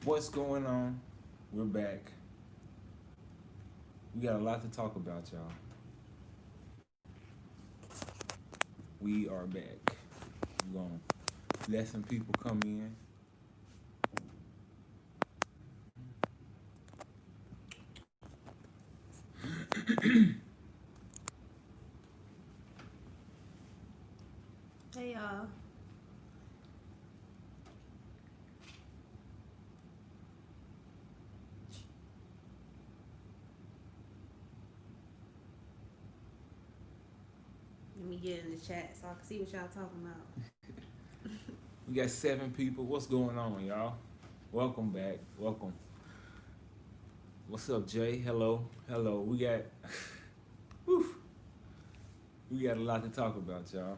What's going on? We're back. We got a lot to talk about, y'all. We are back. We're gonna let some people come in. Hey y'all. Let me get in the chat so I can see what y'all talking about. We got 7 people. What's going on, y'all? Welcome back. Welcome. What's up, Jay? Hello. Hello. Whew, we got a lot to talk about, y'all.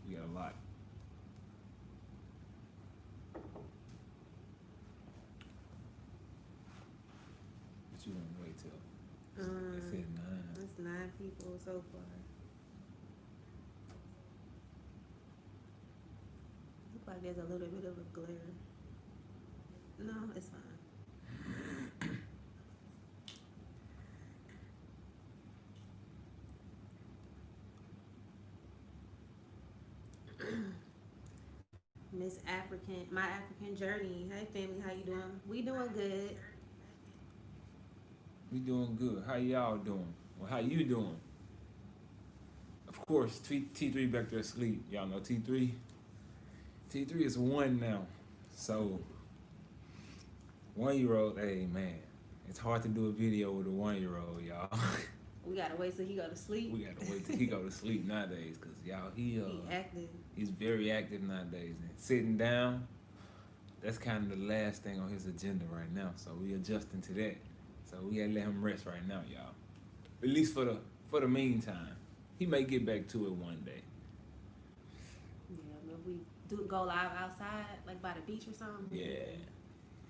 We got a lot. But you don't wait till it said 9. That's 9 people so far. Look like there's a little bit of a glare. No, it's fine. Miss African, my African journey. Hey family, how you doing? We doing good. We doing good. How y'all doing? Well, how you doing? Of course, T3 back there asleep. Y'all know T3? T3 is 1 now. So, 1-year-old, hey man, it's hard to do a video with a 1-year-old, y'all. We gotta wait till he go to sleep. We gotta wait till he go to sleep nowadays, cause y'all, He active. he's very active nowadays. And sitting down, that's kind of the last thing on his agenda right now. So we adjusting to that. So we gotta let him rest right now, y'all. At least for the meantime. He may get back to it one day. Yeah, if we do go live outside, like by the beach or something. Yeah.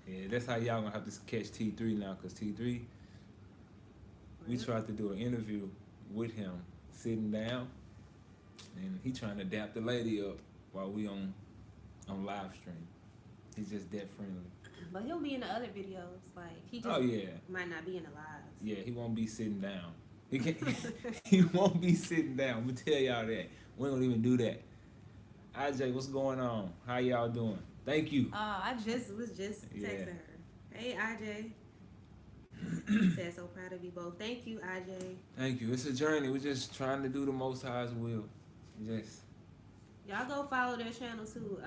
Yeah, that's how y'all gonna have to catch T3 now, cause T3, we tried to do an interview with him sitting down, and he trying to dap the lady up while we on live stream. He's just that friendly. But he'll be in the other videos. Like he just might not be in the lives. Yeah, he won't be sitting down. He can't, he won't be sitting down. I'm gonna tell y'all that. We don't even do that. IJ, what's going on? How y'all doing? Thank you. I was just texting her. Hey IJ. Said so proud of you both. Thank you, IJ. Thank you. It's a journey. We're just trying to do the Most High's will. Just y'all go follow their channel too.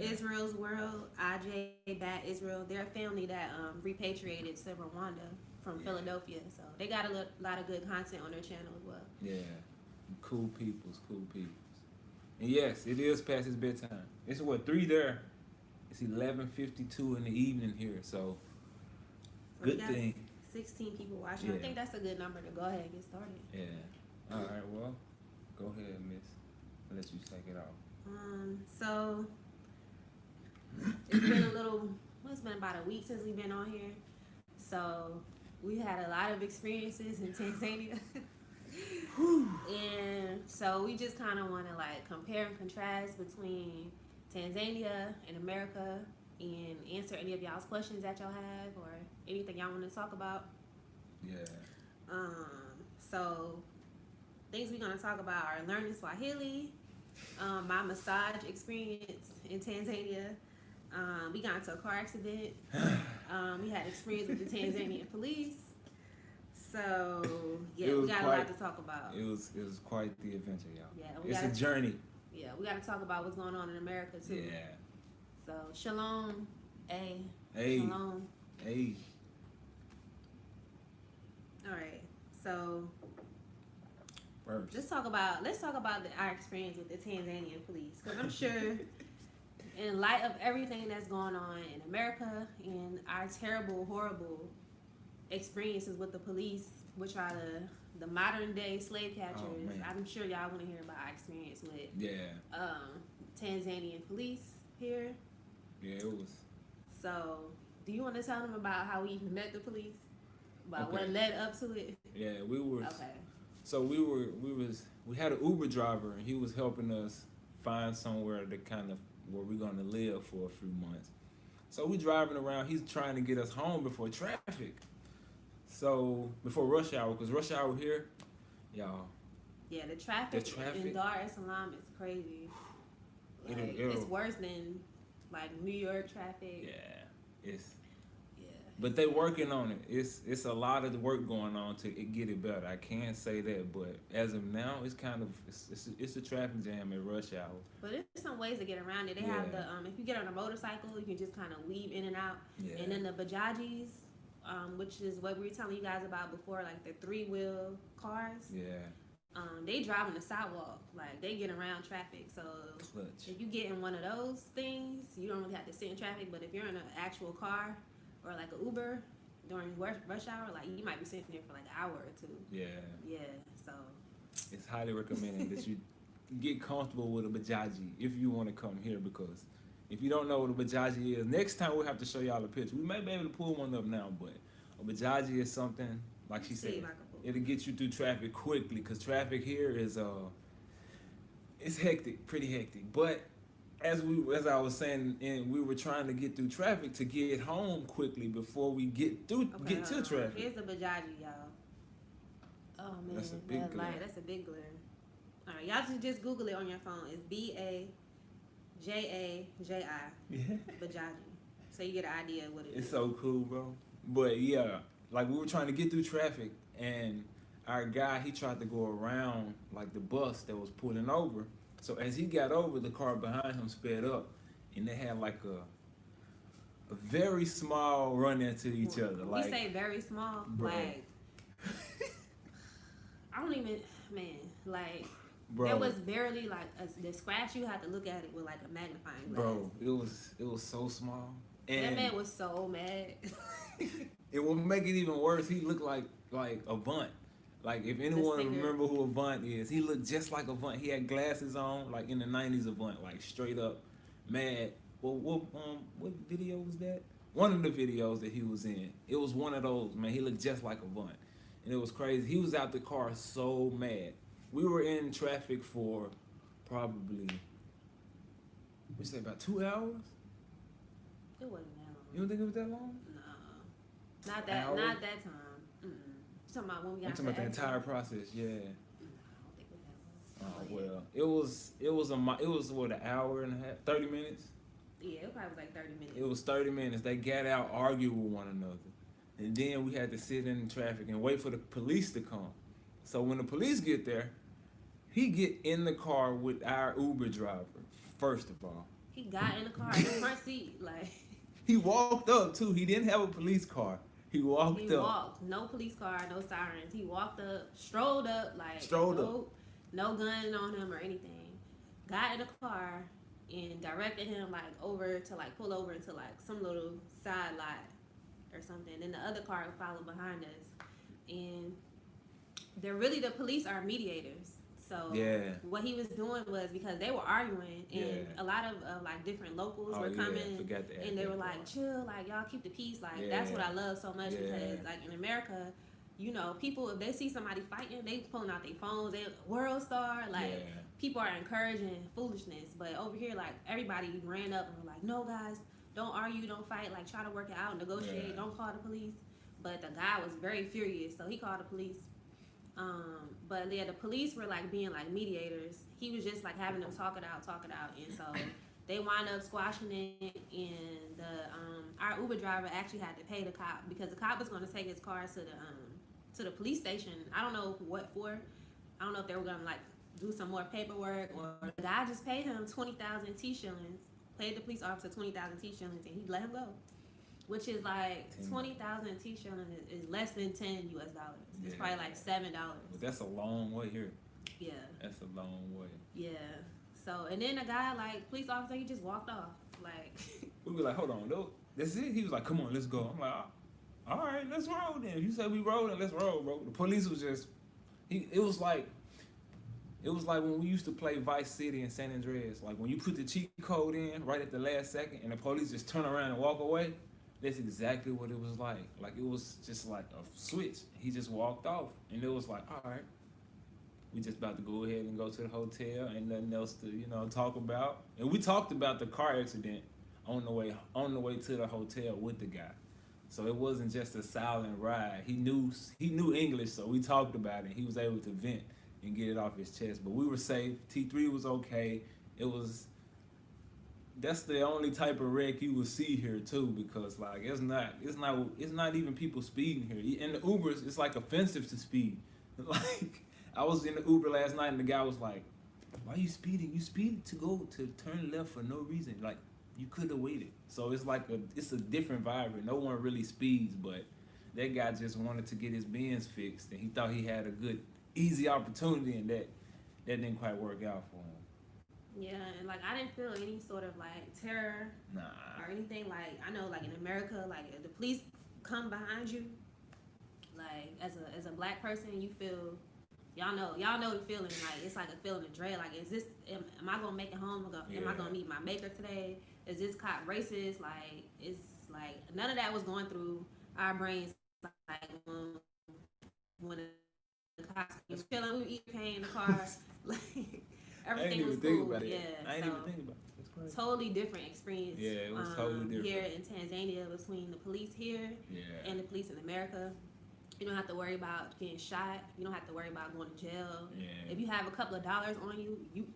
Israel's World, IJ Bat Israel. They're a family that repatriated to Rwanda from Philadelphia. So they got a lot of good content on their channel as well. Yeah. Cool peoples. And yes, it is past his bedtime. It's 3 there. It's 11:52 in the evening here, so good thing. 16 people watching. Yeah. I think that's a good number to go ahead and get started. Yeah. All right. Well, go ahead, Miss. I'll let you take it off. So it's been it's been about a week since we've been on here. So we had a lot of experiences in Tanzania. And so we just kind of want to like compare and contrast between Tanzania and America and answer any of y'all's questions that y'all have or anything y'all want to talk about. Yeah. So things we're going to talk about are learning Swahili, my massage experience in Tanzania. We got into a car accident. We had experience with the Tanzanian police. So yeah, we got a lot to talk about. It was quite the adventure, y'all. Yeah, it's a journey. Yeah, we got to talk about what's going on in America too. Yeah. So shalom, hey, shalom, hey. All right, so first, let's talk about our experience with the Tanzanian police, because I'm sure, in light of everything that's going on in America and our terrible, horrible experiences with the police, which are the modern day slave catchers. I'm sure y'all want to hear about our experience with Tanzanian police here. Yeah, it was. So, do you want to tell them about how we even met the police? About what led up to it? Yeah, we were. Okay. So we had an Uber driver, and he was helping us find somewhere to kind of where we're gonna live for a few months. So we driving around. He's trying to get us home before traffic. So before rush hour, because rush hour here, y'all. Yeah, the traffic in Dar es Salaam is crazy. Like, it's worse than like New York traffic. Yeah, but they working on it. It's a lot of the work going on to get it better. I can't say that, but as of now, it's kind of it's a traffic jam at rush hour. But there's some ways to get around it. They have the if you get on a motorcycle, you can just kind of weave in and out. Yeah. And then the bajajis, which is what we were telling you guys about before, like the 3-wheel cars. Yeah. They drive on the sidewalk, like they get around traffic. So if you get in one of those things, you don't really have to sit in traffic. But if you're in an actual car or like an Uber during rush hour, like you might be sitting there for like an hour or two. Yeah. Yeah. So it's highly recommended that you get comfortable with a bajaji if you want to come here, because if you don't know what a bajaji is, next time we'll have to show y'all a picture. We may be able to pull one up now, but a bajaji is something like she said. It'll get you through traffic quickly, because traffic here is it's hectic, pretty hectic. But as I was saying, and we were trying to get through traffic to get home quickly before we get to traffic. Here's the bajaji, y'all. Oh man, that's a big glare. That's a big glare. All right, y'all just Google it on your phone. It's BAJAJI. Yeah. Bajaji. So you get an idea of what it is. It's so cool, bro. But yeah, like we were trying to get through traffic, and our guy, he tried to go around like the bus that was pulling over. So as he got over, the car behind him sped up, and they had like a very small run into each other. We say very small, bro. Like I don't even, man, like bro. There was barely like the scratch. You had to look at it with like a magnifying glass. Bro, it was so small. And that man was so mad. It will make it even worse. He looked like Avant. Like if anyone remember who Avant is, he looked just like Avant. He had glasses on, like in the '90s Avant, like straight up mad. Well, what video was that? One of the videos that he was in. It was one of those, man. He looked just like Avant, and it was crazy. He was out the car so mad. We were in traffic for probably, what'd you say, about 2 hours? It wasn't that long. You don't think it was that long? No, not that time. Mm-mm. You talking about when we got? I'm talking about the entire process. Yeah. No, I don't think it was that long. Oh well, it was what, an hour and a half, 30 minutes. Yeah, it probably was like 30 minutes. It was 30 minutes. They got out, argued with one another, and then we had to sit in traffic and wait for the police to come. So when the police get there, he get in the car with our Uber driver. First of all, he got in the car in the front seat, like. He walked up too. He didn't have a police car. He walked. No police car, no sirens. He walked up, strolled up, no gun on him or anything. Got in the car and directed him like over to like pull over into like some little side lot or something. And the other car followed behind us. And the police are mediators. So what he was doing was, because they were arguing, and a lot of like different locals were coming, and they were like, chill, like y'all keep the peace. Like that's what I love so much, because like in America, you know, people, if they see somebody fighting, they pulling out their phones, they world star, like people are encouraging foolishness. But over here, like everybody ran up and were like, no guys, don't argue, don't fight, like try to work it out, negotiate, don't call the police. But the guy was very furious, so he called the police. But yeah, the police were like being like mediators. He was just like having them talk it out, and so they wound up squashing it. And our Uber driver actually had to pay the cop, because the cop was going to take his car to the police station. I don't know what for. I don't know if they were going to like do some more paperwork, or the guy just paid him 20,000 T shillings. Paid the police officer 20,000 T shillings, and he let him go. Which is like 20,000 T shillings is less than $10 US. It's probably like $7. But that's a long way here. Yeah. That's a long way. Yeah. So, and then the guy, like, police officer, he just walked off. Like. We were like, hold on, no, that's it? He was like, come on, let's go. I'm like, all right, let's roll then. If you say we rolling, let's roll, bro. The police was just, it was like when we used to play Vice City in San Andreas. Like when you put the cheat code in right at the last second and the police just turn around and walk away. That's exactly what it was like. Like it was just like a switch. He just walked off, and it was like, all right, we just about to go ahead and go to the hotel. Ain't nothing else to talk about. And we talked about the car accident on the way to the hotel with the guy. So it wasn't just a silent ride. He knew English, so we talked about it. He was able to vent and get it off his chest. But we were safe. T3 was okay. That's the only type of wreck you will see here too, because like it's not even people speeding here. In the Ubers, it's like offensive to speed. Like I was in the Uber last night and the guy was like, "Why are you speeding? You speed to go to turn left for no reason. Like you could have waited." So it's a different vibe here. No one really speeds, but that guy just wanted to get his Benz fixed and he thought he had a good easy opportunity, and that didn't quite work out for him. Yeah, and like I didn't feel any sort of like terror or anything. Like I know, like in America, like if the police come behind you, like as a black person, you feel y'all know the feeling. Like it's like a feeling of dread. Like am I gonna make it home? Am I gonna meet my maker today? Is this cop racist? Like it's like none of that was going through our brains. Like when the cops was chilling, we eat cane in the car, like. Everything was cool. Yeah, I didn't even think about it. That's crazy. Totally different experience. Yeah, it was totally different. Here in Tanzania, between the police here and the police in America, you don't have to worry about getting shot. You don't have to worry about going to jail. Yeah. If you have a couple of dollars on you, you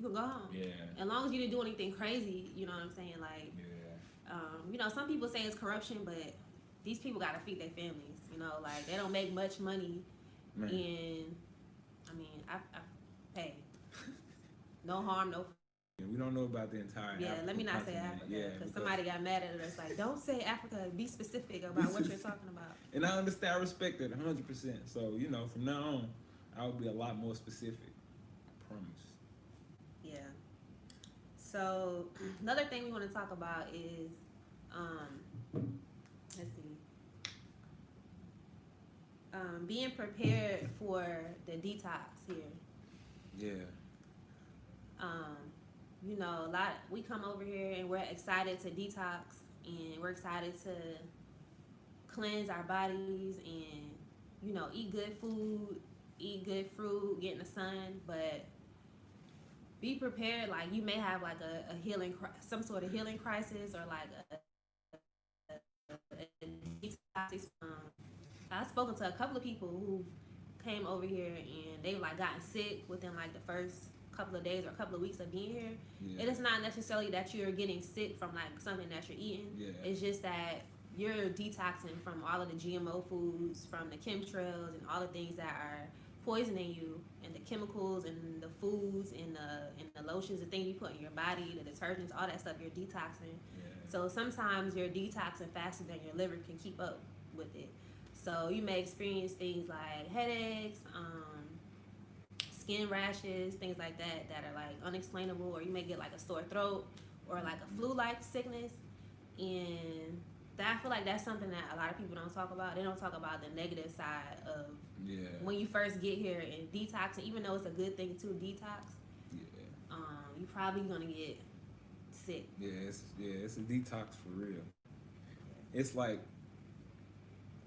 can go home. Yeah. As long as you didn't do anything crazy, you know what I'm saying? Like, you know, some people say it's corruption, but these people got to feed their families. You know, like they don't make much money. Man. And I mean, I pay. No harm, no. We don't know about the entire. Yeah, let me not say Africa, because somebody got mad at us. Like, don't say Africa. Be specific about what you're talking about. And I understand, I respect that 100%. So you know, from now on, I will be a lot more specific. I promise. Yeah. So another thing we want to talk about is, let's see, being prepared for the detox here. Yeah. You know, we come over here and we're excited to detox and we're excited to cleanse our bodies and, you know, eat good food, eat good fruit, get in the sun, but be prepared. Like you may have like some sort of healing crisis or like a detox. I've spoken to a couple of people who came over here and they've like gotten sick within like the first couple of days or a couple of weeks of being here. Yeah. It is not necessarily that you're getting sick from like something that you're eating. Yeah. It's just that you're detoxing from all of the GMO foods, from the chemtrails and all the things that are poisoning you, and the chemicals and the foods and the lotions, the things you put in your body, the detergents, all that stuff you're detoxing. Yeah. So sometimes you're detoxing faster than your liver can keep up with it. So you may experience things like headaches, skin rashes, things like that are like unexplainable, or you may get like a sore throat or like a flu-like sickness. And I feel like that's something that a lot of people don't talk about. They don't talk about the negative side of when you first get here and detoxing, even though it's a good thing to detox. Yeah. You're probably gonna get sick. Yeah, it's a detox for real. It's like,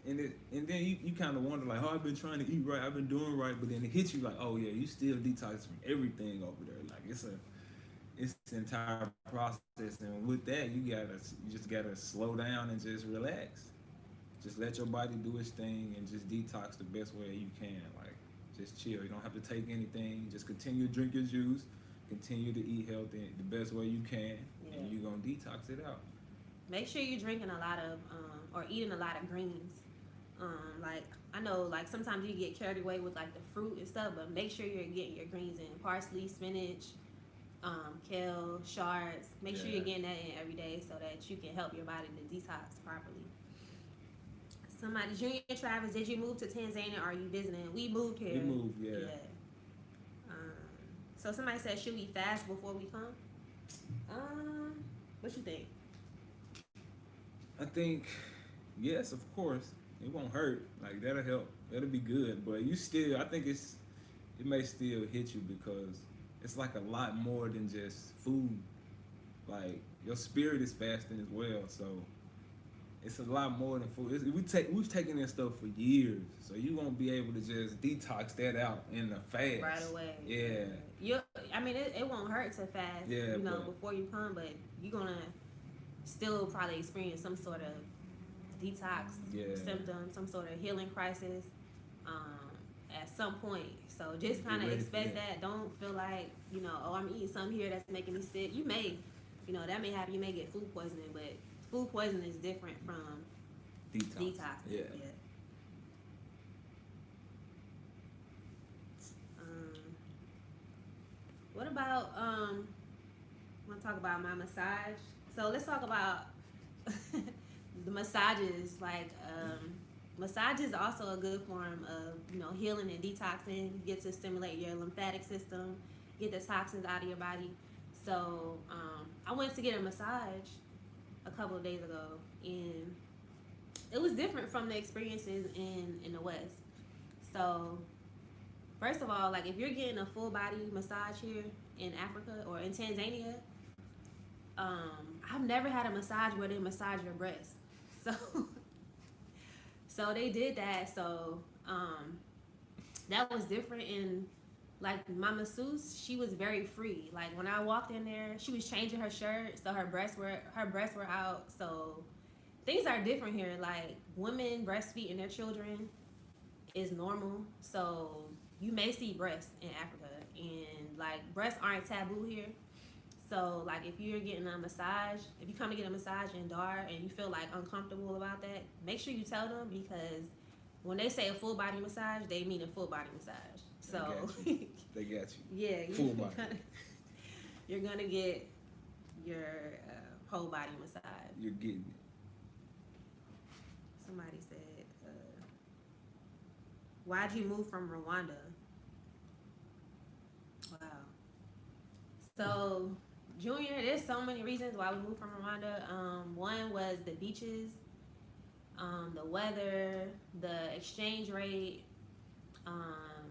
and then you kind of wonder like, oh, I've been trying to eat right, I've been doing right, but then it hits you like, oh yeah, you still detox from everything over there. Like it's an entire process, and with that, you just gotta slow down and just relax. Just let your body do its thing and just detox the best way you can. Like just chill. You don't have to take anything. Just continue to drink your juice. Continue to eat healthy the best way you can, and you're gonna detox it out. Make sure you're drinking a lot of or eating a lot of greens. Like I know, like sometimes you get carried away with like the fruit and stuff, but make sure you're getting your greens in: parsley, spinach, kale, shards. Make sure you're getting that in every day so that you can help your body to detox properly. Somebody, Junior Travis, did you move to Tanzania or are you visiting? We moved here. We moved, yeah. So somebody said, should we fast before we come? What you think? I think, yes, of course. It won't hurt. Like that'll help. That'll be good. But I think it may still hit you because it's like a lot more than just food. Like your spirit is fasting as well. So it's a lot more than food. We've taken this stuff for years, so you won't be able to just detox that out in a fast right away. Yeah. I mean, it won't hurt to fast. Yeah, before you come, but you're gonna still probably experience some sort of detox symptom, some sort of healing crisis at some point. So just kind of expect that. Don't feel like, oh, I'm eating something here that's making me sick. You may, that may happen. You may get food poisoning, but food poisoning is different from detox. Yeah. What about I want to talk about my massage. So let's talk about the massages. Like massage is also a good form of healing and detoxing. You get to stimulate your lymphatic system, get the toxins out of your body. So I went to get a massage a couple of days ago, and it was different from the experiences in the West. So first of all, like if you're getting a full body massage here in Africa or in Tanzania, I've never had a massage where they massage your breasts. So they did that. So that was different. And like my masseuse, she was very free. Like when I walked in there, she was changing her shirt, so her breasts were out. So things are different here. Like women breastfeeding their children is normal. So you may see breasts in Africa, and like breasts aren't taboo here. So like if you're getting a massage, if you come to get a massage in Dar and you feel like uncomfortable about that, make sure you tell them, because when they say a full body massage, they mean a full body massage. So they got you. Yeah, full body. You're gonna get your whole body massage. You're getting it. Somebody said, why'd you move from Rwanda? Wow. So, Junior, there's so many reasons why we moved from Rwanda. One was the beaches, the weather, the exchange rate,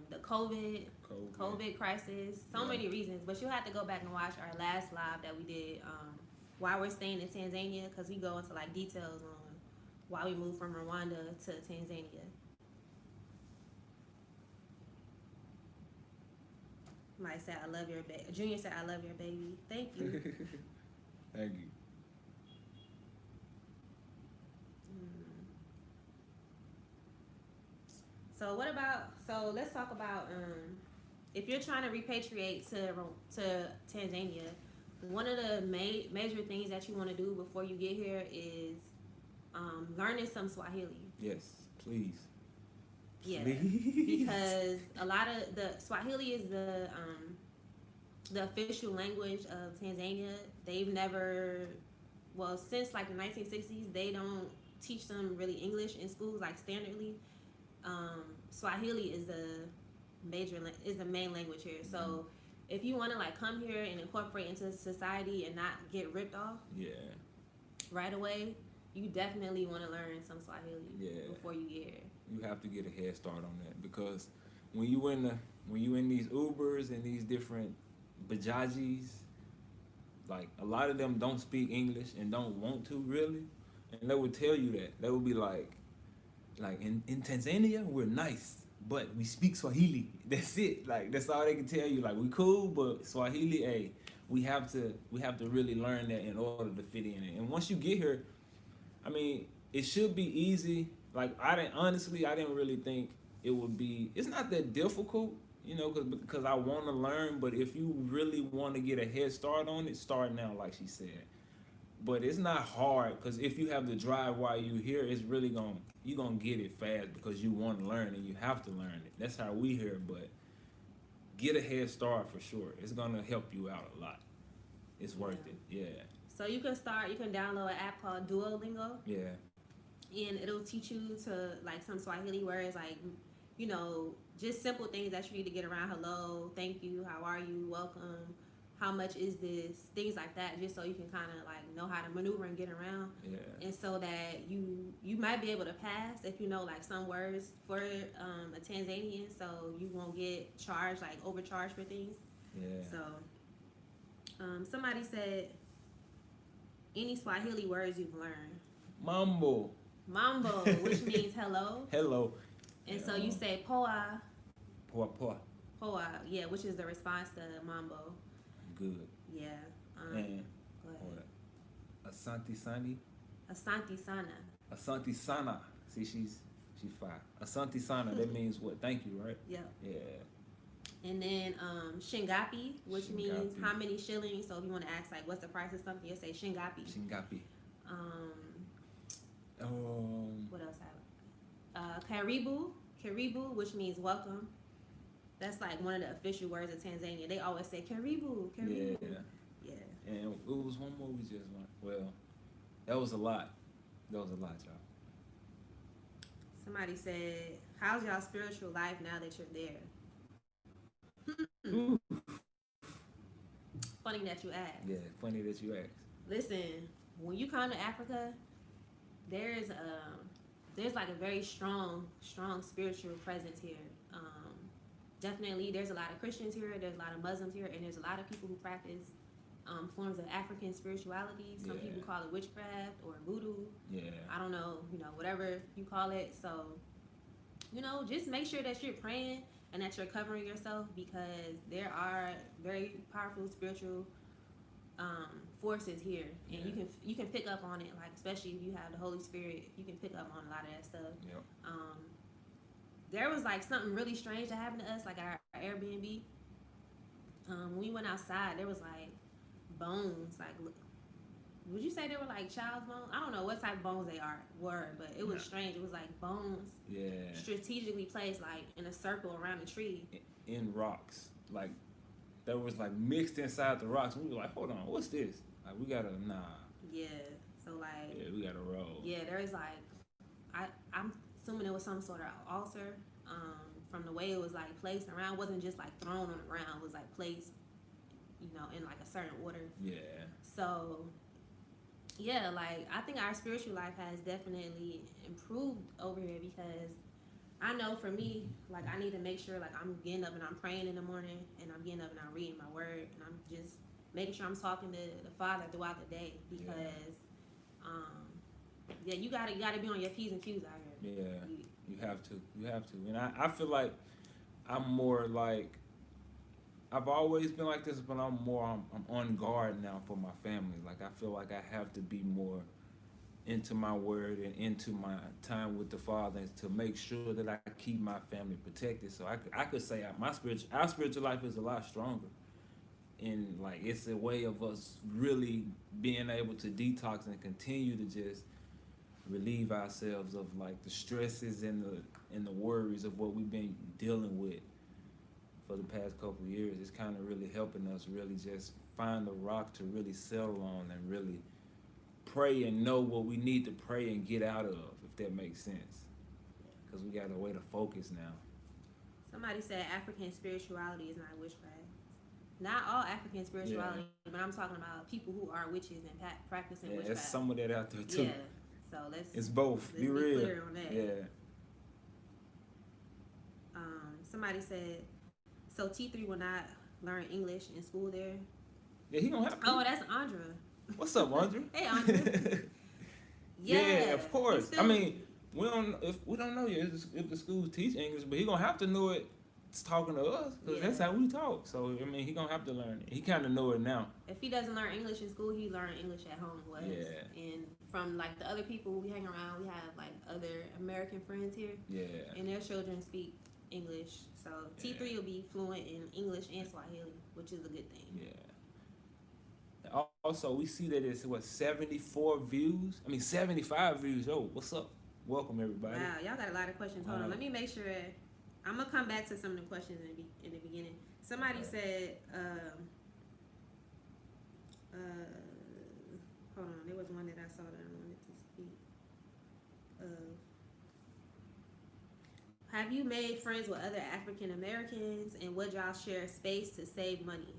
the COVID crisis, so many reasons. But you'll have to go back and watch our last live that we did while we're staying in Tanzania, because we go into like details on why we moved from Rwanda to Tanzania. Somebody said, I love your baby. Junior said, I love your baby. Thank you. Thank you. So let's talk about if you're trying to repatriate to Tanzania, one of the major things that you want to do before you get here is learning some Swahili. Yes, please. Yeah, because a lot of the Swahili is the official language of Tanzania. They've never, since like the 1960s, they don't teach them really English in schools like standardly. Swahili is the main language here. So if you want to like come here and incorporate into society and not get ripped off, right away, you definitely want to learn some Swahili before you get here. You have to get a head start on that, because when you in these Ubers and these different Bajajis, like a lot of them don't speak English and don't want to really, and they would tell you that. They would be like in Tanzania we're nice, but we speak Swahili. That's it. Like that's all they can tell you. Like we cool, but Swahili, hey, we have to really learn that in order to fit in. And once you get here, I mean, it should be easy. Like I didn't really think it would be. It's not that difficult, because I want to learn. But if you really want to get a head start on it, start now, like she said. But it's not hard, because if you have the drive while you're here, it's really you're gonna get it fast, because you want to learn and you have to learn it. That's how we here. But get a head start for sure. It's gonna help you out a lot. It's worth it. Yeah. So you can download an app called Duolingo. Yeah. And it'll teach you to like some Swahili words, like, just simple things that you need to get around. Hello, thank you, how are you, welcome, how much is this, things like that, just so you can kind of like know how to maneuver and get around. Yeah. And so that you might be able to pass if you know like some words for a Tanzanian, so you won't get charged, like overcharged for things. Yeah. So somebody said, any Swahili words you've learned? Mambo, which means hello. Hello. And so you say poa. Poa. Poa, yeah, which is the response to mambo. Good. Yeah. And go Asante Sani. Asante Sana. Asante Sana. See, she's fine. Asante Sana. That means what? Thank you, right? Yeah. Yeah. And then Shingapi, which means Shingapi. how many shillings. So if you want to ask like what's the price of something, you say Shingapi. Shingapi. What else have I? Karibu. Karibu, which means welcome. That's like one of the official words of Tanzania. They always say Karibu. Karibu. Yeah. And it was one more we just went. Well, that was a lot. That was a lot, y'all. Somebody said, how's y'all spiritual life now that you're there? Funny that you asked. Yeah, funny that you asked. Listen, when you come to Africa, there's like a very strong spiritual presence here. Definitely, there's a lot of Christians here, there's a lot of Muslims here, and there's a lot of people who practice forms of African spirituality. Some people call it witchcraft or voodoo. Yeah. I don't know, whatever you call it. So, just make sure that you're praying and that you're covering yourself, because there are very powerful spiritual forces here, and you can pick up on it. Like, especially if you have the Holy Spirit, you can pick up on a lot of that stuff. Yep. There was like something really strange that happened to us, like at our Airbnb. When we went outside, there was like bones. Like, would you say they were like child's bones? I don't know what type of bones they were, but it was strange. It was like bones, strategically placed like in a circle around the tree. In rocks, like that was like mixed inside the rocks. We were like, hold on, what's this? Like, we gotta Yeah. So like. Yeah, we gotta roll. Yeah, there is like, I'm assuming it was some sort of altar. From the way it was like placed around, it wasn't just like thrown on the ground. It was like placed, in like a certain order. Yeah. So, yeah, like I think our spiritual life has definitely improved over here, because I know for me, like I need to make sure like I'm getting up and I'm praying in the morning, and I'm getting up and I'm reading my word, and I'm just making sure I'm talking to the Father throughout the day, because you gotta be on your P's and Q's out here. Yeah, you have to. And I feel like I'm more like, I've always been like this, but I'm on guard now for my family. Like, I feel like I have to be more into my word and into my time with the Father to make sure that I keep my family protected. So I could say our spiritual life is a lot stronger. And like, it's a way of us really being able to detox and continue to just relieve ourselves of like the stresses and the worries of what we've been dealing with for the past couple of years. It's kind of really helping us really just find a rock to really settle on and really pray and know what we need to pray and get out of, if that makes sense. Because we got a way to focus now. Somebody said African spirituality is not witchcraft. Not all African spirituality, but I'm talking about people who are witches and practicing witchcraft. There's some of that out there too. Yeah, so it's both. Let's be real. Clear on that. Yeah. Somebody said, so T3 will not learn English in school there? Yeah, he gonna have to. Oh, that's Andra. What's up, Andra? Hey, Andra. Yeah, of course. I mean, we don't know yet if the schools teach English, but he gonna have to know it. Talking to us, because that's how we talk. So I mean, he gonna have to learn it. He kind of know it now. If he doesn't learn English in school, he learn English at home with us. Yeah. And from like the other people we hang around, we have like other American friends here. Yeah. And their children speak English, so T3 will be fluent in English and Swahili, which is a good thing. Yeah. Also, we see that it's 74 views. I mean, 75 views. Yo, what's up? Welcome everybody. Wow, y'all got a lot of questions. Hold on, let me make sure. I'm gonna come back to some of the questions in the beginning. Somebody said, hold on, there was one that I saw that I wanted to speak of. Have you made friends with other African Americans, and would y'all share space to save money?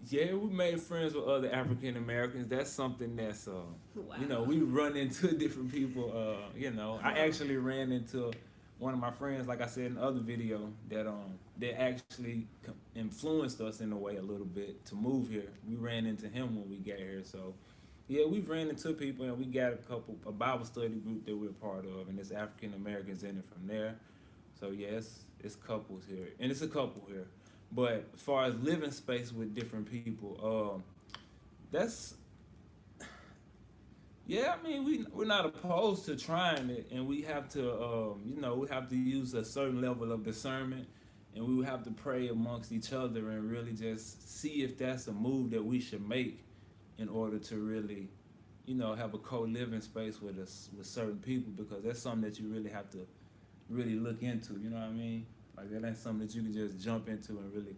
Yeah, we made friends with other African Americans. That's something that's wow. We run into different people. I actually ran into one of my friends, like I said in the other video, that actually influenced us in a way a little bit to move here. We ran into him when we got here. So, yeah, we've ran into people, and we got a Bible study group that we're part of, and there's African Americans in it from there. So, yeah, it's couples here, and it's a couple here. But as far as living space with different people, Yeah, I mean, we're not opposed to trying it, and we have to, we have to use a certain level of discernment, and we would have to pray amongst each other and really just see if that's a move that we should make in order to really, have a co-living space with us with certain people, because that's something that you really have to really look into. You know what I mean? Like that ain't something that you can just jump into and really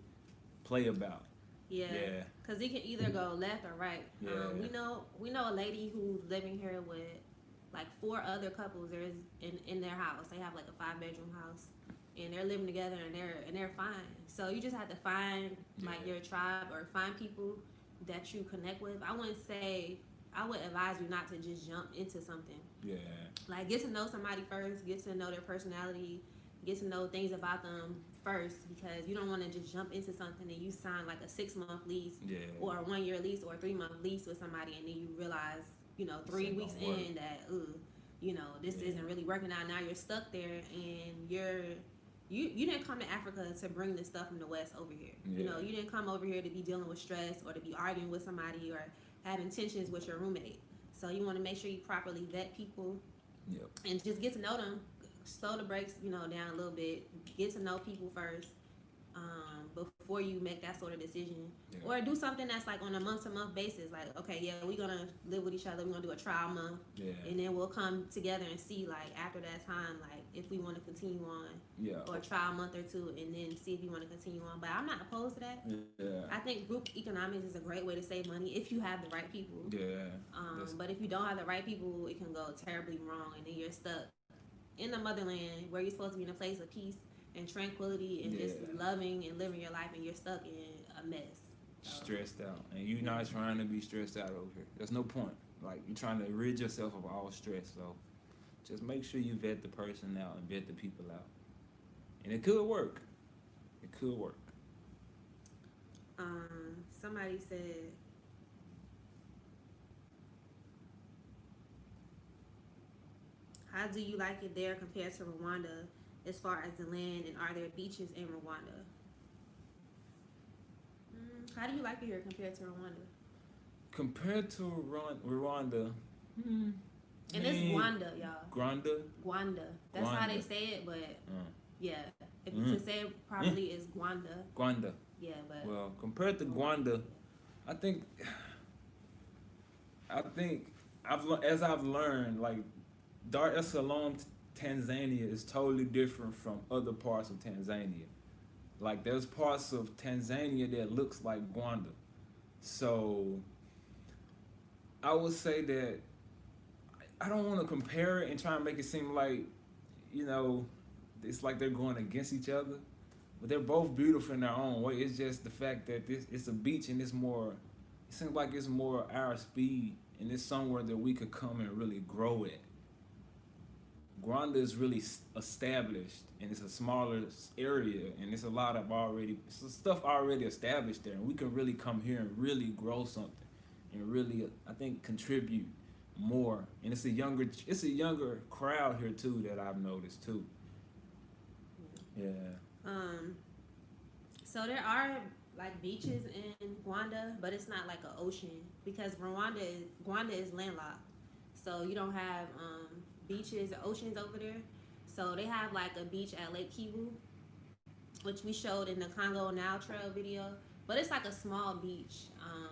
play about. Yeah, because it can either go left or right. Yeah. We know a lady who's living here with like 4 other couples. There's in their house. They have like a 5-bedroom house, and they're living together, and they're fine. So you just have to find like your tribe, or find people that you connect with. I would advise you not to just jump into something. Yeah. Like, get to know somebody first. Get to know their personality. Get to know things about them first, because you don't want to just jump into something and you sign like a 6-month lease or a 1-year lease or a 3-month lease with somebody, and then you realize 3 weeks in that this isn't really working out. Now you're stuck there, and you didn't come to Africa to bring this stuff from the West over here. You didn't come over here to be dealing with stress or to be arguing with somebody or having tensions with your roommate. So you want to make sure you properly vet people and just get to know them. Slow the brakes, down a little bit. Get to know people first before you make that sort of decision. Or do something that's like on a month-to-month basis. Like, okay, we're going to live with each other. We're going to do a trial month. And then we'll come together and see, like, after that time, like, if we want to continue on. Or a trial month or 2, and then see if you want to continue on. But I'm not opposed to that. I think group economics is a great way to save money if you have the right people. But if you don't have the right people, it can go terribly wrong, and then you're stuck in the motherland where you're supposed to be in a place of peace and tranquility and just loving and living your life, and you're stuck in a mess. Stressed out. And you're not trying to be stressed out over here. There's no point. Like, you're trying to rid yourself of all stress. So just make sure you vet the person out and vet the people out. And it could work. It could work. Somebody said, how do you like it there compared to Rwanda as far as the land, and are there beaches in Rwanda? How do you like it here compared to Rwanda? Compared to Rwanda, and it's Rwanda, y'all. Gwanda. That's how they say it, but if to say it properly, is Gwanda. Yeah, but well, compared to Gwanda, I think I've learned, like, Dar es Salaam, Tanzania is totally different from other parts of Tanzania. Like, there's parts of Tanzania that looks like Rwanda. So I would say that I don't want to compare it and try and make it seem like, it's like they're going against each other. But they're both beautiful in their own way. It's just the fact that it's a beach, and it seems like it's more our speed, and it's somewhere that we could come and really grow at. Rwanda is really established, and it's a smaller area, and it's a lot of stuff already established there, and we can really come here and really grow something, and really, I think, contribute more. And it's a younger crowd here too that I've noticed too. So there are like beaches in Rwanda, but it's not like an ocean, because Rwanda is landlocked, so you don't have beaches or oceans over there. So they have like a beach at Lake Kivu, which we showed in the Congo Now Trail video, but it's like a small beach.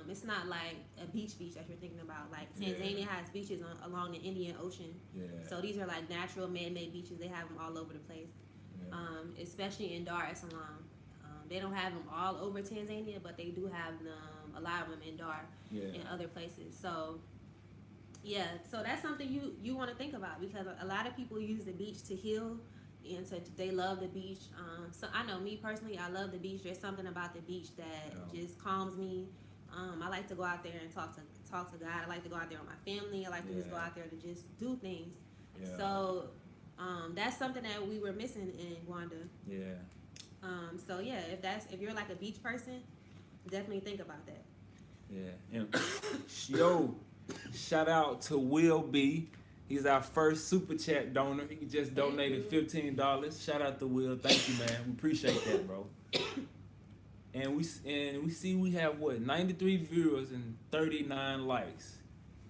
It's not like a beach that you're thinking about. Like Tanzania has beaches along the Indian Ocean. So these are like natural man-made beaches. They have them all over the place, especially in Dar es Salaam. They don't have them all over Tanzania, but they do have them, a lot of them in Dar and other places. So so that's something you want to think about, because a lot of people use the beach to heal, and they love the beach. So I know me personally, I love the beach. There's something about the beach that just calms me. I like to go out there and talk to God. I like to go out there with my family. I like to just go out there to just do things. So that's something that we were missing in Rwanda. If you're like a beach person, definitely think about that. And shout out to Will B. He's our first super chat donor. He just donated $15. Shout out to Will. Thank you, man. We appreciate that, bro. And we see we have 93 viewers and 39 likes.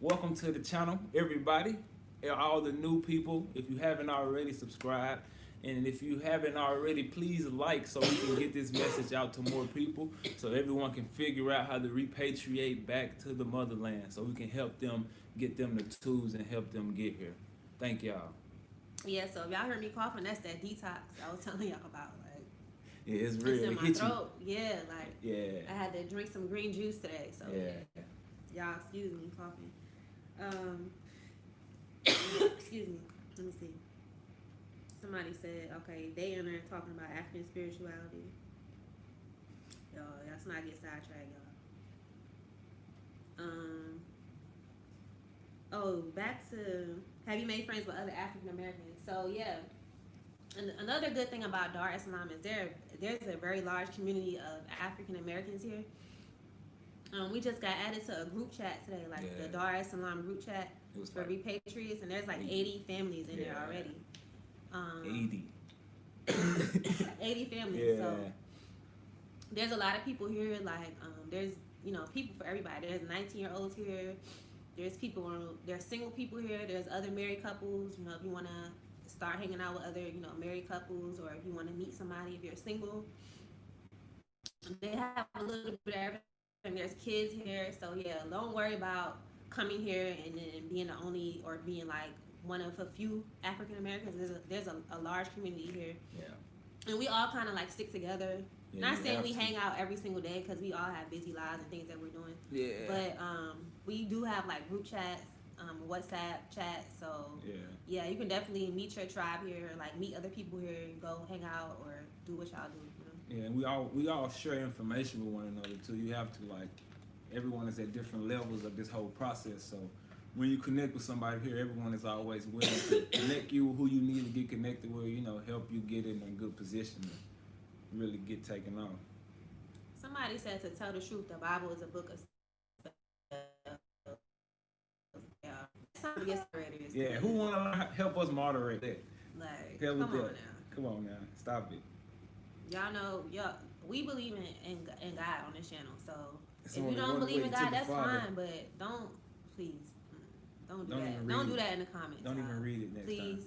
Welcome to the channel, everybody. And all the new people. If you haven't already, subscribe. And if you haven't already, please like so we can get this message out to more people, so everyone can figure out how to repatriate back to the motherland, so we can help them, get them the tools and help them get here. Thank y'all. Yeah, so if y'all heard me coughing, that's that detox I was telling y'all about. Like, Yeah, it's real. it's in It my hit throat. Yeah, like you. I had to drink some green juice today. So Yeah. y'all excuse me coughing. Excuse me. Let me see. Somebody said, okay, they in there talking about African spirituality. Yo, let's not get sidetracked, y'all. Oh, back to, have you made friends with other African Americans? So yeah, and another good thing about Dar es Salaam is there's a very large community of African Americans here. We just got added to a group chat today, like the Dar es Salaam group chat for repatriates, and there's like 80 families in there already. 80 families. So there's a lot of people here. Like there's people for everybody. There's 19-year-olds here. There's there's single people here. There's other married couples. If you want to start hanging out with other married couples, or if you want to meet somebody if you're single, they have a little bit of everything. There's kids here, so yeah, don't worry about coming here and then being the only, or being like one of a few African Americans. There's a large community here. Yeah. And we all kind of like stick together. Yeah, not saying we hang out every single day, because we all have busy lives and things that we're doing. Yeah. But we do have like group chats, WhatsApp chats. So yeah, you can definitely meet your tribe here, like meet other people here, and go hang out or do what y'all do. Yeah, and we all share information with one another too. You have to, like, everyone is at different levels of this whole process. So when you connect with somebody here, everyone is always willing to connect you with who you need to get connected with, help you get in a good position to really get taken off. Somebody said, to tell the truth, the Bible is a book of yeah, who want to help us moderate that? Like, come on now, stop it. Y'all know, we believe in God on this channel. So if you don't believe in God, that's fine. But don't do that. Don't do that in the comments. Don't even read it next time.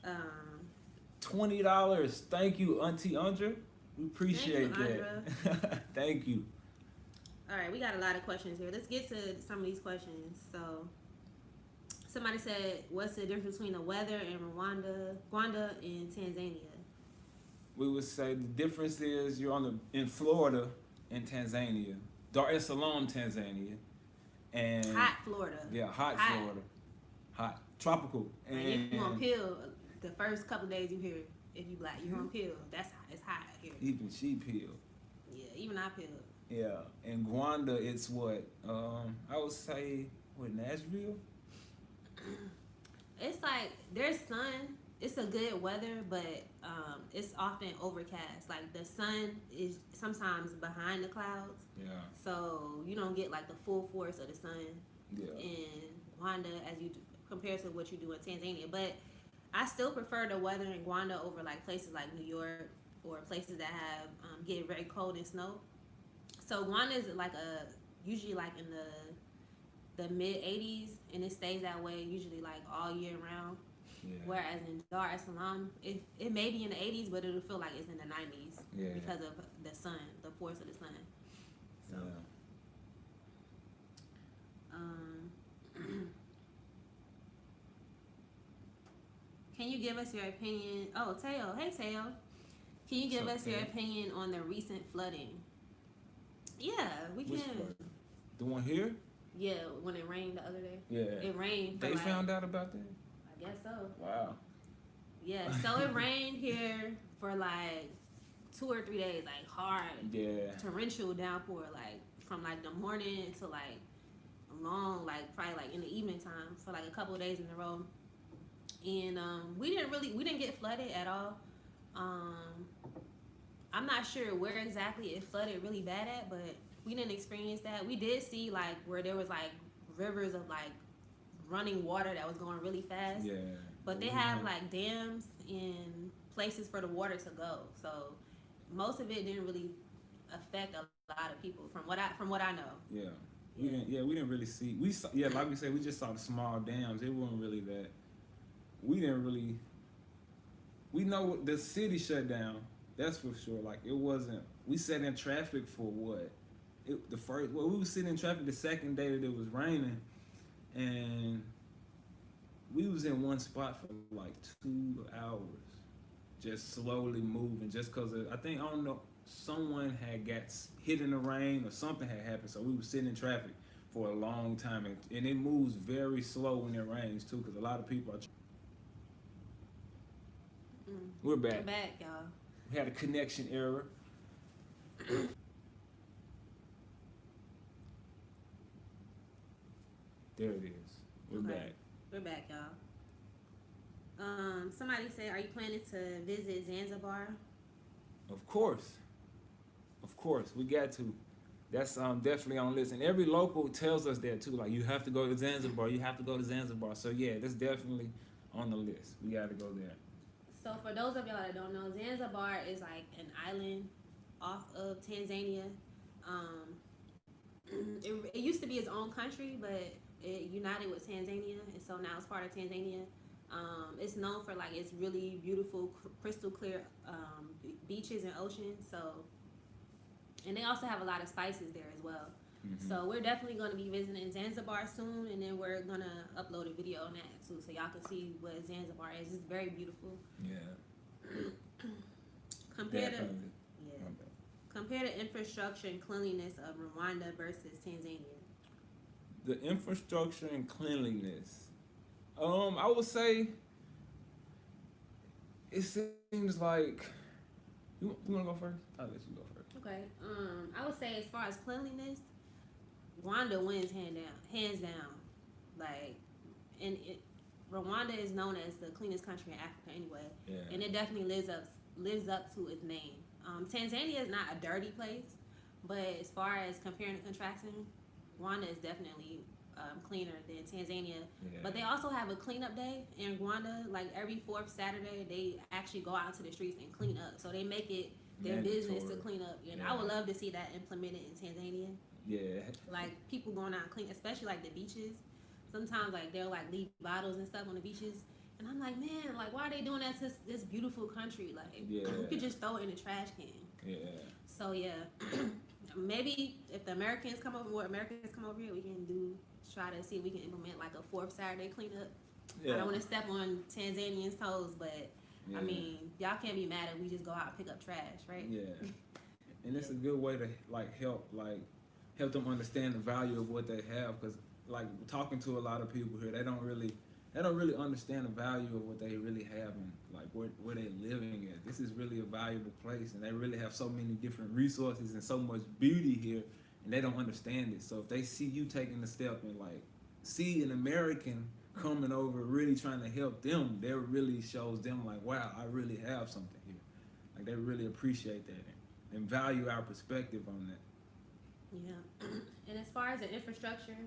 Please. $20. Thank you, Auntie Andra. We appreciate that. Thank you. All right, we got a lot of questions here. Let's get to some of these questions. So, somebody said, what's the difference between the weather in Rwanda and Tanzania? We would say the difference is you're in Florida in Tanzania, Dar es Salaam, Tanzania, and hot Florida. Yeah, hot Florida, hot tropical. And you gonna peel the first couple of days you here. If you black, you gonna peel. It's hot here. Even she peeled. Yeah, even I peeled. Yeah, in Rwanda it's what I would say Nashville. It's like there's sun. It's a good weather, but it's often overcast. Like the sun is sometimes behind the clouds. Yeah. So you don't get like the full force of the sun in Rwanda as you do, compared to what you do in Tanzania. But I still prefer the weather in Rwanda over like places like New York or places that have get very cold and snow. So Rwanda is like usually like in the mid 80s, and it stays that way usually like all year round. Yeah. Whereas in Dar es Salaam, it may be in the 80s, but it'll feel like it's in the 90s because of the sun, the force of the sun. So, can you give us your opinion? Oh, Teo. Hey, Teo. Can you give us your opinion on the recent flooding? Yeah, we can. The one here? Yeah, when it rained the other day. Yeah. It rained. They found out about that? I guess so. Wow. Yeah, so it rained here for like 2 or 3 days, like hard, torrential downpour, like from like the morning to like long, like probably like in the evening time for like a couple of days in a row. And we didn't get flooded at all. I'm not sure where exactly it flooded really bad at, but we didn't experience that. We did see like where there was like rivers of like running water that was going really fast. Yeah. But they have like dams and places for the water to go. So most of it didn't really affect a lot of people from what I know. Yeah. We didn't really see. We saw, like we said, we just saw the small dams. It wasn't really that. We didn't really. We know the city shut down. That's for sure. Like it wasn't. We sat in traffic for what? We were sitting in traffic the second day that it was raining, and we was in one spot for like 2 hours, just slowly moving. Just cause I don't know, someone had got hit in the rain or something had happened, so we were sitting in traffic for a long time, and it moves very slow when it rains too, cause a lot of people are. We're back. We're back, y'all. We had a connection error. There it is. We're back. We're back, y'all. Somebody said, are you planning to visit Zanzibar? Of course. We got to. That's definitely on the list. And every local tells us that too. Like, you have to go to Zanzibar. So yeah, that's definitely on the list. We got to go there. So for those of y'all that don't know, Zanzibar is like an island off of Tanzania. It used to be its own country, but it united with Tanzania, and so now it's part of Tanzania. It's known for like its really beautiful, crystal clear beaches and oceans. So, and they also have a lot of spices there as well. Mm-hmm. So we're definitely going to be visiting Zanzibar soon, and then we're going to upload a video on that too, so y'all can see what Zanzibar is. It's very beautiful. Yeah. Compare the infrastructure and cleanliness of Rwanda versus Tanzania. The infrastructure and cleanliness. I would say it seems like you want to go first? I'll let you go first. Okay. I would say as far as cleanliness, Rwanda wins hands down. Like, and Rwanda is known as the cleanest country in Africa anyway, and it definitely lives up to its name. Tanzania is not a dirty place, but as far as comparing and contrasting, Rwanda is definitely cleaner than Tanzania. Yeah. But they also have a cleanup day in Rwanda. Like every 4th Saturday, they actually go out into the streets and clean up. So they make it their business to clean up. And I would love to see that implemented in Tanzania. Yeah. Like people going out and clean, especially like the beaches. Sometimes like they'll like leave bottles and stuff on the beaches. And I'm like, man, like why are they doing that to this beautiful country? Like you could just throw it in the trash can. Yeah. So yeah. Maybe if the Americans come over here, we can try to see if we can implement like a 4th Saturday cleanup. Yeah. I don't want to step on Tanzanians' toes, but I mean, y'all can't be mad if we just go out and pick up trash, right? Yeah. And it's a good way to like help them understand the value of what they have, because like talking to a lot of people here, they don't really understand the value of what they really have and like where they're living at. This is really a valuable place, and they really have so many different resources and so much beauty here, and they don't understand it. So if they see you taking the step and like see an American coming over really trying to help them, that really shows them like, wow, I really have something here. Like they really appreciate that and value our perspective on that. Yeah. And as far as the infrastructure,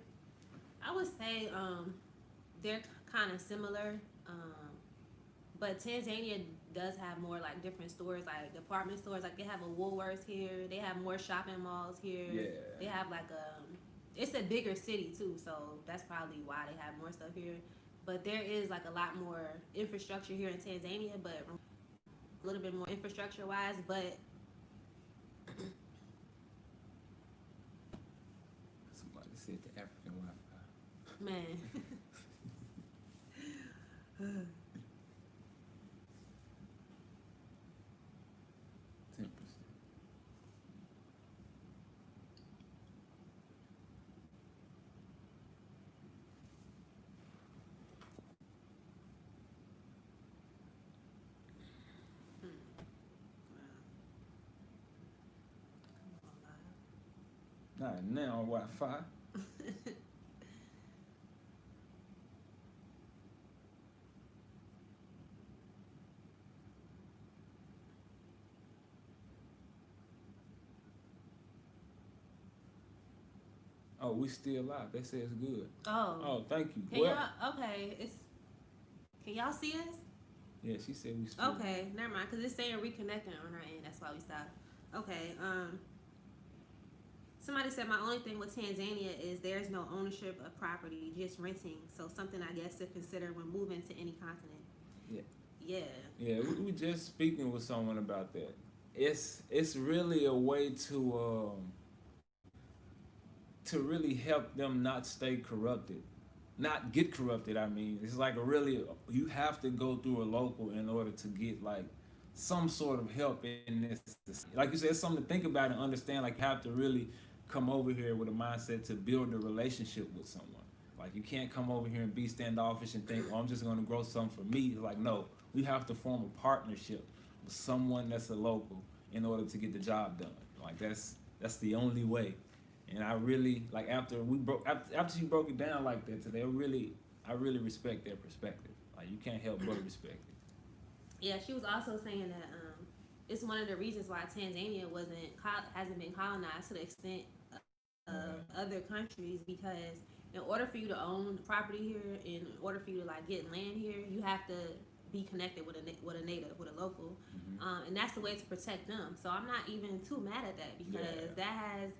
I would say they're kind of similar, but Tanzania does have more like different stores, like department stores. Like they have a Woolworths here, they have more shopping malls here. Yeah. They have like it's a bigger city too, so that's probably why they have more stuff here. But there is like a lot more infrastructure here in Tanzania, but a little bit more infrastructure wise, but somebody said the African Wi-Fi. Man. 10%. Not now, Wi-Fi. Oh, we still live. They say it's good. Oh, thank you. Can y'all, okay, can y'all see us? Yeah, she said we still. Okay, never mind, because it's saying reconnecting on our end. That's why we stopped. Okay, Somebody said my only thing with Tanzania is there's no ownership of property, just renting. So something I guess to consider when moving to any continent. Yeah. Yeah. Yeah, we just speaking with someone about that. It's really a way to really help them not stay corrupted, not get corrupted. I mean, it's like you have to go through a local in order to get like some sort of help in this. Like you said, it's something to think about and understand. Like you have to really come over here with a mindset to build a relationship with someone. Like you can't come over here and be standoffish and think, "Oh, I'm just going to grow something for me." It's like no, we have to form a partnership with someone that's a local in order to get the job done. Like that's the only way. And I really like after she broke it down like that today. I really respect their perspective. Like you can't help but respect it. Yeah, she was also saying that it's one of the reasons why Tanzania hasn't been colonized to the extent of other countries, because in order for you to own property here, in order for you to like get land here, you have to be connected with a native, with a local, and that's the way to protect them. So I'm not even too mad at that, because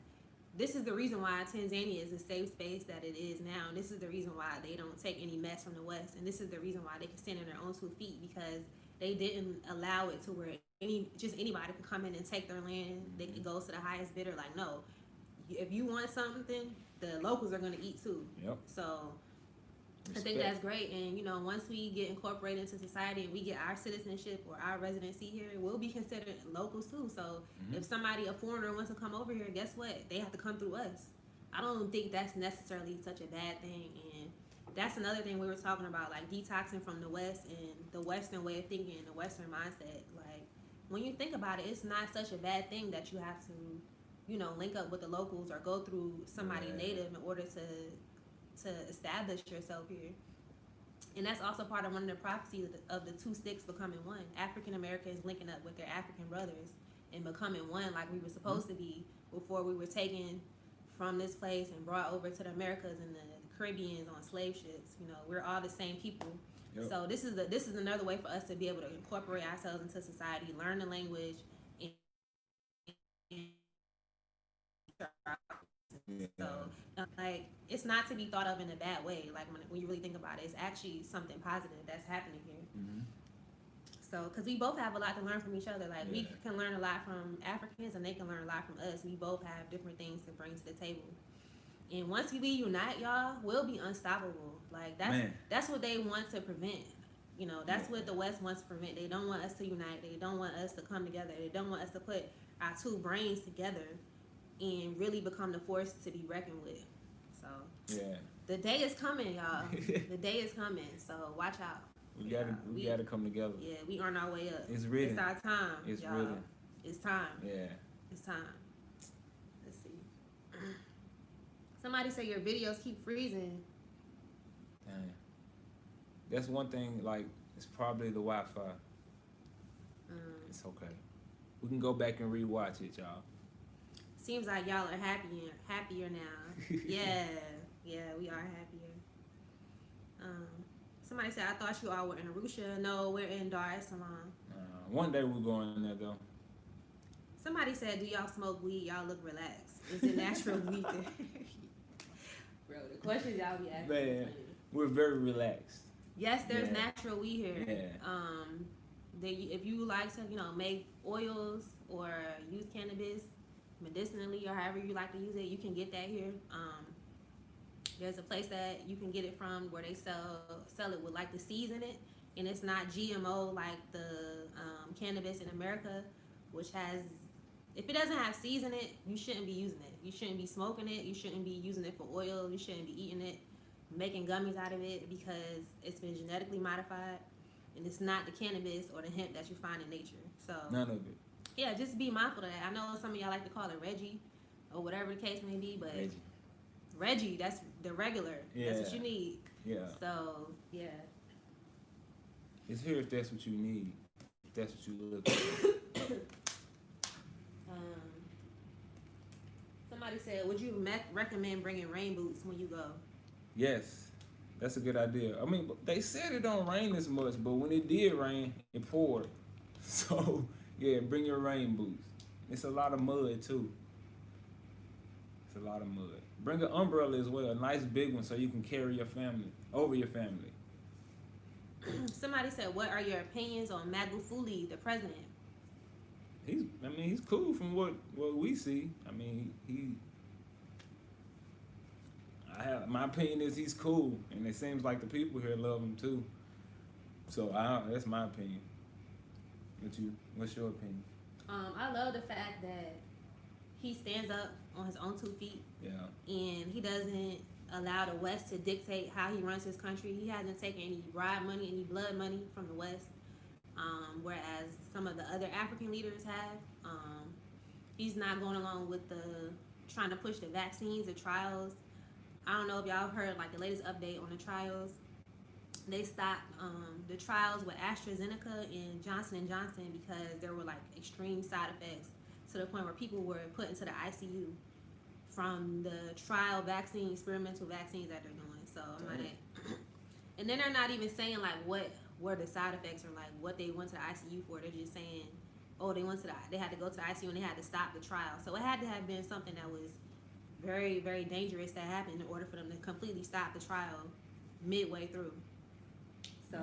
this is the reason why Tanzania is the safe space that it is now. And this is the reason why they don't take any mess from the West. And this is the reason why they can stand on their own 2 feet, because they didn't allow it to where anybody could come in and take their land. They could go to the highest bidder. Like, no, if you want something, the locals are going to eat too. Yep. So Respect. I think that's great. And, you know, once we get incorporated into society and we get our citizenship or our residency here, we'll be considered locals too. So if a foreigner wants to come over here, guess what? They have to come through us. I don't think that's necessarily such a bad thing. And that's another thing we were talking about, like detoxing from the West and the Western way of thinking and the Western mindset. Like, when you think about it, it's not such a bad thing that you have to, you know, link up with the locals or go through somebody native in order to establish yourself here. And that's also part of one of the prophecies of the 2 sticks becoming one. African Americans linking up with their African brothers and becoming one, like we were supposed to be before we were taken from this place and brought over to the Americas and the Caribbeans on slave ships. You know, we're all the same people. Yep. So this is another way for us to be able to incorporate ourselves into society, learn the language, and so, like, it's not to be thought of in a bad way. Like, when you really think about it, it's actually something positive that's happening here. So, because we both have a lot to learn from each other. Like, we can learn a lot from Africans, and they can learn a lot from us. We both have different things to bring to the table. And once we unite, y'all, we'll be unstoppable. Like, that's what they want to prevent. You know, that's what the West wants to prevent. They don't want us to unite. They don't want us to come together. They don't want us to put our 2 brains together and really become the force to be reckoned with. So the day is coming, y'all. The day is coming. So watch out. We gotta come together. Yeah, we earn our way up. It's written. It's our time. It's y'all. written. It's time. Yeah. It's time. Let's see. Somebody say your videos keep freezing. Dang. That's one thing. Like, it's probably the Wi-Fi. It's okay. We can go back and rewatch it, y'all. Seems like y'all are happier now. Yeah, we are happier. Somebody said, I thought you all were in Arusha. No, we're in Dar es Salaam. One day we're going there, though. Somebody said, do y'all smoke weed? Y'all look relaxed. Is it natural weed there? Bro, the questions y'all be asking. Man, we're very relaxed. Yes, there's natural weed here. Yeah. If you like to, you know, make oils or use cannabis medicinally or however you like to use it, you can get that here. There's a place that you can get it from where they sell it with like the seeds in it, and it's not GMO like the cannabis in America, which has, if it doesn't have seeds in it, you shouldn't be using it. You shouldn't be smoking it. You shouldn't be using it for oil. You shouldn't be eating it, making gummies out of it, because it's been genetically modified, and it's not the cannabis or the hemp that you find in nature. So none of it. Yeah, just be mindful of that. I know some of y'all like to call it Reggie or whatever the case may be, but Reggie, that's the regular. Yeah. That's what you need. Yeah. So, yeah. It's here if that's what you need. If that's what you look for. Somebody said, would you recommend bringing rain boots when you go? Yes. That's a good idea. I mean, they said it don't rain as much, but when it did rain, it poured. So... yeah, bring your rain boots. It's a lot of mud too. It's a lot of mud. Bring an umbrella as well, a nice big one, so you can carry your family over your family. Somebody said, "What are your opinions on Magufuli, the president?" He's cool from what we see. I mean, my opinion is he's cool, and it seems like the people here love him too. So that's my opinion. What's your opinion? I love the fact that he stands up on his own 2 feet. Yeah. And he doesn't allow the West to dictate how he runs his country. He hasn't taken any bribe money, any blood money from the West, whereas some of the other African leaders have. He's not going along with trying to push the vaccines, the trials. I don't know if y'all heard like the latest update on the trials. They stopped the trials with AstraZeneca and Johnson & Johnson because there were like extreme side effects to the point where people were put into the ICU from the trial experimental vaccines that they're doing. So I'm like, and then they're not even saying like what were the side effects or like what they went to the ICU for. They're just saying, oh, they had to go to the ICU and they had to stop the trial. So it had to have been something that was very, very dangerous that happened in order for them to completely stop the trial midway through. So,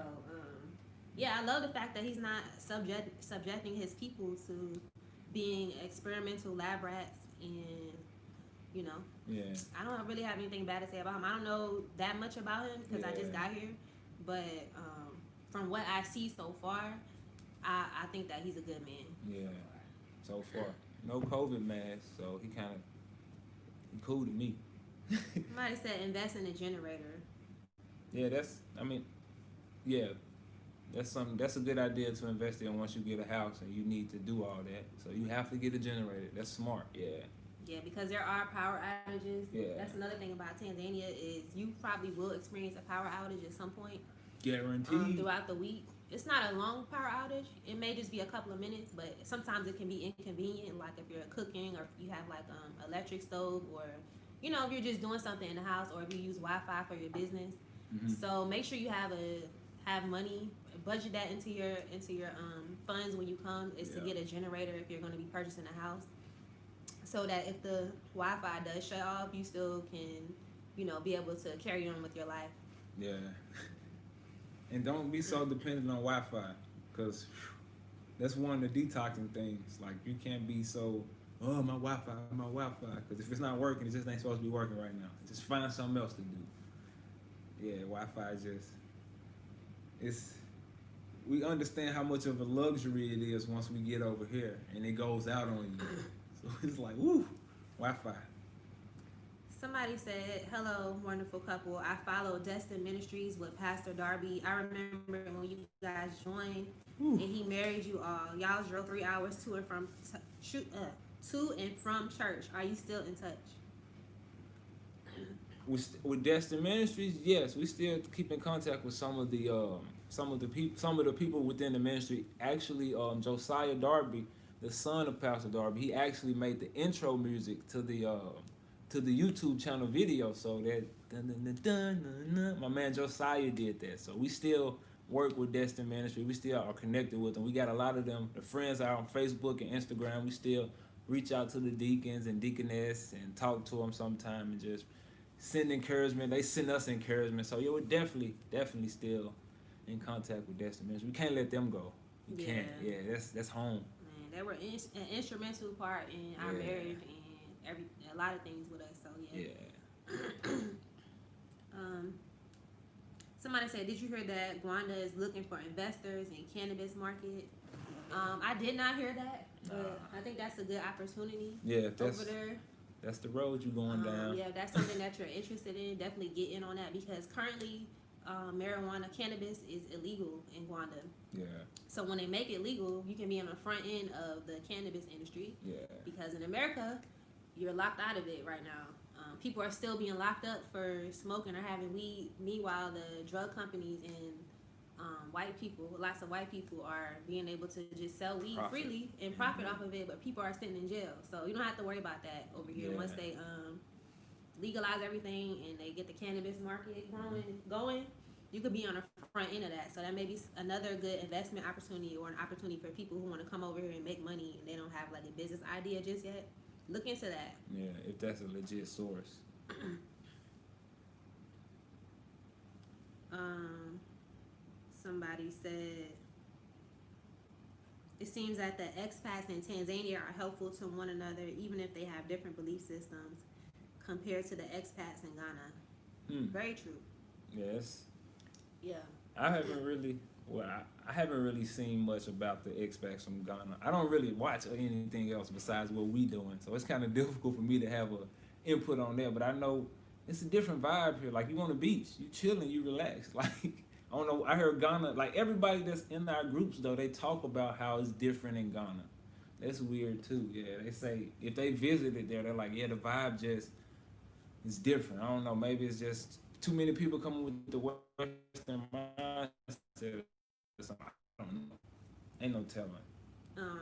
yeah, I love the fact that he's not subjecting his people to being experimental lab rats and, you know. Yeah. I don't really have anything bad to say about him. I don't know that much about him because I just got here. But from what I see so far, I think that he's a good man. Yeah, so far. No COVID mask, so he cool to me. Somebody said invest in a generator. Yeah, that's a good idea to invest in once you get a house and you need to do all that. So you have to get a generator. That's smart. Yeah. Yeah, because there are power outages. Yeah. That's another thing about Tanzania is you probably will experience a power outage at some point. Guaranteed. Throughout the week. It's not a long power outage. It may just be a couple of minutes, but sometimes it can be inconvenient. Like if you're cooking or if you have like electric stove or, you know, if you're just doing something in the house or if you use Wi-Fi for your business. Mm-hmm. So make sure you have money, budget that into your funds when you come is to get a generator if you're going to be purchasing a house, so that if the Wi-Fi does shut off, you still can, you know, be able to carry on with your life. Yeah. And don't be so dependent on Wi-Fi, because that's one of the detoxing things. Like, you can't be so, oh, my Wi-Fi, because if it's not working, it just ain't supposed to be working right now. Just find something else to do. Yeah, Wi-Fi we understand how much of a luxury it is once we get over here, and it goes out on you. So it's like, woo, Wi-Fi. Somebody said, hello, wonderful couple. I follow Destin Ministries with Pastor Darby. I remember when you guys joined and he married you all. Y'all drove 3 hours to and from church. Are you still in touch? With Destin Ministries, yes, we still keep in contact with some of the people within the ministry. Actually, Josiah Darby, the son of Pastor Darby, he actually made the intro music to the YouTube channel video. So that my man Josiah did that. So we still work with Destin Ministry. We still are connected with them. We got a lot of them. The friends are on Facebook and Instagram. We still reach out to the deacons and deaconess and talk to them sometime and just send encouragement. They send us encouragement. So yeah, we're definitely still in contact with Destin Ministry. We can't let them go. We can't. Yeah, that's home. Man, they were an instrumental part in our marriage and a lot of things with us. So yeah. Somebody said, did you hear that Rwanda is looking for investors in cannabis market? I did not hear that, but I think that's a good opportunity. Yeah, over there. That's the road you're going down. Yeah, that's something that you're interested in. Definitely get in on that because currently cannabis is illegal in Rwanda. Yeah. So when they make it legal, you can be on the front end of the cannabis industry. Yeah. Because in America, you're locked out of it right now. People are still being locked up for smoking or having weed. Meanwhile, the drug companies and lots of white people are being able to just sell weed freely and profit off of it, but people are sitting in jail. So you don't have to worry about that over here. Once they legalize everything and they get the cannabis market going, you could be on the front end of that. So that may be another good investment opportunity or an opportunity for people who want to come over here and make money and they don't have like a business idea just yet. Look into that. Yeah, if that's a legit source. Somebody said it seems that the expats in Tanzania are helpful to one another, even if they have different belief systems compared to the expats in Ghana. Very true. Yes. Yeah. I haven't really. Well, I haven't really seen much about the expats from Ghana. I don't really watch anything else besides what we doing, so it's kind of difficult for me to have a input on that. But I know it's a different vibe here. Like, you on the beach, you chilling, you relax. Like, I don't know. I heard Ghana. Like, everybody that's in our groups though, they talk about how it's different in Ghana. That's weird too. Yeah, they say if they visited there, they're like, yeah, the vibe just is different. I don't know. Maybe it's just too many people coming with the Western mindset. I don't know. Ain't no telling.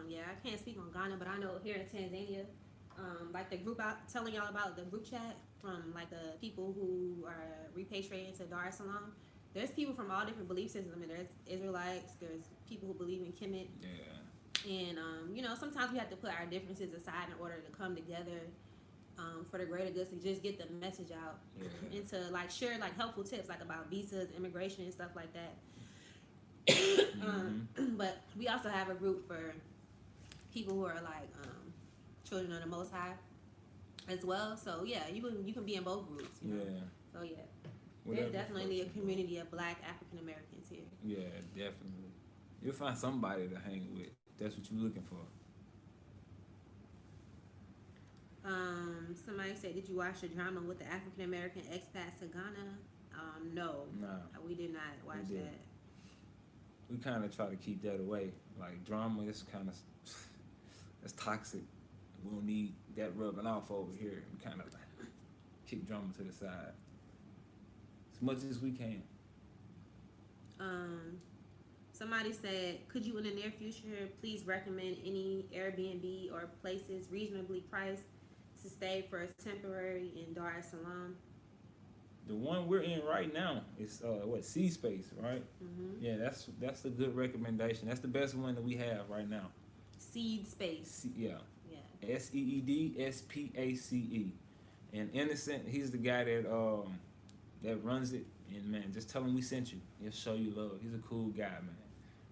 Yeah, I can't speak on Ghana, but I know here in Tanzania, like the group out telling y'all about the group chat from like the people who are repatriating to Dar es Salaam. There's people from all different belief systems. I mean, there's Israelites, there's people who believe in Kemet. Yeah. And you know, sometimes we have to put our differences aside in order to come together for the greater good, to just get the message out and to like share like helpful tips like about visas, immigration, and stuff like that. But we also have a group for people who are like children of the Most High as well. So yeah, you can be in both groups. You know? Yeah. So yeah, Whatever there's definitely a community of Black African Americans here. Yeah, definitely. You'll find somebody to hang with. That's what you're looking for. Somebody said, did you watch the drama with the African American expats to Ghana? No. Nah. We did not watch that. We kind of try to keep that away. Like, drama is kind of, it's toxic. We don't need that rubbing off over here. We kind of kick drama to the side as much as we can. Somebody said, could you in the near future please recommend any Airbnb or places reasonably priced to stay for a temporary in Dar es Salaam? The one we're in right now is Sea Space, right? Yeah, that's a good recommendation. That's the best one that we have right now. Seed Space. Yeah. SEEDSPACE. And Innocent, he's the guy that runs it. And man, just tell him we sent you. He'll show you love. He's a cool guy, man.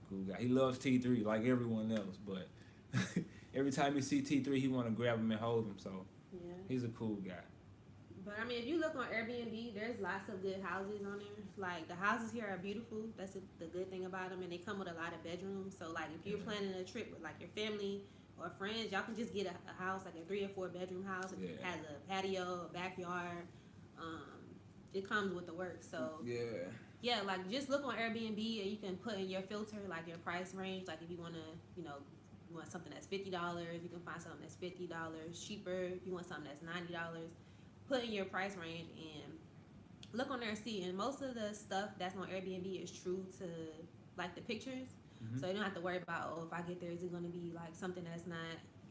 Cool guy. He loves T3 like everyone else, but every time you see T3, he want to grab him and hold him. So yeah, he's a cool guy. But I mean, if you look on Airbnb, there's lots of good houses on there. Like, the houses here are beautiful. That's the good thing about them, and they come with a lot of bedrooms. So like, if you're planning a trip with like your family or friends, y'all can just get a house, like a 3 or 4 bedroom house. It has a patio, a backyard. It comes with the work. So yeah, like, just look on Airbnb and you can put in your filter, like your price range. Like, if you want to, you want something that's $50, you can find something that's $50 cheaper. If you want something that's $90, put in your price range and look on there and see. And most of the stuff that's on Airbnb is true to like the pictures. So you don't have to worry about, if I get there, is it going to be like something that's not,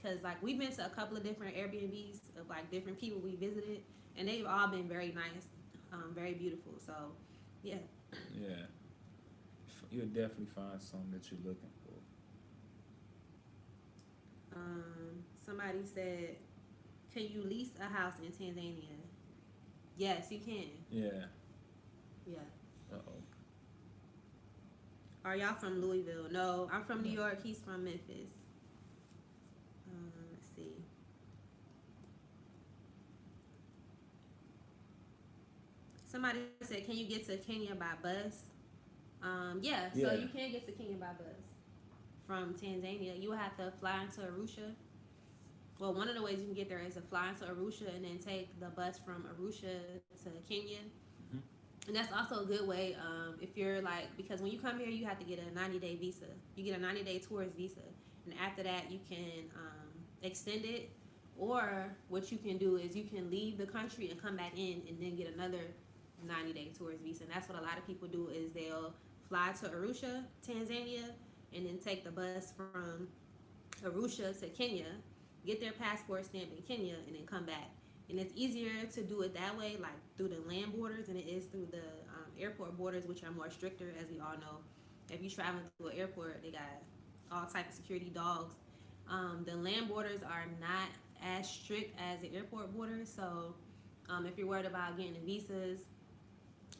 because like we've been to a couple of different Airbnbs of like different people we visited, and they've all been very nice, very beautiful. So yeah. You'll definitely find something that you're looking for. Somebody said, can you lease a house in Tanzania? Yes, you can. Yeah. Uh-oh. Are y'all from Louisville? No, I'm from New York. He's from Memphis. Let's see. Somebody said, can you get to Kenya by bus? Yeah, so you can get to Kenya by bus from Tanzania. You will have to fly into Arusha. Well, one of the ways you can get there is to fly into Arusha and then take the bus from Arusha to Kenya. And that's also a good way if you're like, because when you come here, you have to get a 90-day visa. You get a 90-day tourist visa. And after that, you can extend it. Or what you can do is you can leave the country and come back in and then get another 90-day tourist visa. And that's what a lot of people do, is they'll fly to Arusha, Tanzania, and then take the bus from Arusha to Kenya, get their passport stamped in Kenya, and then come back. And it's easier to do it that way, like through the land borders, than it is through the airport borders, which are more stricter, as we all know. If you travel through an airport, they got all type of security dogs. The land borders are not as strict as the airport borders. So if you're worried about getting the visas,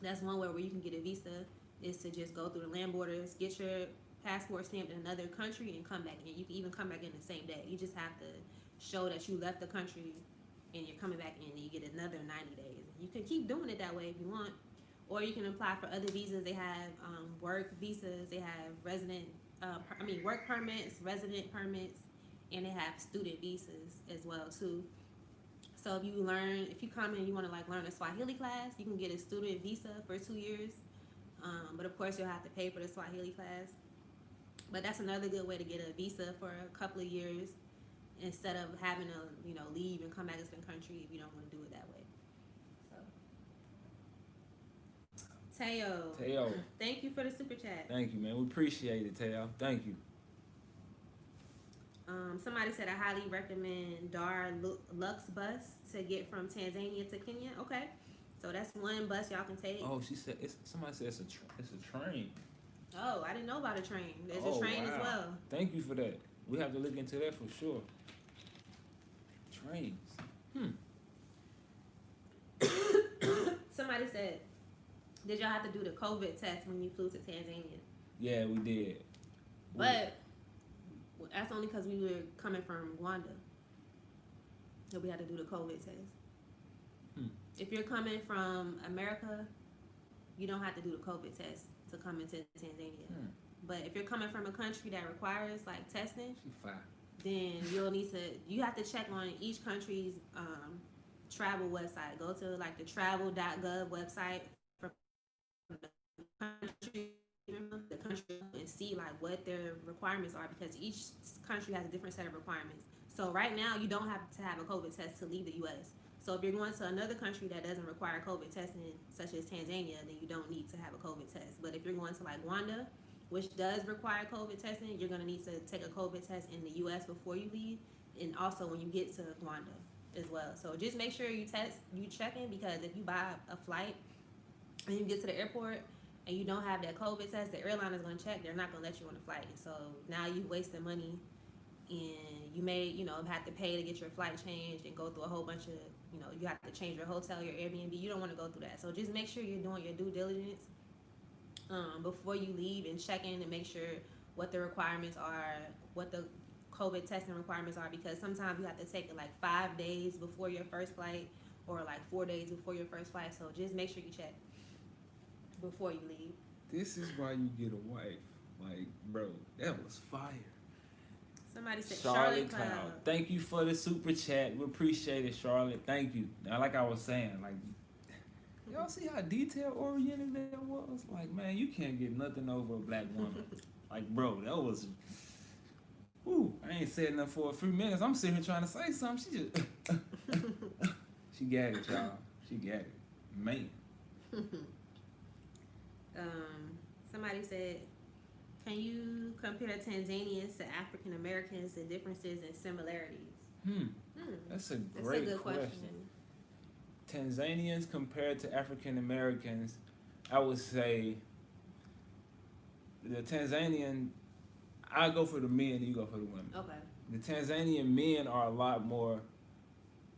that's one way where you can get a visa is to just go through the land borders, get your passport stamped in another country, and come back in. You can even come back in the same day. You just have to show that you left the country and you're coming back in, and you get another 90 days. You can keep doing it that way if you want, or you can apply for other visas. They have work visas, they have work permits, resident permits, and they have student visas as well too. So if you come and you want to like learn a Swahili class, you can get a student visa for 2 years. But of course you'll have to pay for the Swahili class. But that's another good way to get a visa for a couple of years instead of having to, leave and come back to the country if you don't want to do it that way. So, Teo, thank you for the super chat. Thank you, man. We appreciate it, Teo. Thank you. Somebody said I highly recommend Dar Lux bus to get from Tanzania to Kenya. Okay, so that's one bus y'all can take. Oh, she said somebody said it's a train. Oh, I didn't know about a train. There's a train as well. Thank you for that. We have to look into that for sure. Trains. Somebody said, did y'all have to do the COVID test when you flew to Tanzania? Yeah, we did. But that's only because we were coming from Rwanda. So we had to do the COVID test. If you're coming from America, you don't have to do the COVID test to come into Tanzania. But if you're coming from a country that requires like testing, then you have to check on each country's travel website. Go to like the travel.gov website for the country and see like what their requirements are, because each country has a different set of requirements. So right now you don't have to have a COVID test to leave the U.S. So if you're going to another country that doesn't require COVID testing, such as Tanzania, then you don't need to have a COVID test. But if you're going to like Rwanda, which does require COVID testing, you're going to need to take a COVID test in the U.S. before you leave, and also when you get to Rwanda as well. So just make sure you check in, because if you buy a flight and you get to the airport and you don't have that COVID test, the airline is going to check. They're not going to let you on the flight. So now you wasted money, and you may, have to pay to get your flight changed and go through a whole bunch of, you have to change your hotel, your Airbnb. You don't want to go through that. So just make sure you're doing your due diligence before you leave, and check in and make sure what the requirements are, what the COVID testing requirements are, because sometimes you have to take it like 5 days before your first flight or like 4 days before your first flight. So just make sure you check before you leave. This is why you get a wife. Like, bro, that was fire. Somebody said Charlotte Cloud. Thank you for the super chat. We appreciate it, Charlotte. Thank you. Now, like I was saying, like, y'all see how detail oriented that was? Like, man, you can't get nothing over a black woman. Like, bro, that was. Whew, I ain't said nothing for a few minutes. I'm sitting here trying to say something. She just. She got it, y'all. She got it. Man. Somebody said, can you compare Tanzanians to African Americans, the differences and similarities? That's a good question. Tanzanians compared to African Americans, I would say the Tanzanian, I go for the men and you go for the women. Okay. The Tanzanian men are a lot more,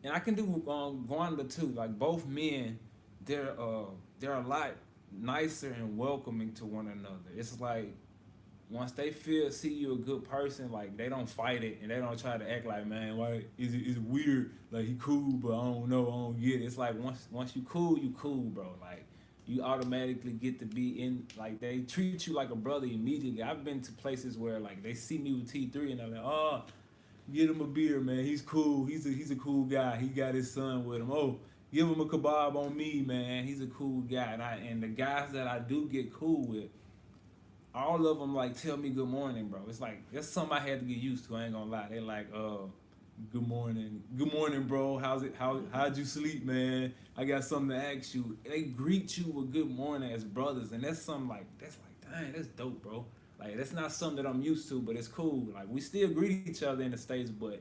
and I can do Rwanda too. Like both men, they're a lot nicer and welcoming to one another. It's like once they see you a good person, like they don't fight it and they don't try to act like, man, why is it weird? Like he cool, but I don't know, I don't get it. It's like once you cool, bro. Like you automatically get to be in, like they treat you like a brother immediately. I've been to places where like they see me with T3 and they're like, oh, get him a beer, man. He's cool. He's a cool guy. He got his son with him. Oh, give him a kebab on me, man. He's a cool guy. And the guys that I do get cool with, all of them like tell me good morning, bro. It's like that's something I had to get used to. I ain't gonna lie. They like, good morning, bro. How'd you sleep, man? I got something to ask you. They greet you with good morning as brothers, and that's something like dang, that's dope, bro. Like that's not something that I'm used to, but it's cool. Like we still greet each other in the States, but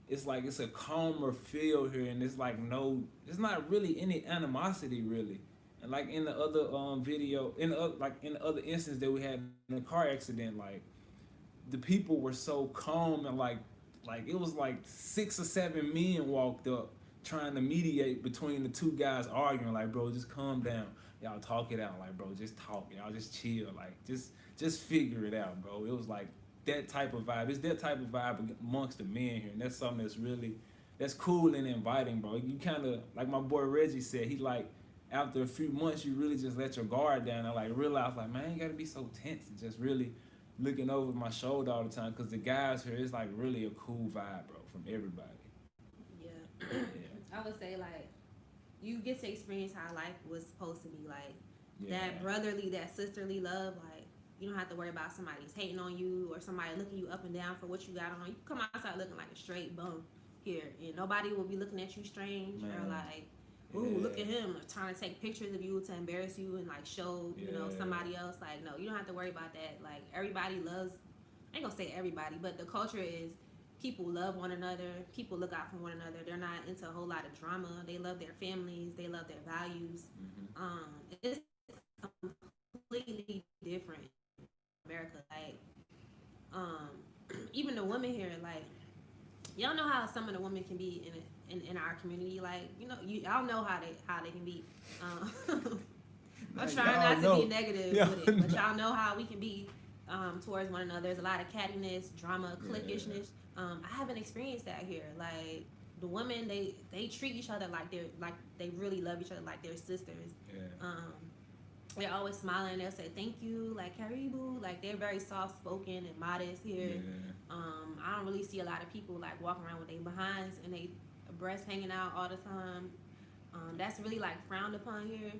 it's like it's a calmer feel here, and it's like there's not really any animosity really. And like in the other video, in the other instance that we had in a car accident, like the people were so calm and like like it was like 6 or 7 men walked up trying to mediate between the two guys arguing. Like, bro, just calm down. Y'all talk it out. Like, bro, just talk. Y'all just chill. Like, just figure it out, bro. It was like that type of vibe. It's that type of vibe amongst the men here, and that's something that's cool and inviting, bro. You kind of, like my boy Reggie said, he like, after a few months, you really just let your guard down and like realize, like, man, I ain't gotta be so tense and just really looking over my shoulder all the time. Cause the guys here, it's like really a cool vibe, bro, from everybody. Yeah. I would say like you get to experience how life was supposed to be, like that brotherly, that sisterly love. Like you don't have to worry about somebody's hating on you or somebody looking you up and down for what you got on. You can come outside looking like a straight bum here, and nobody will be looking at you strange or like, ooh, look at him, or trying to take pictures of you to embarrass you and like show you know somebody else. Like, no, you don't have to worry about that. Like everybody loves, I ain't gonna say everybody, but the culture is people love one another, people look out for one another. They're not into a whole lot of drama. They love their families, they love their values. It's completely different in America. Like even the women here, like y'all know how some of the women can be in our community. Like, you know, y'all know how they can be. I'm trying not to be negative with it, but y'all know how we can be towards one another. There's a lot of cattiness, drama, cliquishness. I haven't experienced that here. Like the women, they treat each other like they really love each other, like they're sisters. They're always smiling. They'll say thank you, like karibu. Like they're very soft spoken and modest here. I don't really see a lot of people like walking around with their behinds and they breasts hanging out all the time. That's really like frowned upon here.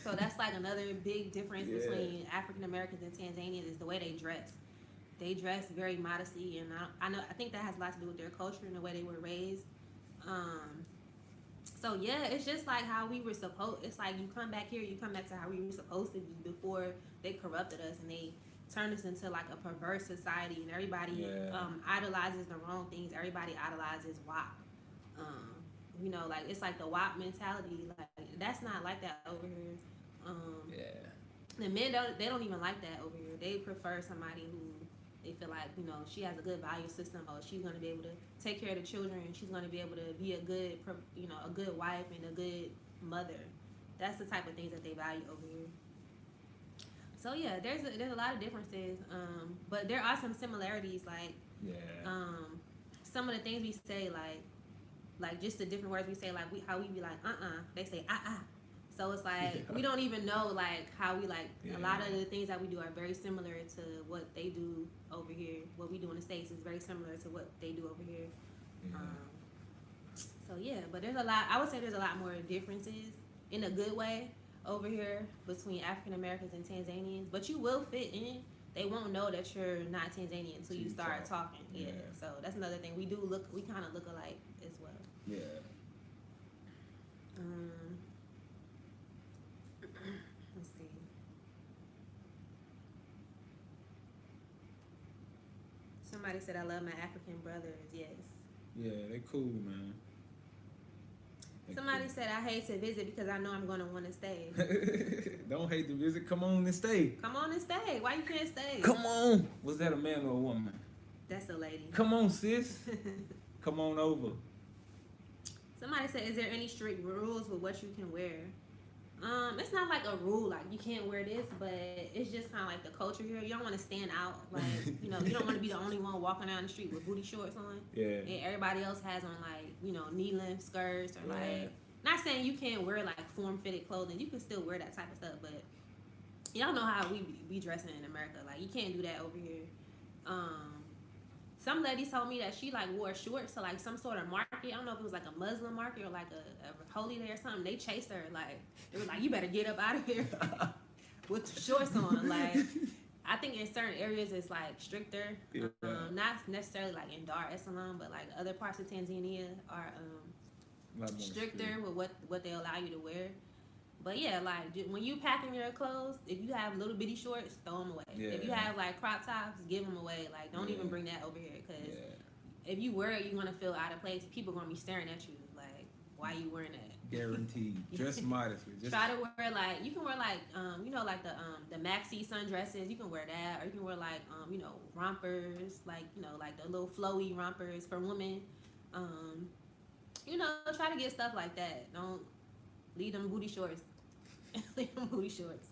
So that's like another big difference between African Americans and Tanzanians is the way they dress. They dress very modestly, and I think that has a lot to do with their culture and the way they were raised. So yeah, it's just like how we were supposed. It's like you come back here, you come back to how we were supposed to be before they corrupted us and they turned us into like a perverse society, and everybody idolizes the wrong things. Everybody idolizes WAP. You know, like it's like the WAP mentality. Like that's not like that over here. The men don't even like that over here. They prefer somebody who they feel like, you know, she has a good value system, or she's going to be able to take care of the children, and she's going to be able to be a good, you know, a good wife and a good mother. That's the type of things that they value over here. So yeah, there's a lot of differences, but there are some similarities. Like some of the things we say, like just the different words we say, like how we be like they say So it's like we don't even know like how we like a lot of the things that we do are very similar to what they do over here. What we do in the States is very similar to what they do over here. So yeah, but there's a lot. I would say there's a lot more differences in a good way over here between African Americans and Tanzanians. But you will fit in. They won't know that you're not Tanzanian until you start talking. So that's another thing. We kind of look alike as well. Let's see. Somebody said I love my African brothers. Yes. Yeah, they cool, man. Somebody said I hate to visit because I know I'm going to want to stay. Don't hate to visit. Come on and stay. Come on and stay. Why you can't stay? Come on. Was that a man or a woman? That's a lady. Come on, sis. Come on over. Somebody said, is there any strict rules with what you can wear? It's not like a rule, like you can't wear this, but it's just kind of like the culture here. You don't want to stand out, like, you know, you don't want to be the only one walking down the street with booty shorts on. And everybody else has on like, you know, knee-length skirts or like, not saying you can't wear like form-fitted clothing. You can still wear that type of stuff, but y'all know how we be dressing in America. Like you can't do that over here. Some lady told me that she like wore shorts to like some sort of market. I don't know if it was like a Muslim market or like a holy day or something. They chased her. Like it was like, you better get up out of here with shorts on. Like I think in certain areas it's like stricter. Not necessarily like in Dar es Salaam, but like other parts of Tanzania are stricter with what they allow you to wear. But yeah, like when you packing your clothes, if you have little bitty shorts, throw them away. If you have like crop tops, give them away. Like don't even bring that over here, because if you wear it, you're gonna feel out of place. People gonna be staring at you like, why are you wearing that? Guaranteed. Dress modestly. Just Try to wear like you can wear like you know like the maxi sundresses. You can wear that, or you can wear like you know rompers, like you know like the little flowy rompers for women. You know, try to get stuff like that. Don't leave them booty shorts. Leave them booty shorts.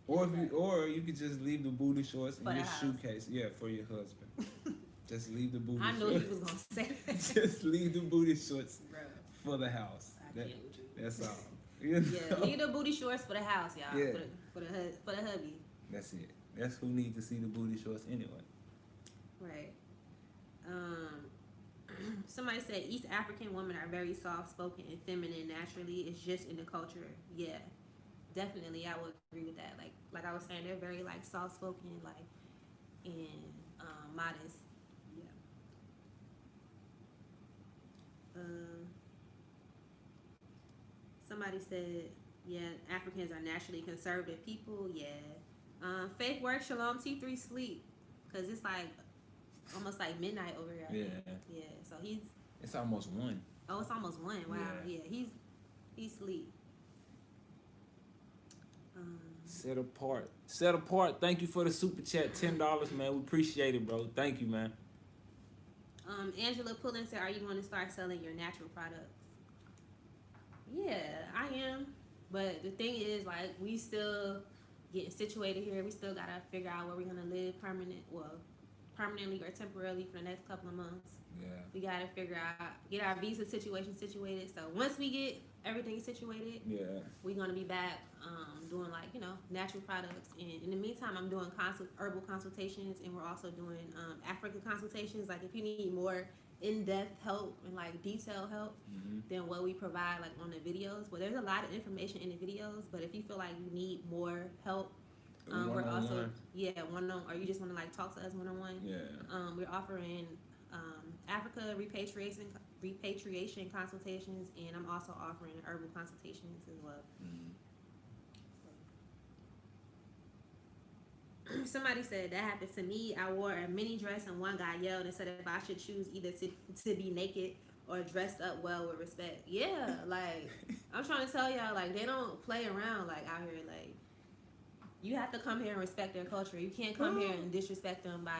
or you could just leave the booty shorts in For the your house. suitcase. Yeah, for your husband. Just leave the booty I shorts. knew he was gonna say that. Just leave the booty shorts Bro, for the house. I can't with you. That's all. You know? Yeah, leave the booty shorts for the house, y'all. Yeah. For the hubby. That's it. That's who needs to see the booty shorts anyway. Right. Somebody said East African women are very soft spoken and feminine naturally. It's just in the culture. Yeah, definitely, I would agree with that. Like I was saying, they're very like soft spoken, like and modest. Yeah. Somebody said, yeah, Africans are naturally conservative people. Yeah. Faith work, Shalom T3 sleep, cause it's like almost like midnight over here. I think. Yeah. Yeah. So It's almost 1. Oh, it's almost 1. Wow. Yeah. Yeah. He's sleep. Set apart. Set apart. Thank you for the super chat. $10, man. We appreciate it, bro. Thank you, man. Angela Pullen said, "Are you going to start selling your natural products?" Yeah, I am. But the thing is, like, we still getting situated here. We still gotta figure out where we're gonna live permanently or temporarily for the next couple of months. Yeah. We gotta figure out, get our visa situation situated. So once we get everything situated, Yeah. we're gonna be back doing like, you know, natural products. And in the meantime, I'm doing herbal consultations, and we're also doing African consultations. Like if you need more in-depth help and like detailed help than what we provide like on the videos. Well, there's a lot of information in the videos, but if you feel like you need more help, we're also one-on, or you just want to like talk to us one-on-one. Yeah. We're offering Africa repatriation consultations, and I'm also offering herbal consultations as well. Somebody said that happened to me. I wore a mini dress and one guy yelled and said if I should choose either to be naked or dressed up well with respect. Yeah, like I'm trying to tell y'all, like they don't play around like out here. Like you have to come here and respect their culture. You can't come here and disrespect them by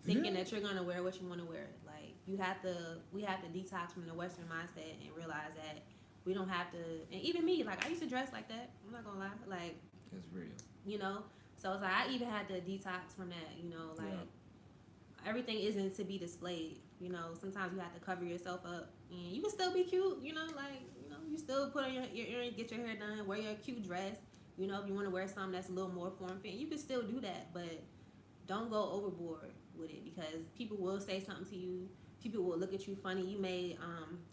thinking that you're gonna wear what you want to wear. Like we have to detox from the Western mindset and realize that we don't have to. And even me, like I used to dress like that. I'm not gonna lie, like That's real. you know. So it's like I even had to detox from that, you know, like everything isn't to be displayed, you know. Sometimes you have to cover yourself up, and you can still be cute, you know, like you know, you still put on your earrings, get your hair done, wear your cute dress, you know. If you want to wear something that's a little more form-fitting, you can still do that, but don't go overboard with it because people will say something to you. People will look at you funny. You may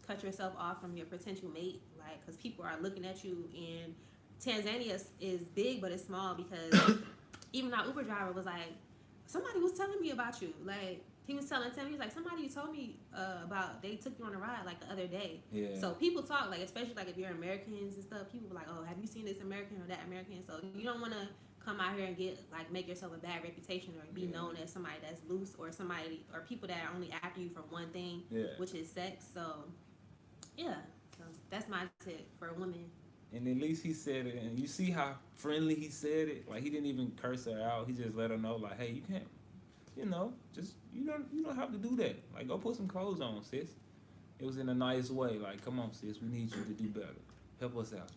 cut yourself off from your potential mate, like because people are looking at you. And Tanzania is big, but it's small because even our Uber driver was like, somebody was telling me about you. Like he was telling Tim, he was like, somebody told me about they took you on a ride like the other day. Yeah. So people talk, like especially like if you're Americans and stuff, people were like, oh, have you seen this American or that American? So you don't want to come out here and get like make yourself a bad reputation or be known as somebody that's loose or somebody or people that are only after you for one thing, which is sex. So yeah, so that's my tip for women. And at least he said it, and you see how friendly he said it. Like he didn't even curse her out. He just let her know, like, hey, you can't, you know, just you don't have to do that. Like, go put some clothes on, sis. It was in a nice way. Like, come on, sis, we need you to do better. Help us out.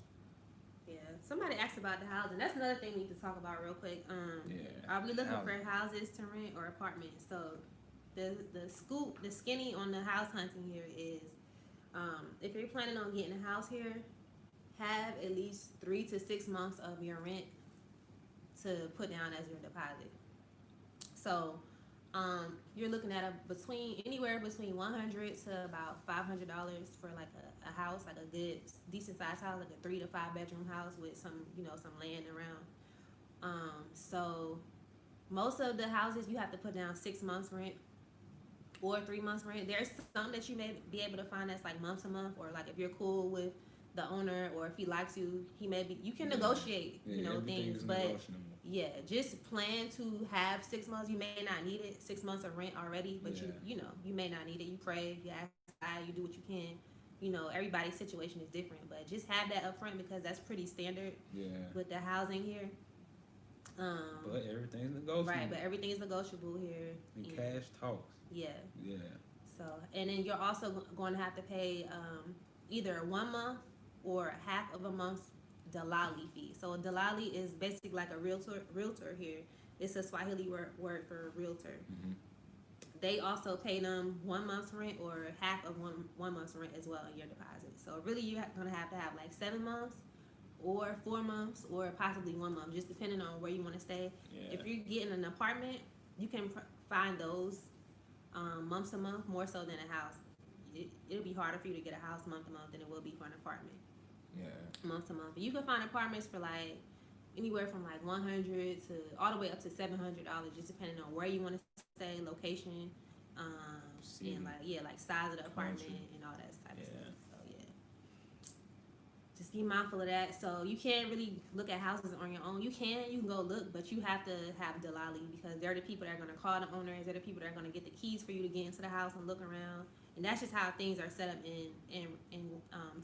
Yeah. Somebody asked about the housing. That's another thing we need to talk about real quick. Are we looking for houses to rent or apartments? So the skinny on the house hunting here is, if you're planning on getting a house here, have at least 3 to 6 months of your rent to put down as your deposit. So you're looking at anywhere between $100 to about $500 for like a house, like a good decent sized house, like a 3 to 5 bedroom house with some land around. So most of the houses you have to put down 6 months rent or 3 months rent. There's some that you may be able to find that's like month to month, or like if you're cool with the owner or if he likes you, you can negotiate, things. But just plan to have 6 months. You may not need it, 6 months of rent already, but you may not need it. You pray, you ask God, you do what you can, you know, everybody's situation is different, but just have that up front because that's pretty standard with the housing here. But everything's negotiable. Right, but everything is negotiable here. And cash talks. Yeah. Yeah. So, and then you're also going to have to pay either 1 month or half of a month's dalali fee. So a dalali is basically like a realtor here. It's a Swahili word for realtor. Mm-hmm. They also pay them 1 month's rent or half of one month's rent as well in your deposit. So really you're going to have like 7 months or 4 months or possibly 1 month, just depending on where you want to stay. Yeah. If you're getting an apartment, you can find those months to month more so than a house. It'll be harder for you to get a house month to month than it will be for an apartment. Yeah. Month to month. But you can find apartments for like anywhere from like $100 to all the way up to $700, just depending on where you want to stay, location, and like size of the apartment and all that type of stuff. So yeah, just be mindful of that. So you can't really look at houses on your own. You can go look, but you have to have dalali because they're the people that are going to call the owners. They're the people that are going to get the keys for you to get into the house and look around. And that's just how things are set up in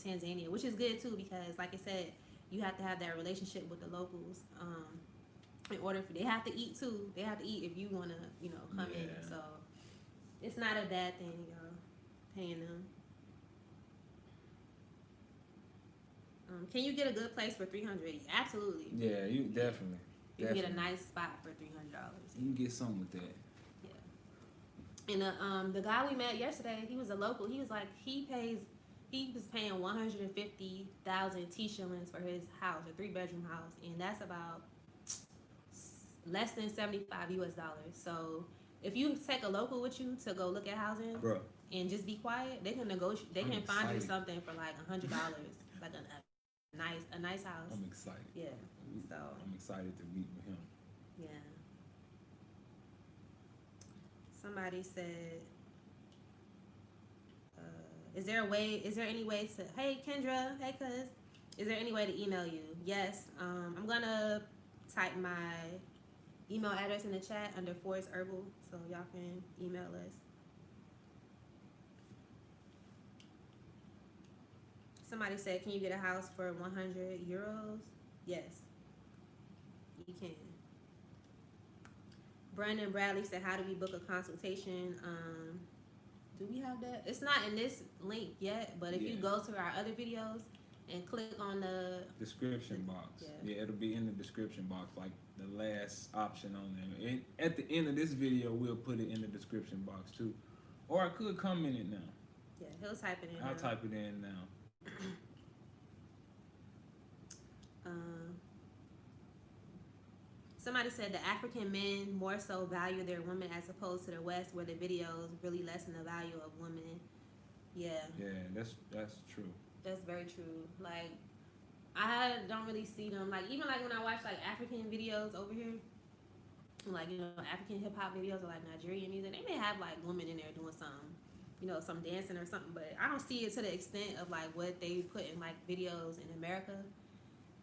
Tanzania, which is good too because, like I said, you have to have that relationship with the locals in order for they have to eat too. They have to eat if you want to, come in. So it's not a bad thing, paying them. Can you get a good place for $300? Absolutely. Yeah, you definitely. You can get a nice spot for $300. You can get something with that. And the guy we met yesterday, he was a local. He was like, he was paying 150,000 T shillings for his house, a 3-bedroom house, and that's about less than $75 US. So if you take a local with you to go look at housing, bro, and just be quiet, they can negotiate. They can find you something for like $100, like a nice house. I'm excited. Yeah. So I'm excited to meet with him. Yeah. Somebody said, is there any way to, hey Kendra, hey cuz, is there any way to email you? Yes, I'm gonna type my email address in the chat under FordsHerbal so y'all can email us. Somebody said, can you get a house for 100 euros? Yes, you can. Brandon Bradley said, how do we book a consultation? Do we have that? It's not in this link yet, but if you go to our other videos and click on the description box, it'll be in the description box, like the last option on there. And at the end of this video, we'll put it in the description box too. Or I could comment it now. Yeah, he'll type it in. I'll type it in now. Somebody said the African men more so value their women as opposed to the West, where the videos really lessen the value of women. Yeah. Yeah, that's true. That's very true. Like, I don't really see them. Like, even like when I watch like African videos over here, like, African hip hop videos or like Nigerian music, they may have like women in there doing some dancing or something, but I don't see it to the extent of like what they put in like videos in America,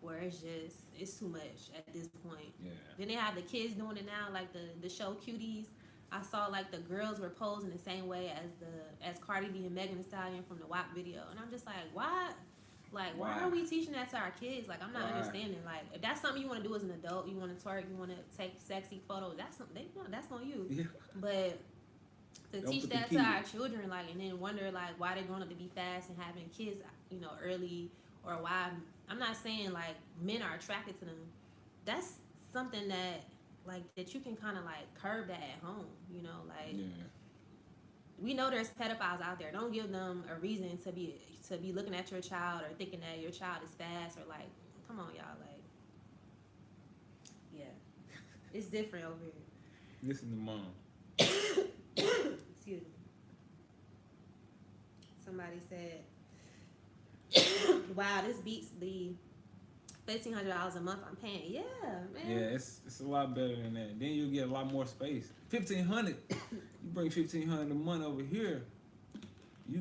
where it's too much at this point. Yeah. Then they have the kids doing it now, like the show Cuties. I saw like the girls were posing the same way as Cardi B and Megan Thee Stallion from the WAP video, and I'm just like, why? Like, why are we teaching that to our kids? Like, I'm not understanding. Like, if that's something you want to do as an adult, you want to twerk, you want to take sexy photos, that's on you. Yeah. But to teach that to our children, like, and then wonder like why they're growing up to be fast and having kids, early, or why. I'm not saying like men are attracted to them. That's something that you can kind of like curb that at home. We know there's pedophiles out there. Don't give them a reason to be looking at your child or thinking that your child is fast or like, come on y'all, like, yeah, it's different over here. Listen to mom. Excuse me. Somebody said, wow, this beats the $1,500 a month I'm paying. Yeah, man. Yeah, it's a lot better than that. Then you get a lot more space. $1,500. You bring $1,500 a month over here. You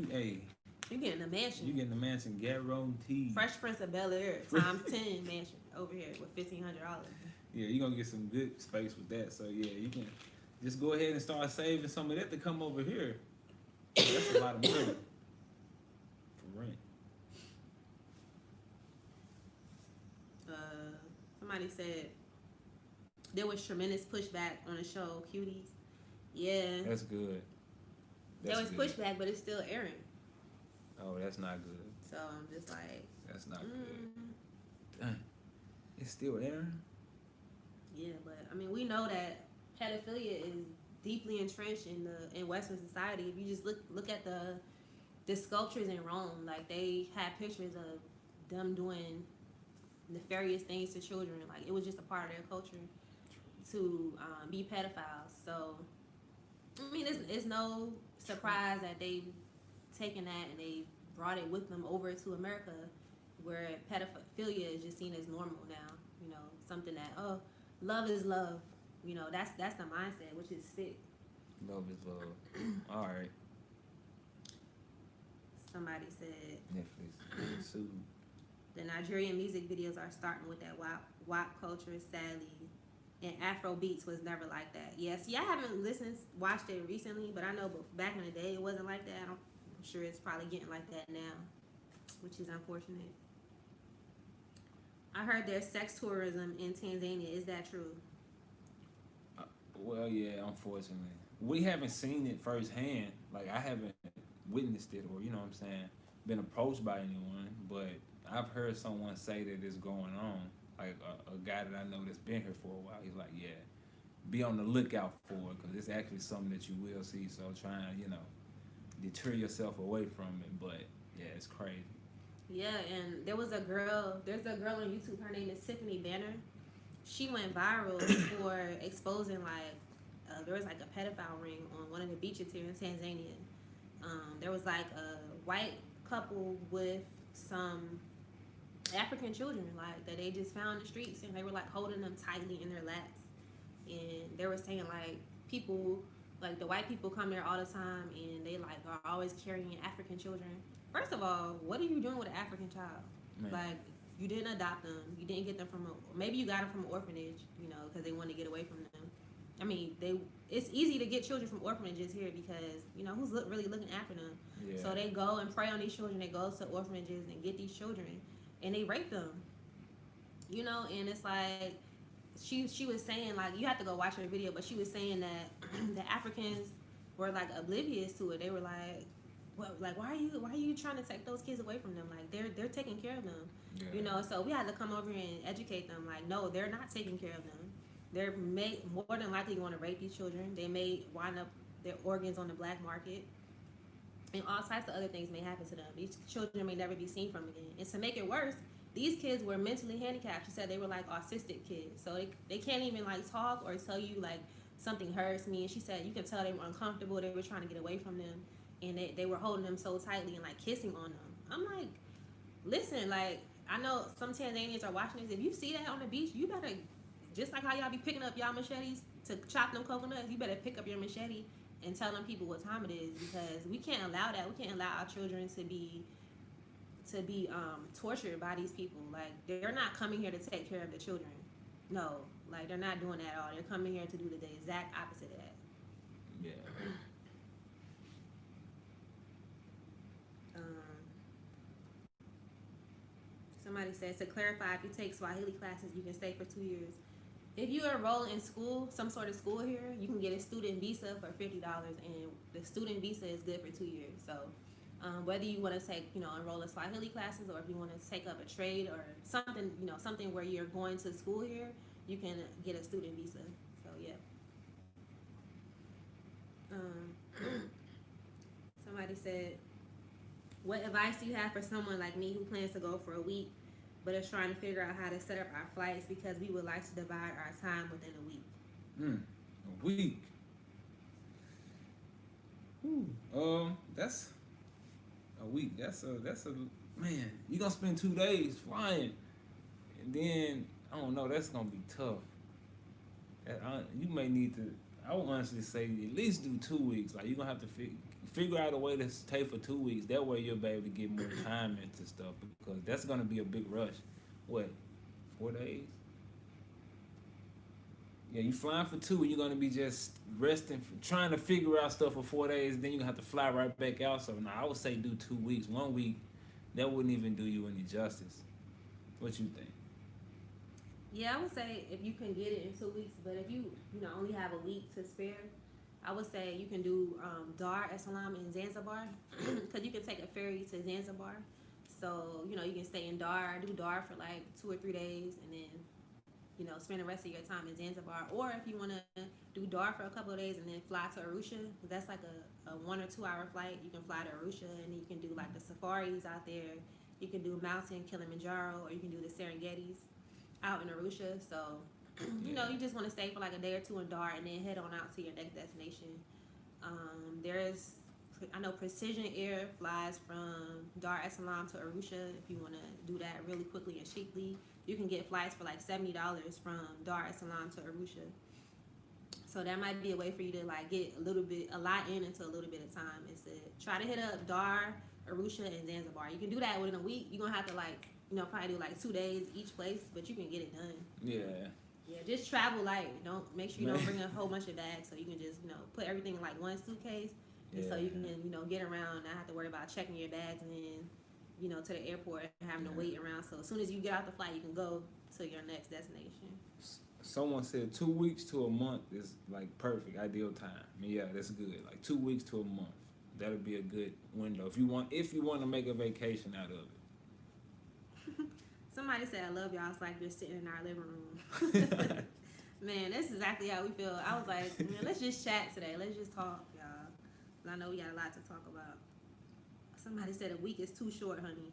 getting a mansion. You getting a mansion guaranteed. Fresh Prince of Bel-Air times 10 mansion over here with $1,500. Yeah, you're gonna get some good space with that. So yeah, you can just go ahead and start saving some of that to come over here. That's a lot of money. For rent. Somebody said there was tremendous pushback on the show Cuties. Yeah, That's good. there was pushback, but it's still airing. Oh, that's not good. So I'm just like, That's not good. Dang. It's still airing? yeah, but I mean, we know that pedophilia is deeply entrenched in Western society. If you just look at the sculptures in Rome, like they had pictures of them doing nefarious things to children. Like it was just a part of their culture to be pedophiles. So I mean, it's no surprise that they've taken that and they brought it with them over to America, where pedophilia is just seen as normal now. You know, something that love is love. You know, that's the mindset, which is sick. Love is love. All right. Somebody said Netflix sued. the Nigerian music videos are starting with that WAP culture, sadly. And Afro beats was never like that. Yeah, see, I haven't watched it recently, but I know back in the day it wasn't like that. I'm sure it's probably getting like that now, which is unfortunate. I heard there's sex tourism in Tanzania. Is that true? Well, yeah, unfortunately. We haven't seen it firsthand. Like, I haven't witnessed it or, you know what I'm saying, been approached by anyone, but I've heard someone say that it's going on. Like, a guy that I know that's been here for a while, he's like, yeah, be on the lookout for it, because it's actually something that you will see, so try and, you know, deter yourself away from it, but, yeah, it's crazy. Yeah, and there's a girl on YouTube, her name is Tiffany Banner. She went viral for exposing, like, there was, like, a pedophile ring on one of the beaches here in Tanzania. There was, like, a white couple with some African children, like, that they just found in the streets, and they were, like, holding them tightly in their laps. And they were saying, like, people, like, the white people come there all the time, and they, like, are always carrying African children. First of all, what are you doing with an African child? Man. Like, you didn't adopt them. You didn't get them maybe you got them from an orphanage, you know, because they want to get away from them. I mean, it's easy to get children from orphanages here because, you know, who's really looking after them? Yeah. So they go and prey on these children. They go to orphanages and get these children, and they rape them. You know, and it's like, she was saying, like, you have to go watch her video, but she was saying that the Africans were, like, oblivious to it. They were like, well, like, why are you trying to take those kids away from them? Like, they're taking care of them. Yeah. You know, so we had to come over here and educate them. Like, no, they're not taking care of them. They're more than likely going to rape these children. They may wind up their organs on the black market. And all types of other things may happen to them. These children may never be seen from again. And to make it worse, these kids were mentally handicapped. She said they were, like, autistic kids. So they can't even, like, talk or tell you, like, something hurts me. And she said you could tell they were uncomfortable. They were trying to get away from them. And they were holding them so tightly and, like, kissing on them. I'm like, listen, like, I know some Tanzanians are watching this. If you see that on the beach, you better, just like how y'all be picking up y'all machetes to chop them coconuts, you better pick up your machete and tell them people what time it is, because we can't allow that. We can't allow our children to be tortured by these people. Like, they're not coming here to take care of the children. No, like, they're not doing that at all. They're coming here to do the exact opposite of that. Yeah. Somebody says, to clarify, if you take Swahili classes, you can stay for 2 years. If you enroll in school, some sort of school here, you can get a student visa for $50, and the student visa is good for 2 years. So whether you want to take, you know, enroll in Swahili classes, or if you want to take up a trade or something, you know, something where you're going to school here, you can get a student visa. So, yeah. Somebody said, what advice do you have for someone like me who plans to go for a week but is trying to figure out how to set up our flights because we would like to divide our time within a week? A week. That's a week. That's a man. You gonna spend 2 days flying, and then I don't know. That's gonna be tough. You may need to. I would honestly say at least do 2 weeks. Like, you're gonna have to figure out a way to stay for 2 weeks. That way you'll be able to get more time into stuff, because that's gonna be a big rush. What, 4 days? Yeah, you flying for 2, you're gonna be just resting, trying to figure out stuff for 4 days. Then you're gonna have to fly right back out. So now I would say do 2 weeks. 1 week, that wouldn't even do you any justice. What you think? Yeah, I would say if you can get it in 2 weeks, but if you know only have a week to spare, I would say you can do Dar es Salaam in Zanzibar, because you can take a ferry to Zanzibar. So you know you can stay in Dar, do Dar for like 2 or 3 days, and then you know spend the rest of your time in Zanzibar. Or if you want to do Dar for a couple of days and then fly to Arusha, 'cause that's like a 1 or 2 hour flight. You can fly to Arusha and then you can do like the safaris out there. You can do mountain Kilimanjaro, or you can do the Serengetis out in Arusha. So, you know, you just want to stay for like a day or two in Dar and then head on out to your next destination. I know Precision Air flies from Dar es Salaam to Arusha. If you want to do that really quickly and cheaply, you can get flights for like $70 from Dar es Salaam to Arusha. So that might be a way for you to like get a lot in into a little bit of time. Is to try to hit up Dar, Arusha, and Zanzibar. You can do that within a week. You're gonna have to like, you know, probably do like 2 days each place, but you can get it done. Yeah. Yeah, just travel light. Don't make sure you don't bring a whole bunch of bags, so you can just, you know, put everything in like one suitcase, and so you can, you know, get around, not have to worry about checking your bags and then, you know, to the airport and having to wait around. So as soon as you get out the flight, you can go to your next destination. Someone said 2 weeks to a month is like perfect, ideal time. I mean, yeah, that's good. Like 2 weeks to a month, that'll be a good window if you want to make a vacation out of it. Somebody said, "I love y'all." It's like you're sitting in our living room. Man, that's exactly how we feel. I was like, man, let's just chat today. Let's just talk, y'all. I know we got a lot to talk about. Somebody said a week is too short, honey.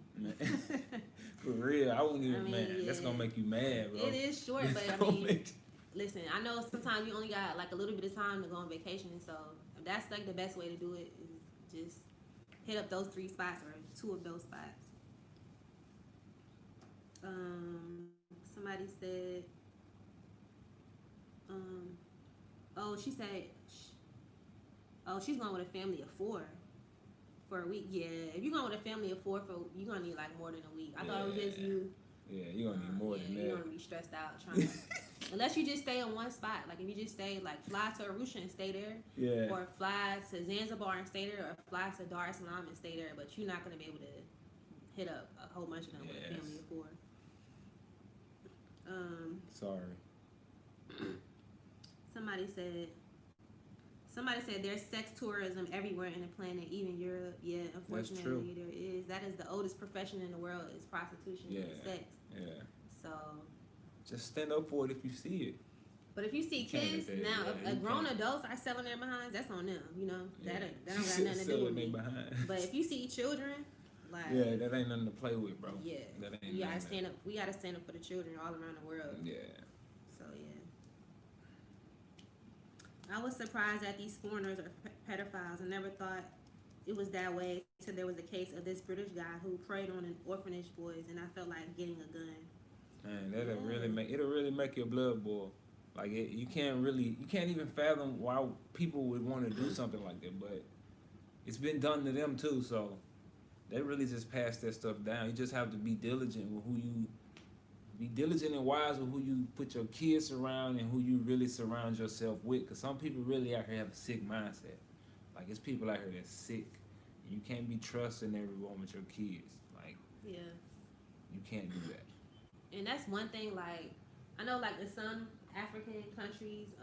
For real, I wouldn't even, that's gonna make you mad, bro. It is short, but I mean, listen, I know sometimes you only got like a little bit of time to go on vacation, so that's like the best way to do it is just hit up those 3 spots or 2 of those spots. Somebody said, she said, she's going with a family of 4 for a week. Yeah, if you're going with a family of 4 you're gonna need like more than a week. I thought it was just you. Yeah, you're gonna need more than that. You're gonna be stressed out trying to, unless you just stay in one spot. Like if you just stay, like fly to Arusha and stay there, or fly to Zanzibar and stay there, or fly to Dar es Salaam and stay there. But you're not gonna be able to hit up a whole bunch of them with a family of 4. Sorry. Somebody said there's sex tourism everywhere in the planet, even Europe. Yeah, unfortunately there is. That is the oldest profession in the world, is prostitution and sex. Yeah. So just stand up for it if you see it. But if you see kids now, grown adults are selling their behinds, that's on them. You know, that don't got nothing to do with me. But if you see children, like that ain't nothing to play with, bro. Yeah, that ain't. We gotta stand up. We gotta stand up for the children all around the world. Yeah. So I was surprised that these foreigners are pedophiles. I never thought it was that way until there was a case of this British guy who preyed on an orphanage boys, and I felt like getting a gun. Man, it'll really make your blood boil. Like you can't even fathom why people would want to do something like that. But it's been done to them too, so they really just pass that stuff down. You just have to be diligent and wise with who you put your kids around and who you really surround yourself with. Because some people really out here have a sick mindset. Like, it's people out here that's sick. You can't be trusting everyone with your kids. Like, you can't do that. And that's one thing, like, I know, like, in some African countries,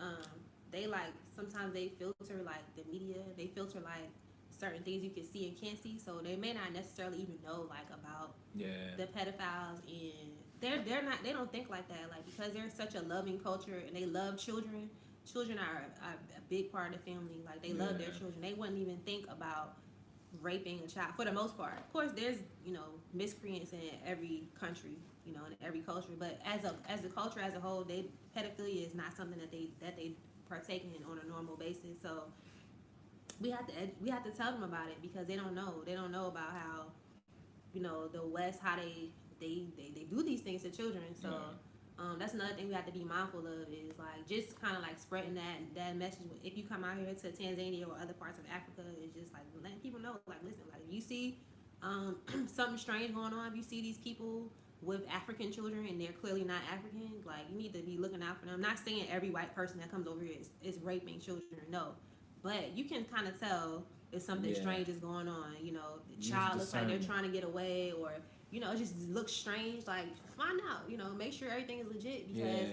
they, like, sometimes they filter, like, the media. They filter, like, certain things you can see and can't see. So they may not necessarily even know, like, about the pedophiles, and they don't think like that, like, because they're such a loving culture and they love children. Children are a big part of the family. Like, they love their children. They wouldn't even think about raping a child for the most part. Of course, there's, you know, miscreants in every country, you know, in every culture. But as a culture as a whole, pedophilia is not something that they partake in on a normal basis. So we have to tell them about it, because they don't know. They don't know about how, you know, the West, how they do these things to children. So that's another thing we have to be mindful of, is like just kind of like spreading that message. If you come out here to Tanzania or other parts of Africa, it's just like letting people know, like, listen, like, if you see something strange going on, if you see these people with African children and they're clearly not African, like, you need to be looking out for them. I'm not saying every white person that comes over here is raping children, no, but you can kind of tell if something strange is going on. You know, the child looks like they're trying to get away, or you know, it just looks strange. Like, find out. You know, make sure everything is legit, because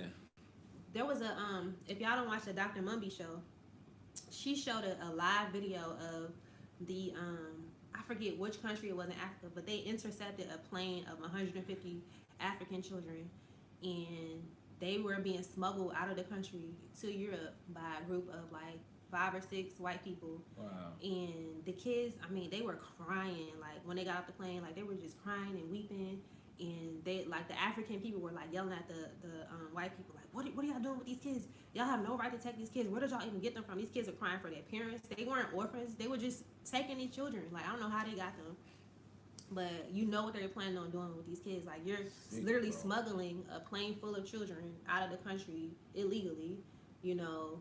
there was a if y'all don't watch the Dr. Mumby show, she showed a live video of the I forget which country it was in Africa, but they intercepted a plane of 150 African children, and they were being smuggled out of the country to Europe by a group of like 5 or 6 white people. Wow. And the kids, I mean, they were crying. Like, when they got off the plane, like, they were just crying and weeping. And they, like, the African people were like yelling at the white people, like, what are y'all doing with these kids? Y'all have no right to take these kids. Where did y'all even get them from? These kids are crying for their parents. They weren't orphans. They were just taking these children. Like, I don't know how they got them, but you know what they're planning on doing with these kids. Like, you're literally smuggling a plane full of children out of the country illegally, you know,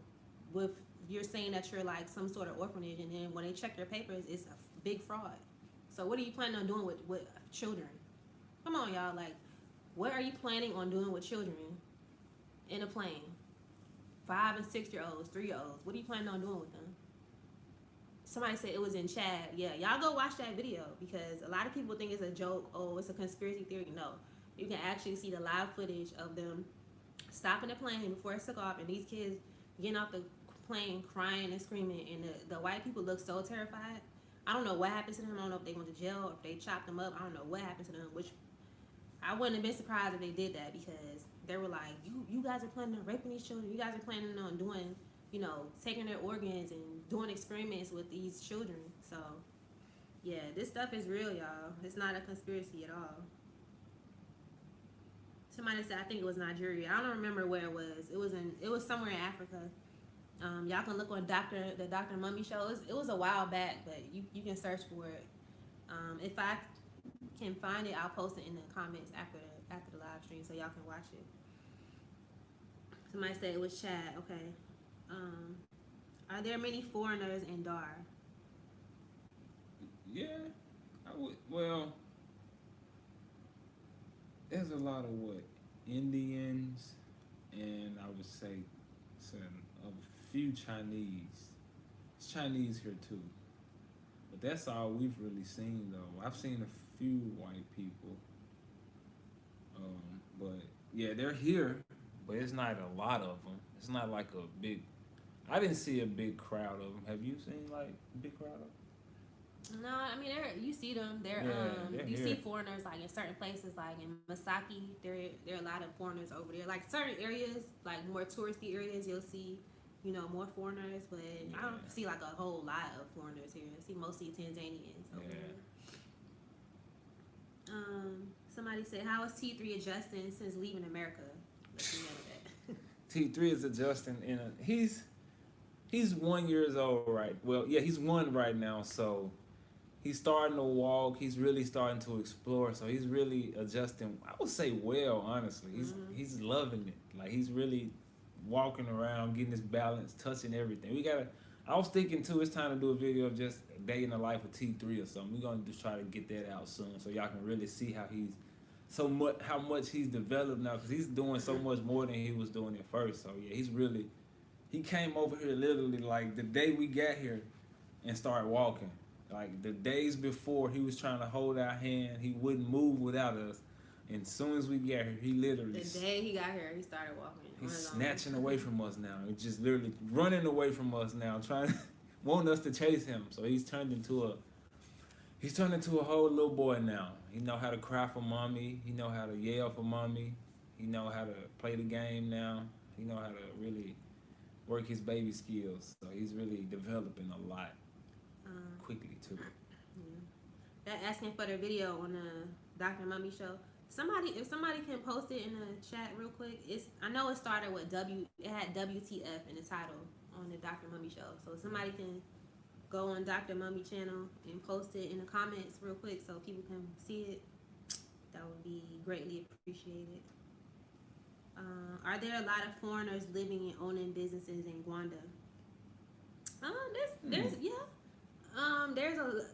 with, you're saying that you're like some sort of orphanage, and then when they check your papers, it's a big fraud. So what are you planning on doing with children? Come on, y'all. Like, what are you planning on doing with children in a plane? 5 and 6 year olds, 3-year-olds. What are you planning on doing with them? Somebody said it was in Chad. Yeah, y'all go watch that video, because a lot of people think it's a joke. Oh, it's a conspiracy theory. No, you can actually see the live footage of them stopping the plane before it took off, and these kids getting off the plane crying and screaming, and the white people look so terrified. I don't know what happened to them. I don't know if they went to jail or if they chopped them up. I don't know what happened to them, which I wouldn't have been surprised if they did that, because they were like, you guys are planning on raping these children. You guys are planning on doing, you know, taking their organs and doing experiments with these children. So, yeah, this stuff is real, y'all. It's not a conspiracy at all. Somebody said, I think it was Nigeria. I don't remember where it was. It was somewhere in Africa. Y'all can look on the Dr. Mummy show. It was a while back, but you can search for it. If I can find it, I'll post it in the comments after the live stream, so y'all can watch it. Somebody said it was Chad. Okay. Are there many foreigners in Dar? Yeah, I would. Well, there's a lot of Indians, and I would say a few Chinese. It's Chinese here too, but that's all we've really seen though. I've seen a few white people, but yeah, they're here, but it's not a lot of them. It's not like a big. I didn't see a big crowd of them. Have you seen like a big crowd of them? No, I mean you see them. They're you here. See foreigners like in certain places, like in Masaki. There are a lot of foreigners over there. Like certain areas, like more touristy areas, you'll see, you know, more foreigners. But I don't see like a whole lot of foreigners here. I see mostly Tanzanians over here. Somebody said, how is T3 adjusting since leaving America? Let me know that. T3 is adjusting he's 1 year old, right? Well, yeah, he's 1 right now, so he's starting to walk. He's really starting to explore, so he's really adjusting. I would say well, honestly. He's loving it. Like, he's really walking around, getting his balance, touching everything. I was thinking too, it's time to do a video of just a day in the life of T3 or something. We're gonna just try to get that out soon, so y'all can really see how much he's developed now, because he's doing so much more than he was doing at first. So yeah, he came over here literally like the day we got here and started walking. Like the days before, he was trying to hold our hand. He wouldn't move without us. And as soon as we got here, he literally... The day he got here, he started walking. He's snatching away from us now. He's just literally running away from us now, wanting us to chase him. So he's turned into a whole little boy now. He know how to cry for mommy. He know how to yell for mommy. He know how to play the game now. He know how to really work his baby skills. So he's really developing a lot quickly too. Yeah. They're asking for the video on the Dr. Mummy show. If somebody can post it in the chat real quick. I know it started with it had WTF in the title on the Dr. Mummy show. So if somebody can go on Dr. Mummy channel and post it in the comments real quick so people can see it, that would be greatly appreciated. Are there a lot of foreigners living and owning businesses in Rwanda?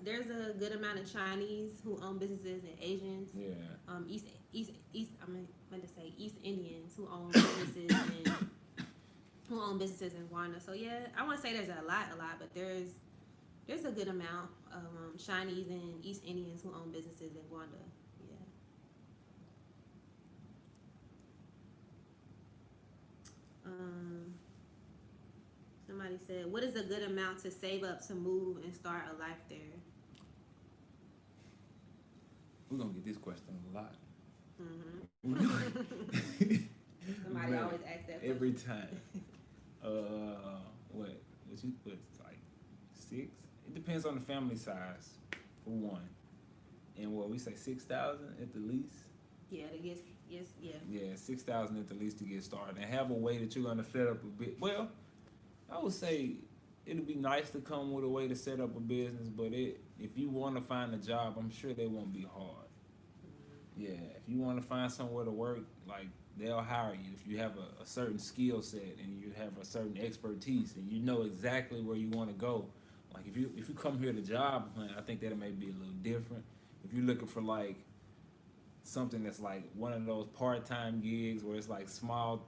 There's a good amount of Chinese who own businesses and Asians. Yeah. East Indians who own businesses and who own businesses in Rwanda. So yeah, I wouldn't say there's a lot, but there's There's a good amount of Chinese and East Indians who own businesses in Rwanda. Yeah. Somebody said, "What is a good amount to save up to move and start a life there?" We're gonna get this question a lot. Somebody always asks that question. Every time. What you put? Like 6? It depends on the family size, for one. And what we say, 6,000 at the least. Yeah, to get yes, yeah. Yeah, 6,000 at the least to get started, and have a way that you're gonna set up a bit. Well, I would say it'd be nice to come with a way to set up a business, but if you want to find a job, I'm sure they won't be hard. Yeah, if you want to find somewhere to work, like they'll hire you if you have a certain skill set and you have a certain expertise and you know exactly where you want to go. Like if you come here to job hunt, I think that it may be a little different. If you're looking for like something that's like one of those part-time gigs where it's like small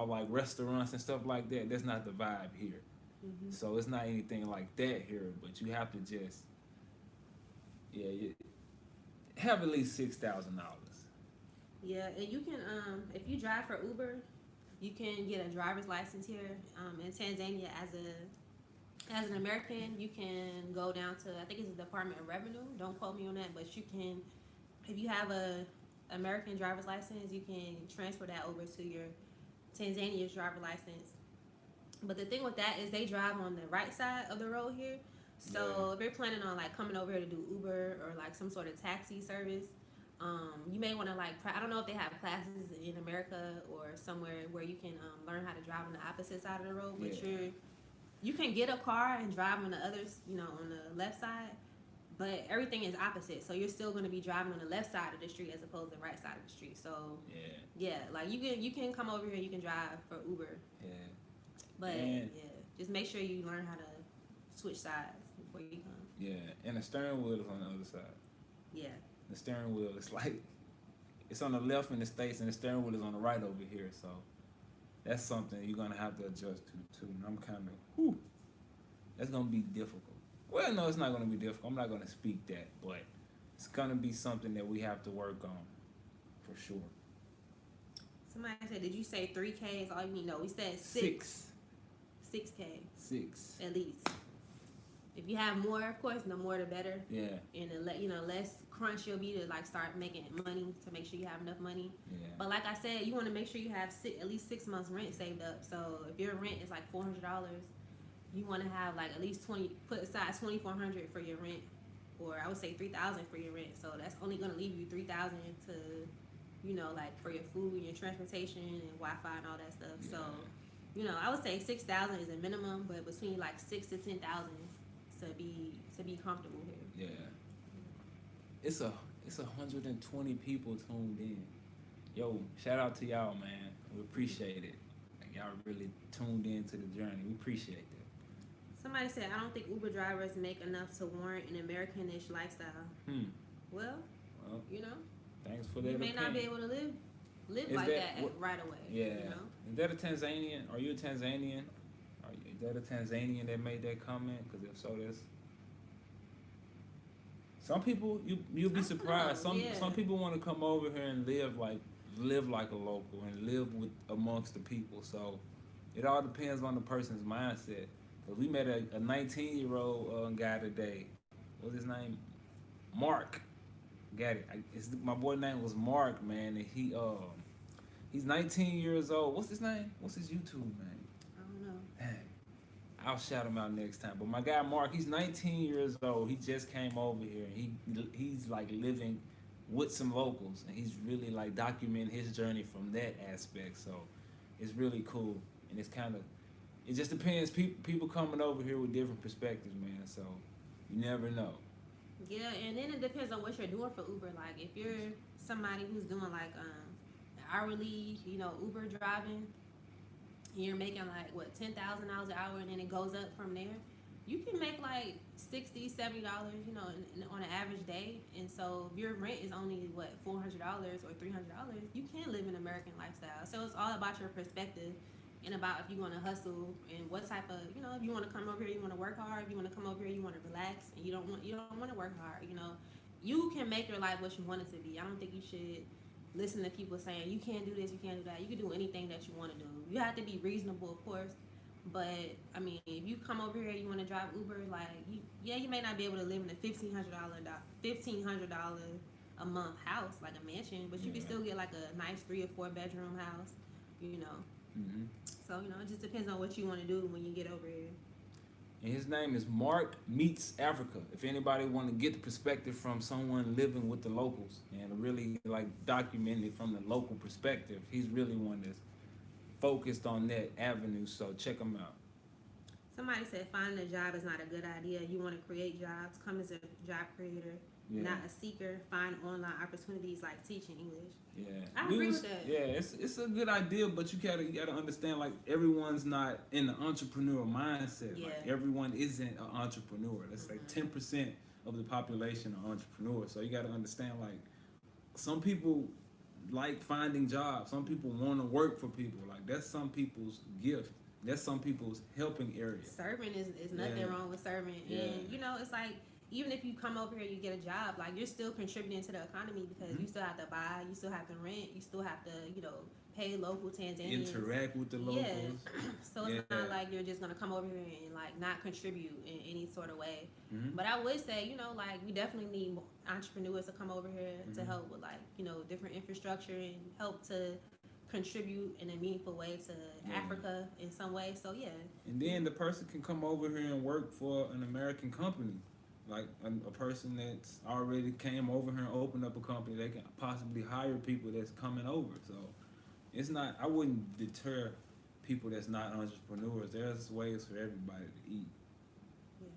like restaurants and stuff like that, that's not the vibe here. So it's not anything like that here, but you have to just have at least $6,000. Yeah, and you can if you drive for Uber, you can get a driver's license here in Tanzania as an American. You can go down to, I think it's the Department of Revenue. Don't quote me on that, but you can, if you have a American driver's license, you can transfer that over to your Tanzania's driver's license. But the thing with that is they drive on the right side of the road here. So if you're planning on like coming over here to do Uber or like some sort of taxi service, you may want to like, I don't know if they have classes in America or somewhere where you can learn how to drive on the opposite side of the road, but you can get a car and drive on the others, on the left side, but everything is opposite. So you're still going to be driving on the left side of the street as opposed to the right side of the street. So like you can come over here, you can drive for Uber. But just make sure you learn how to switch sides before you come. Yeah, and the steering wheel is on the other side. Yeah. The steering wheel is like, it's on the left in the States and the steering wheel is on the right over here. So that's something you're going to have to adjust to too. And I'm kind of, that's going to be difficult. Well, no, it's not going to be difficult. I'm not going to speak that, but it's going to be something that we have to work on for sure. Somebody said, did you say 3K is all you need? No, we said 6. 6K. 6. At least. If you have more, of course, the more the better. Yeah. And less crunch you'll be to like start making money to make sure you have enough money. Yeah. But like I said, you want to make sure you have at least 6 months rent saved up. So if your rent is like $400, you want to have like at least put aside $2,400 for your rent, or I would say $3,000 for your rent. So that's only gonna leave you $3,000 to, like for your food, your transportation, and Wi-Fi and all that stuff. Yeah. So, I would say 6,000 is a minimum, but between like 6 to 10,000 to be comfortable here. Yeah. It's 120 people tuned in. Yo, shout out to y'all, man. We appreciate it. Like, y'all really tuned in to the journey. We appreciate that. Somebody said, I don't think Uber drivers make enough to warrant an Americanish lifestyle. Well, thanks for that. You may not be able to live like that right away. Yeah. Is that a Tanzanian? Are you a Tanzanian? Is that a Tanzanian that made that comment? Because if so, that's some people. You'll be surprised. Some people want to come over here and live like a local and live amongst the people. So it all depends on the person's mindset. Cause we met a 19-year-old guy today. What's his name? Mark. Got it. My boy's name was Mark, man, and he's 19 years old. What's his name? What's his YouTube name? I don't know. Dang. I'll shout him out next time. But my guy Mark, he's 19 years old. He just came over here. He's like living with some locals, and he's really like documenting his journey from that aspect. So it's really cool, and it just depends. People coming over here with different perspectives, man. So you never know. Yeah, and then it depends on what you're doing for Uber. Like if you're somebody who's doing like hourly, Uber driving, and you're making like $10,000 an hour, and then it goes up from there. You can make like $60, $70, on an average day. And so if your rent is only $400 or $300, you can live an American lifestyle. So it's all about your perspective and about if you want to hustle and what type of, if you want to come over here, you want to work hard. If you want to come over here, you want to relax, and you don't want to work hard. You can make your life what you want it to be. I don't think you should listen to people saying you can't do this, you can't do that. You can do anything that you want to do. You have to be reasonable, of course. But I mean, if you come over here, you want to drive Uber, like you may not be able to live in a $1,500 a month house, like a mansion, but you can still get like a nice 3 or 4 bedroom house. Mm-hmm. So it just depends on what you want to do when you get over here. And his name is Mark Meets Africa. If anybody want to get the perspective from someone living with the locals and really like document it from the local perspective, he's really one that's focused on that avenue. So check him out. Somebody said finding a job is not a good idea. You want to create jobs, come as a job creator, not a seeker. Find online opportunities like teaching English. Yeah, I agree with that. Yeah, it's a good idea, but you gotta understand, like, everyone's not in the entrepreneurial mindset. Yeah. Like, everyone isn't an entrepreneur. That's like 10% of the population are entrepreneurs. So you gotta understand, like, some people like finding jobs. Some people want to work for people. Like, that's some people's gift. That's some people's helping area. Serving is nothing wrong with serving. Yeah. And it's like, even if you come over here, you get a job, like, you're still contributing to the economy because you still have to buy, you still have to rent, you still have to, pay local Tanzanians. Interact with the locals. Yeah. So it's not like you're just going to come over here and, like, not contribute in any sort of way. Mm-hmm. But I would say, like, we definitely need entrepreneurs to come over here to help with, like, different infrastructure and help to contribute in a meaningful way to Africa in some way. So, yeah. And then the person can come over here and work for an American company. Like a person that's already came over here and opened up a company, they can possibly hire people that's coming over. So it's not, I wouldn't deter people that's not entrepreneurs. There's ways for everybody to eat. Yeah.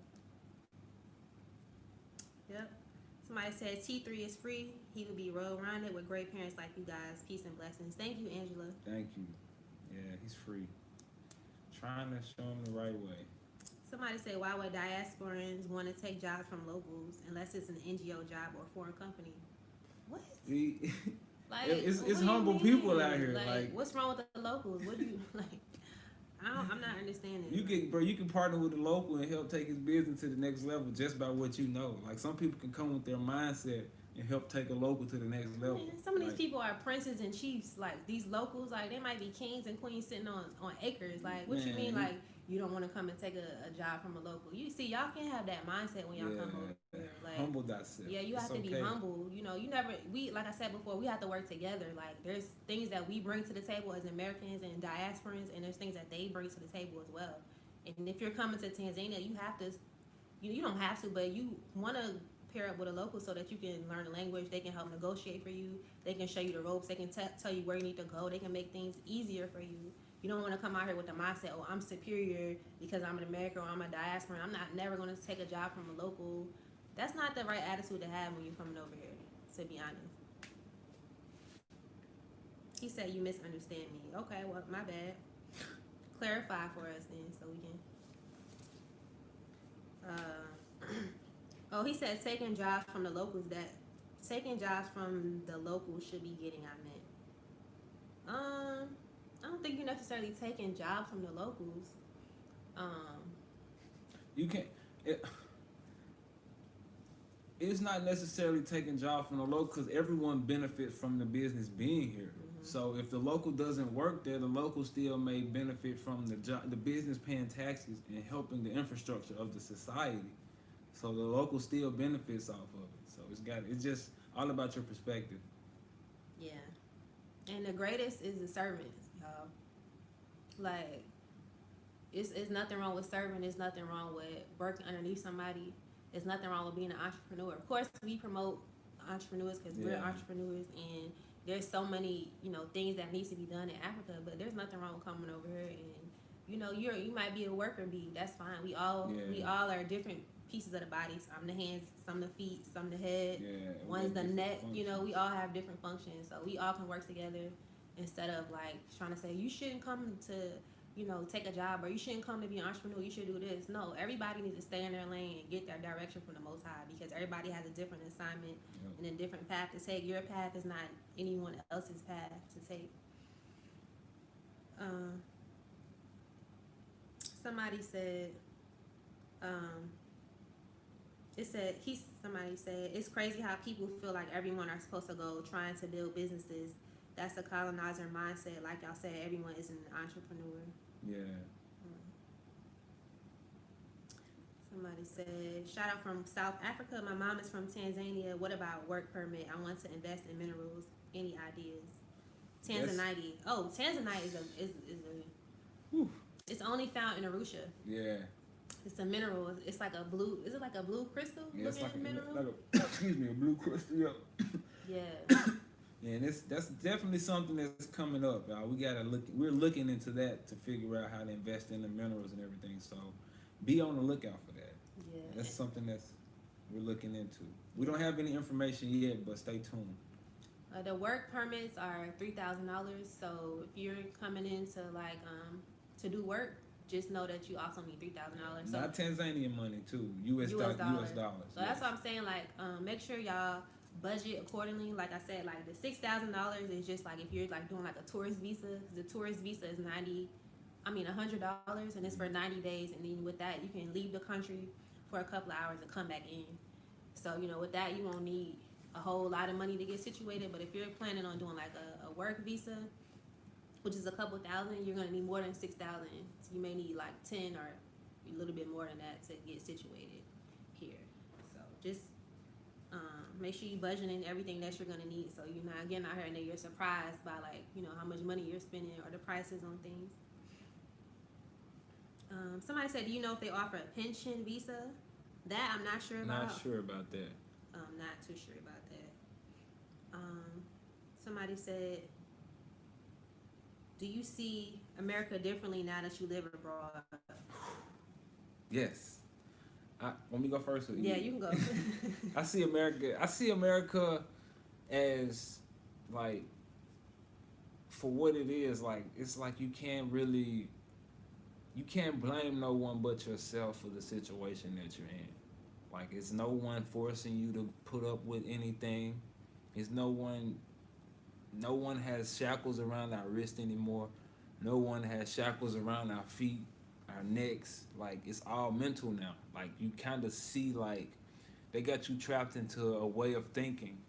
Yep. Somebody said T3 is free. He would be well-rounded with great parents like you guys. Peace and blessings. Thank you, Angela. Thank you. Yeah, he's free. Trying to show him the right way. Somebody said, why would diasporans want to take jobs from locals unless it's an NGO job or a foreign company? What? Like, it's humble people out here. Like, what's wrong with the locals? What do you like? I'm not understanding. You can partner with the local and help take his business to the next level just by what you know. Like, some people can come with their mindset and help take a local to the next level. Man, some of these people are princes and chiefs. Like, these locals, like, they might be kings and queens sitting on acres. Like, what you mean, like, you don't want to come and take a job from a local? You see, y'all can't have that mindset when y'all come over here. Like, humble thyself. Yeah, you have to be humble. You never, like I said before, we have to work together. Like, there's things that we bring to the table as Americans and diasporans, and there's things that they bring to the table as well. And if you're coming to Tanzania, you have to, you don't have to, but you want to pair up with a local so that you can learn the language. They can help negotiate for you. They can show you the ropes. They can tell you where you need to go. They can make things easier for you. You don't want to come out here with the mindset, oh, I'm superior because I'm an American or I'm a diaspora. I'm never going to take a job from a local. That's not the right attitude to have when you're coming over here, to be honest. He said you misunderstand me. Okay, well, my bad. Clarify for us then so we can... Oh, he said taking jobs from the locals should be getting, I meant. I don't think you're necessarily taking jobs from the locals. You can't. It's not necessarily taking jobs from the local because everyone benefits from the business being here. Mm-hmm. So if the local doesn't work there, the local still may benefit from the business paying taxes and helping the infrastructure of the society. So the local still benefits off of it. So it's just all about your perspective. Yeah. And the greatest is the servants, y'all. Like, it's nothing wrong with serving. There's nothing wrong with working underneath somebody. There's nothing wrong with being an entrepreneur. Of course, we promote entrepreneurs because we're entrepreneurs, and there's so many, things that needs to be done in Africa. But there's nothing wrong with coming over here and, you might be a worker bee. That's fine. We all are different pieces of the body. I'm the hands, some the feet, some the head, one's the neck. Functions. We all have different functions, so we all can work together instead of like trying to say you shouldn't come to take a job or you shouldn't come to be an entrepreneur, you should do this. No, everybody needs to stay in their lane and get their direction from the Most High because everybody has a different assignment and a different path to take. Your path is not anyone else's path to take. somebody said, somebody said, it's crazy how people feel like everyone are supposed to go trying to build businesses. That's the colonizer mindset. Like y'all said, everyone is an entrepreneur. Yeah. Somebody said, shout out from South Africa. My mom is from Tanzania. What about work permit? I want to invest in minerals. Any ideas? Tanzanite. Yes. Oh, Tanzanite is a Whew. It's only found in Arusha. Yeah. It's a mineral. It's like a blue. Is it like a blue crystal looking mineral? Like excuse me, a blue crystal. Yeah. Yeah. Yeah, and that's definitely something that's coming up, y'all. We're looking into that to figure out how to invest in the minerals and everything. So, be on the lookout for that. Yeah. That's something we're looking into. We don't have any information yet, but stay tuned. The work permits are $3,000. So if you're coming in to do work, just know that you also need $3,000. So not Tanzanian money too, US dollars. So that's what I'm saying. Make sure y'all budget accordingly. Like I said, like the $6,000 is just like if you're like doing like a tourist visa. The tourist visa is $100, and it's for 90 days. And then with that, you can leave the country for a couple of hours and come back in. So with that, you won't need a whole lot of money to get situated. But if you're planning on doing like a work visa, which is a couple thousand, you're gonna need more than $6,000. So you may need like 10 or a little bit more than that to get situated here. So just make sure you budgeting everything that you're gonna need, so you're not getting out here and then you're surprised by how much money you're spending or the prices on things. Somebody said, do you know if they offer a pension visa? That I'm not sure about. Not sure about that. Not too sure about that. Somebody said, do you see America differently now that you live abroad? Yes. Want me to go first? Yeah, you can go. I see America as like for what it is. Like it's like you can't blame no one but yourself for the situation that you're in. Like it's no one forcing you to put up with anything. It's no one has shackles around our wrist anymore. No one has shackles around our feet, our necks. Like it's all mental now. Like you kind of see like they got you trapped into a way of thinking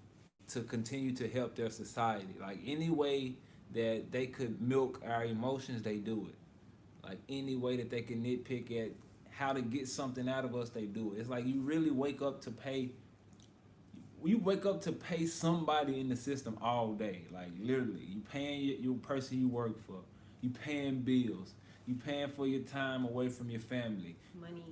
to continue to help their society. Like any way that they could milk our emotions, they do it. Like any way that they can nitpick at how to get something out of us, they do it. It's like you really wake up to pay somebody in the system all day. Like literally, you paying your person you work for. You paying bills. You paying for your time away from your family. Money.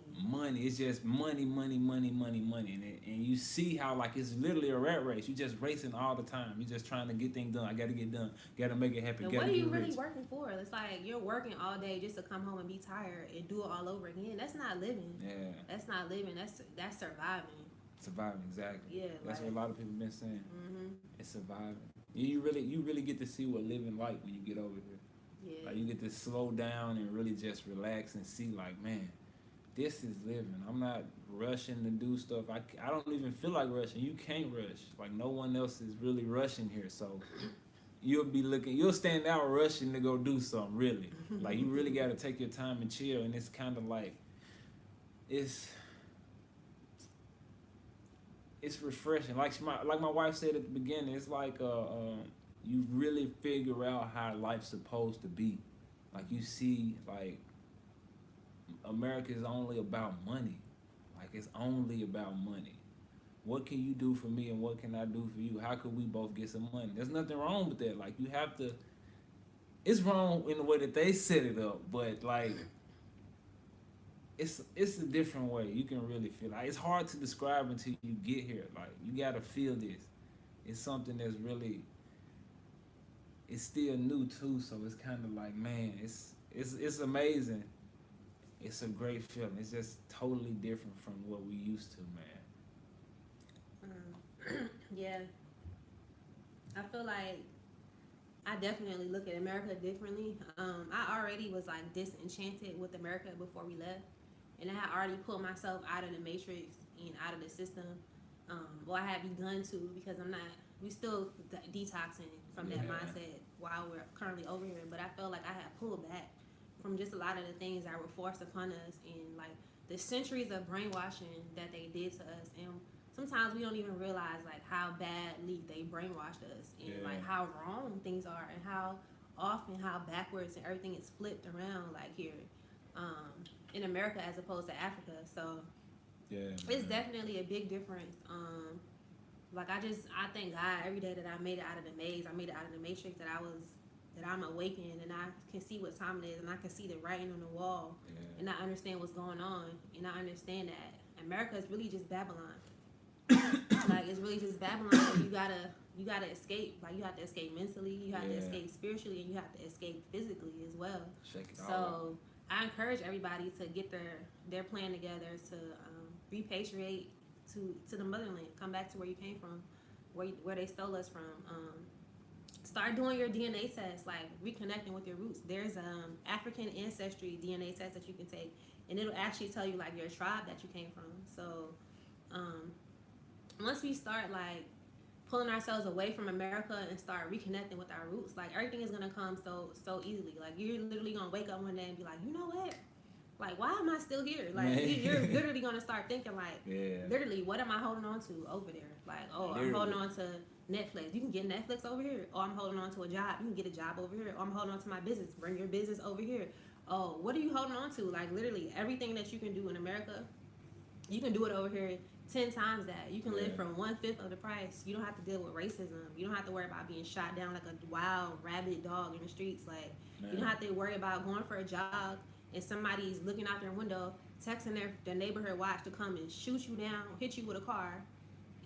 It's just money. And you see how like it's literally a rat race. You just racing all the time. You just trying to get things done. I got to get done. Got to make it happen. And what are you really working for? It's like you're working all day just to come home and be tired and do it all over again. That's not living. Yeah. That's not living. That's surviving. Surviving, exactly. Yeah. That's what a lot of people been saying. Mm-hmm. It's surviving. You really get to see what living like when you get over here. Yeah. Like you get to slow down and really just relax and see like, man, this is living. I'm not rushing to do stuff. I don't even feel like rushing. You can't rush. Like no one else is really rushing here. So you'll stand out rushing to go do something, really. Like you really got to take your time and chill. And it's kind of like, it's refreshing. Like my wife said at the beginning, it's like you really figure out how life's supposed to be. Like you see, like America is only about money. Like it's only about money. What can you do for me and what can I do for you? How could we both get some money? There's nothing wrong with that. Like you have to. It's wrong in the way that they set it up, but like it's a different way. You can really feel like it's hard to describe until you get here. Like you gotta feel this. It's something that's really. It's still new too, so it's kind of like, man, it's amazing. It's a great feeling. It's just totally different from what we used to, man. Yeah. I feel like I definitely look at America differently. I already was like disenchanted with America before we left, and I had already pulled myself out of the matrix and out of the system. Well, I had begun to, because we still detoxing from that mindset while we're currently over here. But I felt like I had pulled back from just a lot of the things that were forced upon us, and like the centuries of brainwashing that they did to us. And sometimes we don't even realize like how badly they brainwashed us, and like how wrong things are, and how often how backwards and everything is flipped around, like here in America as opposed to Africa. So it's definitely a big difference. Like I thank God every day that I made it out of the maze. I made it out of the matrix, that I'm awakened, and I can see what time it is, and I can see the writing on the wall, and I understand what's going on, and I understand that America is really just Babylon. Like it's really just Babylon. You gotta escape. Like you have to escape mentally, you have to escape spiritually, and you have to escape physically as well. So I encourage everybody to get their plan together to repatriate to the motherland, come back to where you came from, where they stole us from. Start doing your DNA test, like reconnecting with your roots. There's African ancestry DNA test that you can take, and it'll actually tell you like your tribe that you came from. So once we start like pulling ourselves away from America and start reconnecting with our roots, like everything is gonna come so easily. Like you're literally gonna wake up one day and be like, you know what? Like, why am I still here? Like, you're literally gonna start thinking like, literally, what am I holding on to over there? Like, oh, I'm holding on to Netflix. You can get Netflix over here. Oh, I'm holding on to a job. You can get a job over here. Oh, I'm holding on to my business. Bring your business over here. Oh, what are you holding on to? Like, literally, everything that you can do in America, you can do it over here 10 times that. You can live from 1/5 of the price. You don't have to deal with racism. You don't have to worry about being shot down like a wild, rabid dog in the streets. Like, you don't have to worry about going for a jog and somebody's looking out their window, texting their neighborhood watch to come and shoot you down, hit you with a car,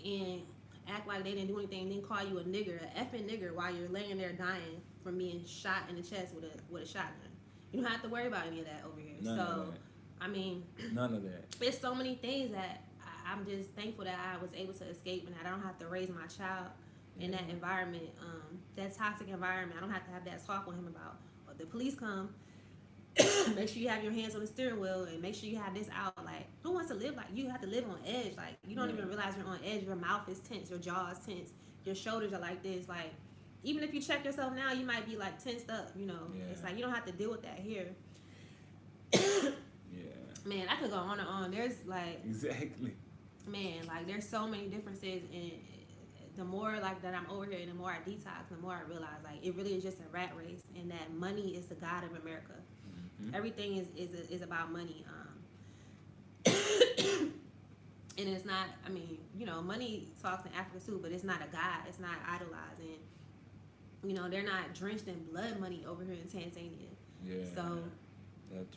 and act like they didn't do anything, and then call you a nigger, a effing nigger, while you're laying there dying from being shot in the chest with a shotgun. You don't have to worry about any of that over here. None of that. I mean, none of that. There's so many things that I'm just thankful that I was able to escape, and I don't have to raise my child in that environment, that toxic environment. I don't have to have that talk with him about, well, the police come. Make sure you have your hands on the steering wheel, and make sure you have this out. Like, who wants to live like you? Have to live on edge. Like, you don't even realize you're on edge. Your mouth is tense, your jaw is tense, your shoulders are like this. Like, even if you check yourself now, you might be like tensed up, you know. It's like you don't have to deal with that here. Man, I could go on and on. There's like, exactly, man, like there's so many differences, and the more like that I'm over here, and the more I detox, the more I realize like it really is just a rat race, and that money is the god of America. Everything is about money, and it's not. I mean, you know, money talks in Africa too, but it's not a god. It's not idolized, and you know they're not drenched in blood money over here in Tanzania. So,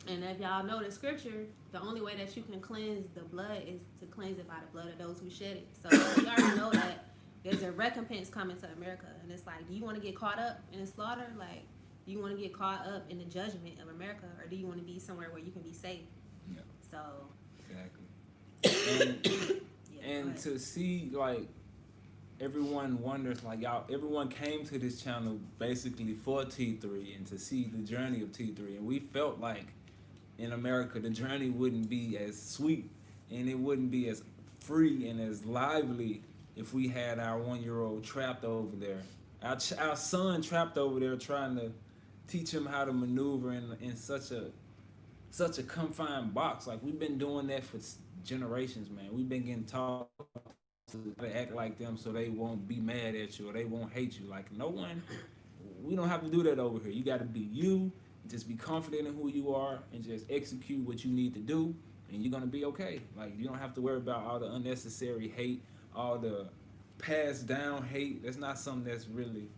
and if y'all know the scripture, the only way that you can cleanse the blood is to cleanse it by the blood of those who shed it. So we already know that there's a recompense coming to America, and it's like, do you want to get caught up in the slaughter? Like, do you want to get caught up in the judgment of America, or do you want to be somewhere where you can be safe? Yeah. So. Exactly. And to see, like, everyone wonders, like, everyone came to this channel basically for T3 and to see the journey of T3. And we felt like in America, the journey wouldn't be as sweet and it wouldn't be as free and as lively if we had our 1-year-old trapped over there. Our son trapped over there trying to teach him how to maneuver in such a confined box. Like, we've been doing that for generations, man. We've been getting taught to act like them so they won't be mad at you or they won't hate you. Like, we don't have to do that over here. You got to be you, just be confident in who you are, and just execute what you need to do, and you're going to be okay. Like, you don't have to worry about all the unnecessary hate, all the passed down hate. That's not something that's really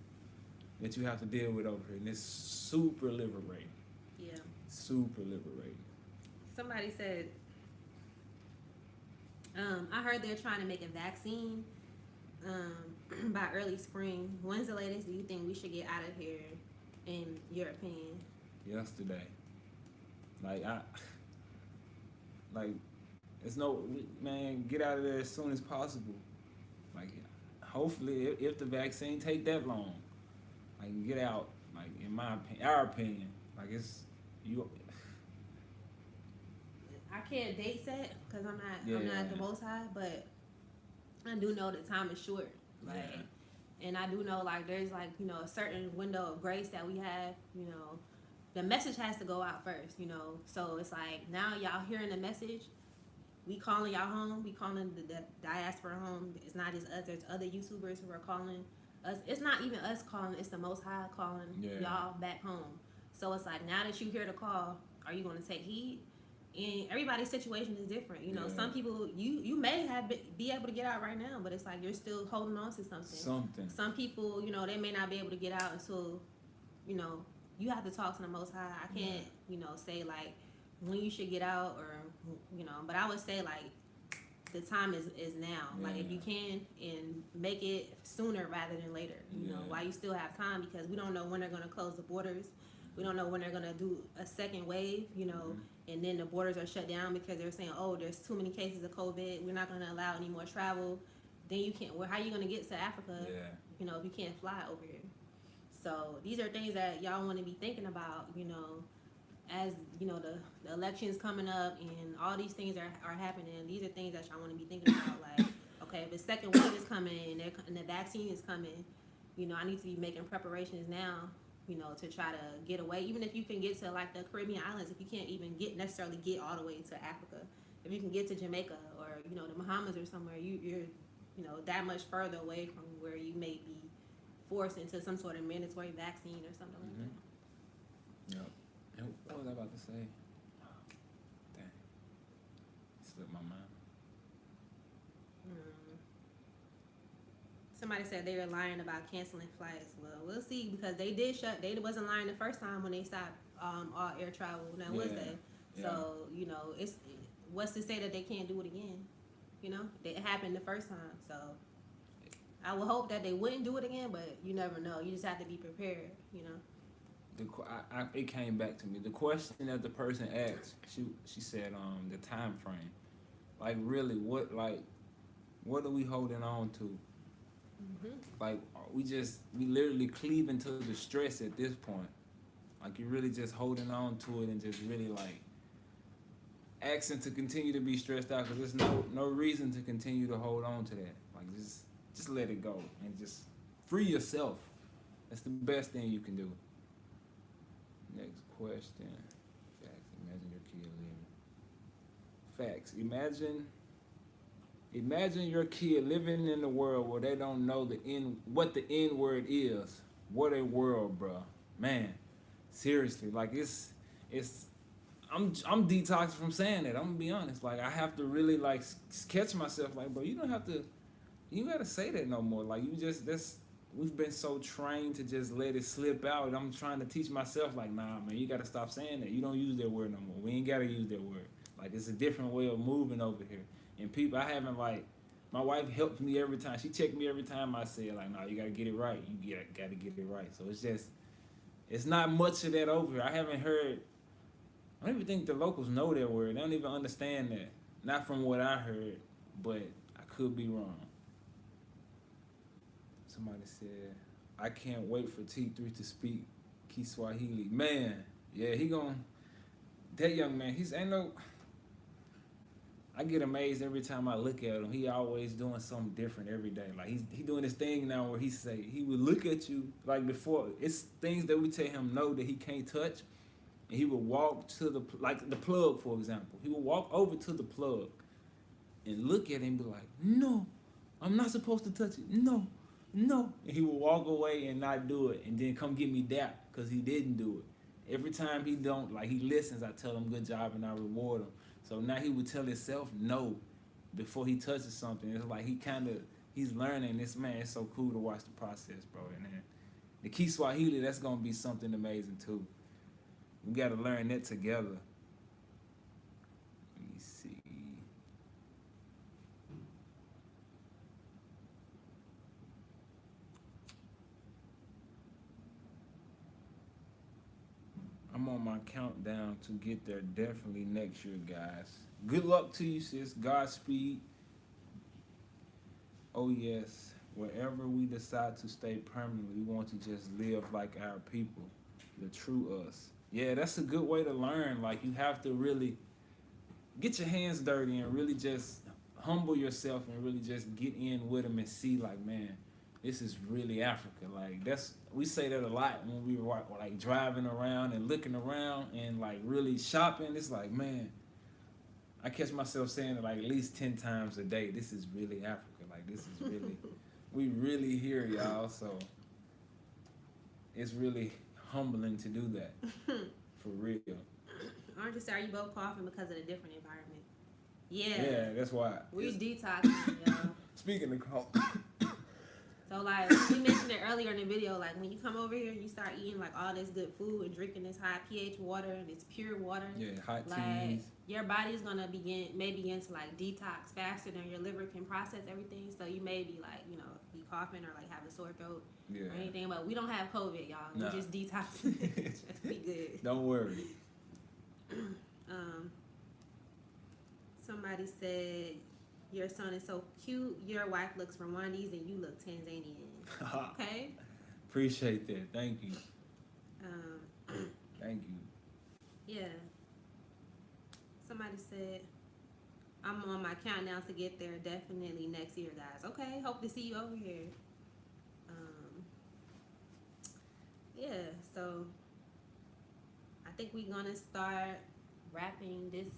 that you have to deal with over here, and it's super liberating. Yeah. Super liberating. Somebody said, I heard they're trying to make a vaccine by early spring. When's the latest do you think we should get out of here, in your opinion? Yesterday. Man, get out of there as soon as possible. Like, hopefully, if the vaccine take that long, like, get out. Like, in our opinion, like, it's you. I can't date set because I'm not the Most High, but I do know that time is short. Like, and I do know, like, there's, like, you know, a certain window of grace that we have, you know, the message has to go out first, you know. So it's like now y'all hearing the message. We calling y'all home. We calling the diaspora home. It's not just us. There's other YouTubers who are calling us. It's not even us calling. It's the Most High calling y'all back home. So it's like now that you hear the call, are you going to take heed? And everybody's situation is different. You know, some people you may have be able to get out right now, but it's like you're still holding on to something. Some people, you know, they may not be able to get out until, you know, you have to talk to the Most High. I can't, you know, say like when you should get out or, you know, but I would say like the time is now. Like if you can, and make it sooner rather than later, you know, while you still have time, because we don't know when they're going to close the borders. We don't know when they're going to do a second wave, you know, and then the borders are shut down because they're saying, oh, there's too many cases of COVID. We're not going to allow any more travel. Then you can't, well, how are you going to get to Africa, you know, if you can't fly over here? So these are things that y'all want to be thinking about, you know, as, you know, the elections coming up and all these things are happening. These are things that y'all want to be thinking about. Like, okay, if the second wave is coming and the vaccine is coming, you know, I need to be making preparations now, you know, to try to get away. Even if you can get to like the Caribbean islands, if you can't even necessarily get all the way to Africa, if you can get to Jamaica or, you know, the Bahamas or somewhere, you're, you know, that much further away from where you may be forced into some sort of mandatory vaccine or something like that. Yep. And what was I about to say? Oh, dang. Slipped my mind. Somebody said they were lying about canceling flights. Well, we'll see, because they did shut. They wasn't lying the first time when they stopped all air travel. Now Wednesday. So you know, what's to say that they can't do it again? You know, it happened the first time. So I would hope that they wouldn't do it again, but you never know. You just have to be prepared. You know. It came back to me. The question that the person asked, she said, the time frame. Like really, what are we holding on to? Like we literally cleaving to the stress at this point. Like you're really just holding on to it and just really like asking to continue to be stressed out, because there's no reason to continue to hold on to that. Like just let it go and just free yourself. That's the best thing you can do. Next question. Facts. Imagine your kid living. Facts. Imagine your kid living in a world where they don't know what the N word is. What a world, bro. Man, seriously, like I'm detoxing from saying that. I'm gonna be honest. Like I have to really like catch myself. Like, bro, you gotta say that no more. Like we've been so trained to just let it slip out. I'm trying to teach myself like, nah, man, you gotta stop saying that. You don't use that word no more. We ain't gotta use that word. Like it's a different way of moving over here. And people, I haven't like, my wife helps me every time. She checks me every time I say like, nah, you gotta get it right. You gotta get it right. So it's not much of that over here. I haven't heard. I don't even think the locals know that word. They don't even understand that. Not from what I heard, but I could be wrong. Somebody said, I can't wait for T3 to speak Kiswahili. Man, yeah, that young man, I get amazed every time I look at him. He always doing something different every day. Like he doing this thing now where he would look at you like before. It's things that we tell him no that he can't touch. And he would walk to the plug, for example. He would walk over to the plug and look at it and be like, no, I'm not supposed to touch it. No. And he would walk away and not do it, and then come get me dapped because he didn't do it. Every time he listens, I tell him good job and I reward him. So now he would tell himself no before he touches something. It's like he's learning. This man, it's so cool to watch the process, bro. And then the Kiswahili, that's gonna be something amazing too. We gotta learn that together. Let me see. I'm on my countdown to get there definitely next year, guys. Good luck to you, sis. Godspeed. Oh, yes. Wherever we decide to stay permanently, we want to just live like our people, the true us. Yeah, that's a good way to learn. Like, you have to really get your hands dirty and really just humble yourself and really just get in with them and see, like, man, this is really Africa. Like we say that a lot when we were like driving around and looking around and like really shopping. It's like, man, I catch myself saying it like at least 10 times a day. This is really Africa. Like this is really, we really here, y'all. So it's really humbling to do that, for real. Aren't you sorry you both coughing because of the different environment? Yeah. Yeah, that's why. We detoxing, y'all. Speaking of cough. So, like, we mentioned it earlier in the video, like, when you come over here, you start eating, like, all this good food and drinking this high pH water and this pure water. Yeah, hot like, teas. Your body's going to may begin to, like, detox faster than your liver can process everything. So, you may be, like, you know, be coughing or, like, have a sore throat or anything. But we don't have COVID, y'all. Nah. We just detoxing. Just be good. Don't worry. Somebody said, your son is so cute. Your wife looks Rwandese and you look Tanzanian. Okay? Appreciate that. Thank you. Thank you. Yeah. Somebody said, I'm on my countdown to get there definitely next year, guys. Okay, hope to see you over here. Yeah, so I think we're going to start wrapping this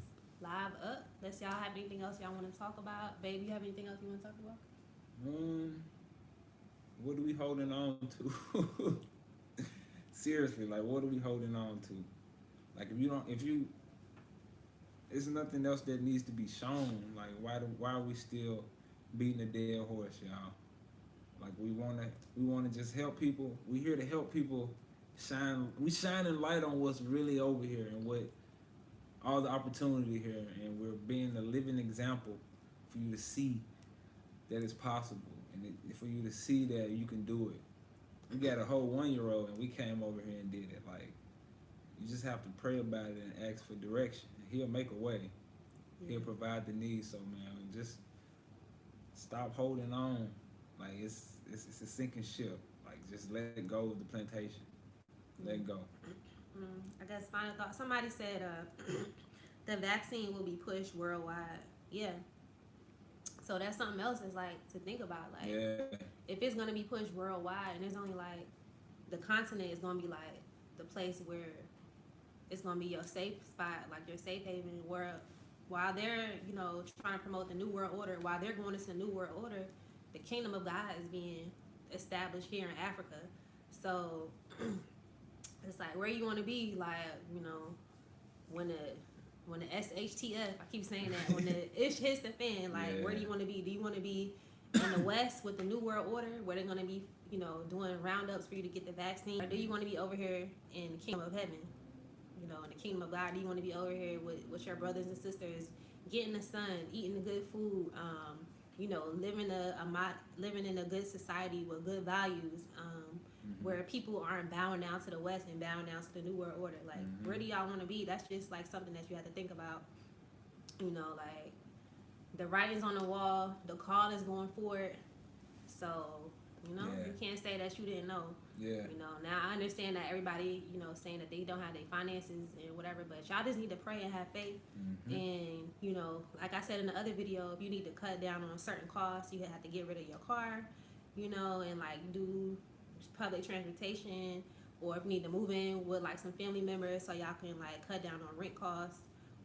live up. Unless y'all have anything else y'all want to talk about. Babe, you have anything else you want to talk about? What are we holding on to? Seriously, like, what are we holding on to? Like, there's nothing else that needs to be shown. Like, why are we still beating a dead horse, y'all? Like, we wanna just help people. We here to help people shine. We shining light on what's really over here and what all the opportunity here, and we're being a living example for you to see that it's possible, and for you to see that you can do it. We got a whole 1-year-old, and we came over here and did it. Like, you just have to pray about it and ask for direction. He'll make a way. Yeah. He'll provide the needs. So, man, just stop holding on. Like, it's a sinking ship. Like, just let go of the plantation. Let go. I guess final thought. Somebody said the vaccine will be pushed worldwide. Yeah. So that's something else is like to think about. Like, if it's gonna be pushed worldwide, and it's only like the continent is gonna be like the place where it's gonna be your safe spot, like your safe haven. Where while they're trying to promote the New World Order, while they're going into the New World Order, the Kingdom of God is being established here in Africa. So it's like, where you want to be, like, when the SHTF, I keep saying that, when the ish hits the fan, like, where do you want to be? Do you want to be in the West with the New World Order, where they're going to be, doing roundups for you to get the vaccine? Or do you want to be over here in the Kingdom of Heaven, in the Kingdom of God? Do you want to be over here with your brothers and sisters, getting the sun, eating the good food, living in a good society with good values, where people aren't bowing down to the West and bowing down to the New World Order? Like, where do y'all want to be? That's just like something that you have to think about. Like, the writing's on the wall, the call is going forward. So, you can't say that you didn't know. Yeah. Now I understand that everybody, saying that they don't have their finances and whatever, but y'all just need to pray and have faith. And, like I said in the other video, if you need to cut down on certain costs, you have to get rid of your car, and like do public transportation, or if you need to move in with like some family members so y'all can like cut down on rent costs,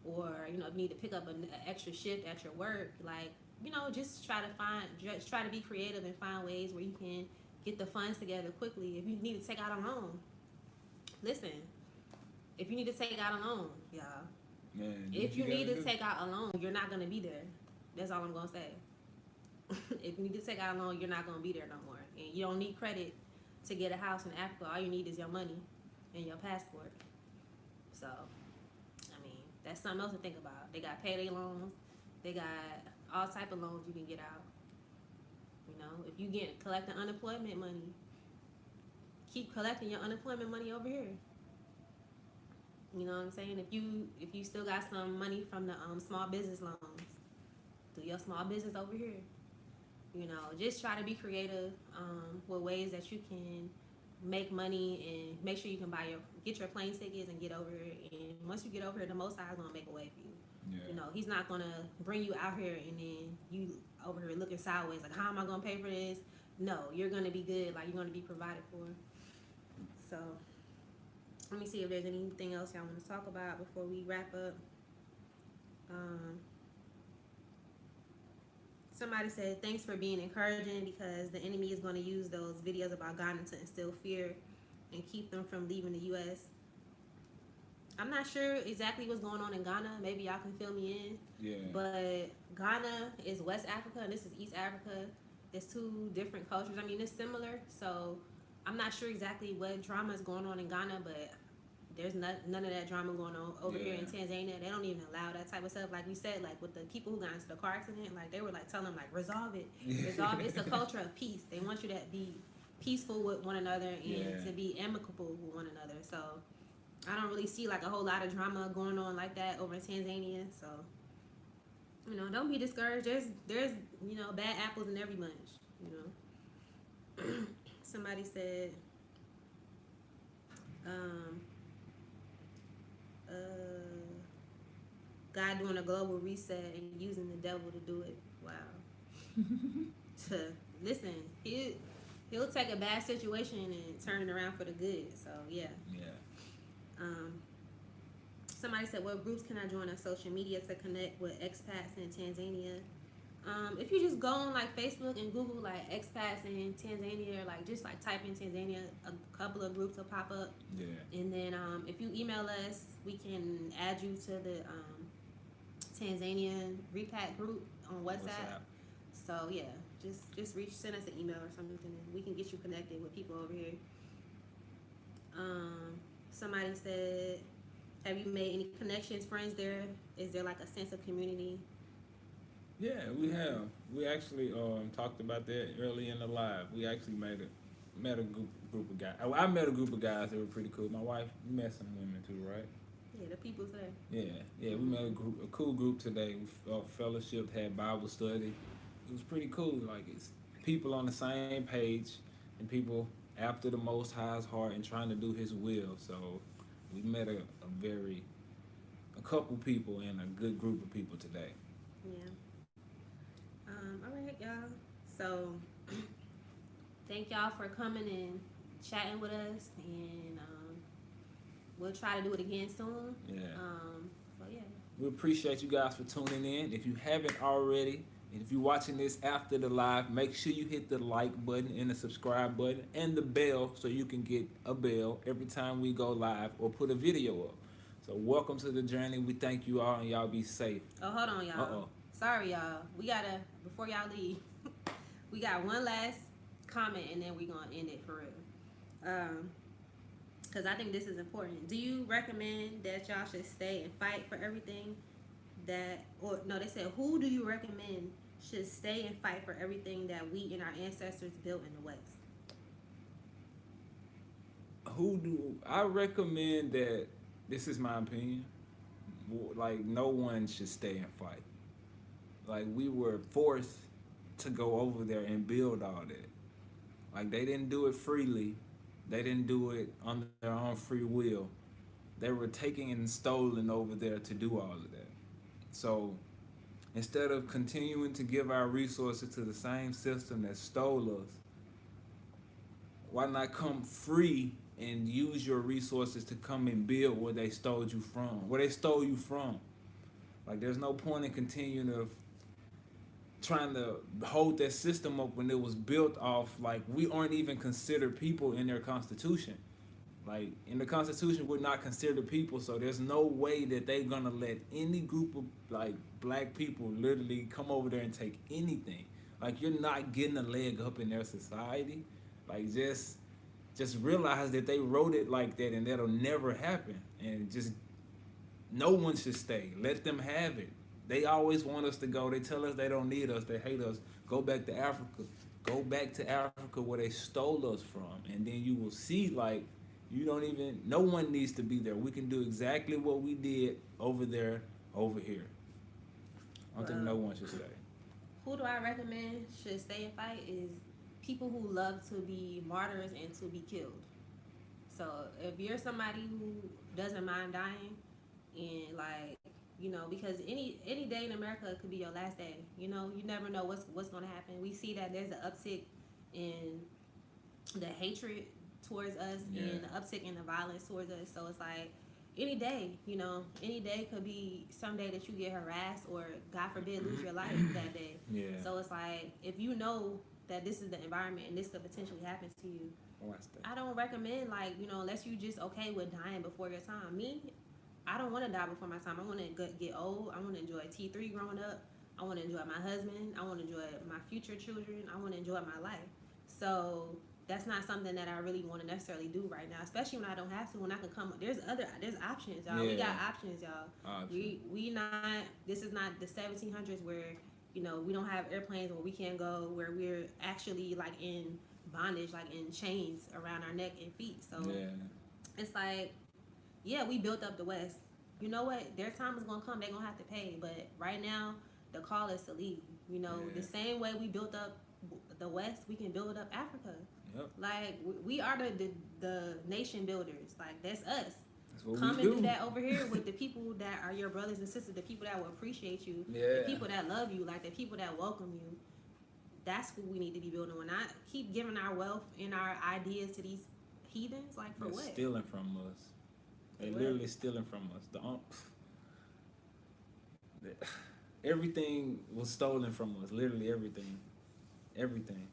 or, if you need to pick up an extra shift at your work, like, just try to be creative and find ways where you can get the funds together quickly. If you need to take out a loan, listen. If you need to take out a loan, y'all. Man, if you need to take out a loan, you're not gonna be there. That's all I'm gonna say. If you need to take out a loan, you're not gonna be there no more. And you don't need credit to get a house in Africa. All you need is your money and your passport. So, I mean, that's something else to think about. They got payday loans. They got all type of loans you can get out. If you collecting unemployment money, keep collecting your unemployment money over here. You know what I'm saying? If you still got some money from the small business loans, do your small business over here. Just try to be creative with ways that you can make money, and make sure you can get your plane tickets and get over here. And once you get over here, the Most High is gonna make a way for you. Yeah. He's not gonna bring you out here and then you over here looking sideways like, how am I gonna pay for this? no, you're gonna be good. Like, you're gonna be provided for. So let me see if there's anything else y'all want to talk about before we wrap up. Somebody said, thanks for being encouraging, because the enemy is going to use those videos about Ghana to instill fear and keep them from leaving the U.S. I'm not sure exactly what's going on in Ghana. Maybe y'all can fill me in. Yeah. But Ghana is West Africa and this is East Africa. It's two different cultures. I mean, it's similar. So I'm not sure exactly what drama is going on in Ghana, but there's none of that drama going on over here in Tanzania. They don't even allow that type of stuff. Like we said, like with the people who got into the car accident, like they were like telling them like resolve it. It's a culture of peace. They want you to be peaceful with one another and to be amicable with one another. So I don't really see like a whole lot of drama going on like that over in Tanzania. So, you know, don't be discouraged. There's you know, bad apples in every bunch, you know. Somebody said God doing a global reset and using the devil to do it. Wow. Listen, he'll take a bad situation and turn it around for the good. So yeah. Somebody said, what groups can I join on social media to connect with expats in Tanzania? If you just go on like Facebook and Google like expats in Tanzania, or like just like type in Tanzania, a couple of groups will pop up. Yeah. And then if you email us, we can add you to the Tanzanian Repat group on WhatsApp. So yeah, just send us an email or something, and we can get you connected with people over here. Somebody said, have you made any connections, friends there? Is there like a sense of community? Yeah, we have. We actually talked about that early in the live. We actually met a group of guys. I met a group of guys that were pretty cool. My wife, you met some women too, right? Yeah, the people today. Yeah, we met a cool group today. We fellowship, had Bible study. It was pretty cool. Like, it's people on the same page and people after the Most High's heart and trying to do His will. So we met a couple people and a good group of people today. Yeah. All right, y'all. So thank y'all for coming and chatting with us, and we'll try to do it again soon. Yeah. So yeah. We appreciate you guys for tuning in. If you haven't already, and if you're watching this after the live, make sure you hit the like button and the subscribe button and the bell so you can get a bell every time we go live or put a video up. So welcome to the journey. We thank you all, and y'all be safe. Oh, hold on, y'all. Sorry, y'all. We gotta, before y'all leave, we got one last comment, and then we're gonna end it for real. Because I think this is important. Do you recommend that y'all should stay and fight for everything that, or no, they said, who do you recommend should stay and fight for everything that we and our ancestors built in the West? I recommend that, this is my opinion, like, no one should stay and fight. Like, we were forced to go over there and build all that. Like, they didn't do it freely. They didn't do it on their own free will. They were taken and stolen over there to do all of that. So instead of continuing to give our resources to the same system that stole us, why not come free and use your resources to come and build where they stole you from? Like, there's no point in continuing to trying to hold that system up when it was built off, like, we aren't even considered people in their constitution. Like, in the Constitution, we're not considered people, so there's no way that they're gonna let any group of, like, black people literally come over there and take anything. Like, you're not getting a leg up in their society. Like, just realize that they wrote it like that, and that'll never happen. And just, no one should stay. Let them have it. They always want us to go. They tell us they don't need us. They hate us. Go back to Africa. Go back to Africa where they stole us from. And then you will see, like, no one needs to be there. We can do exactly what we did over there, over here. I don't think no one should stay. Who do I recommend should stay and fight is people who love to be martyrs and to be killed. So if you're somebody who doesn't mind dying, and like, you know, because any day in America could be your last day. You know, you never know what's going to happen. We see that there's an uptick and the hatred towards us and the uptick in the violence towards us. So it's like any day, any day could be some day that you get harassed or God forbid lose your life that day. Yeah. So it's like if you know that this is the environment and this could potentially happen to you, I don't recommend unless you just okay with dying before your time. Me, I don't want to die before my time. I want to get old. I want to enjoy T3 growing up. I want to enjoy my husband. I want to enjoy my future children. I want to enjoy my life. So that's not something that I really want to necessarily do right now, especially when I don't have to. When I can come, there's options, y'all. We got options, y'all. We not. This is not the 1700s where we don't have airplanes where we can't go, where we're actually like in bondage, like in chains around our neck and feet. So it's like, we built up the West. You know what? Their time is gonna come. They're gonna have to pay. But right now, the call is to leave. The same way we built up the West, we can build up Africa. Yep. Like we are the nation builders. Like that's us. That's what Come we and do that over here with the people that are your brothers and sisters, the people that will appreciate you, the people that love you, like the people that welcome you. That's who we need to be building. When I keep giving our wealth and our ideas to these heathens, like for what? Stealing from us. They literally stealing from us. Everything was stolen from us. Literally everything. Everything.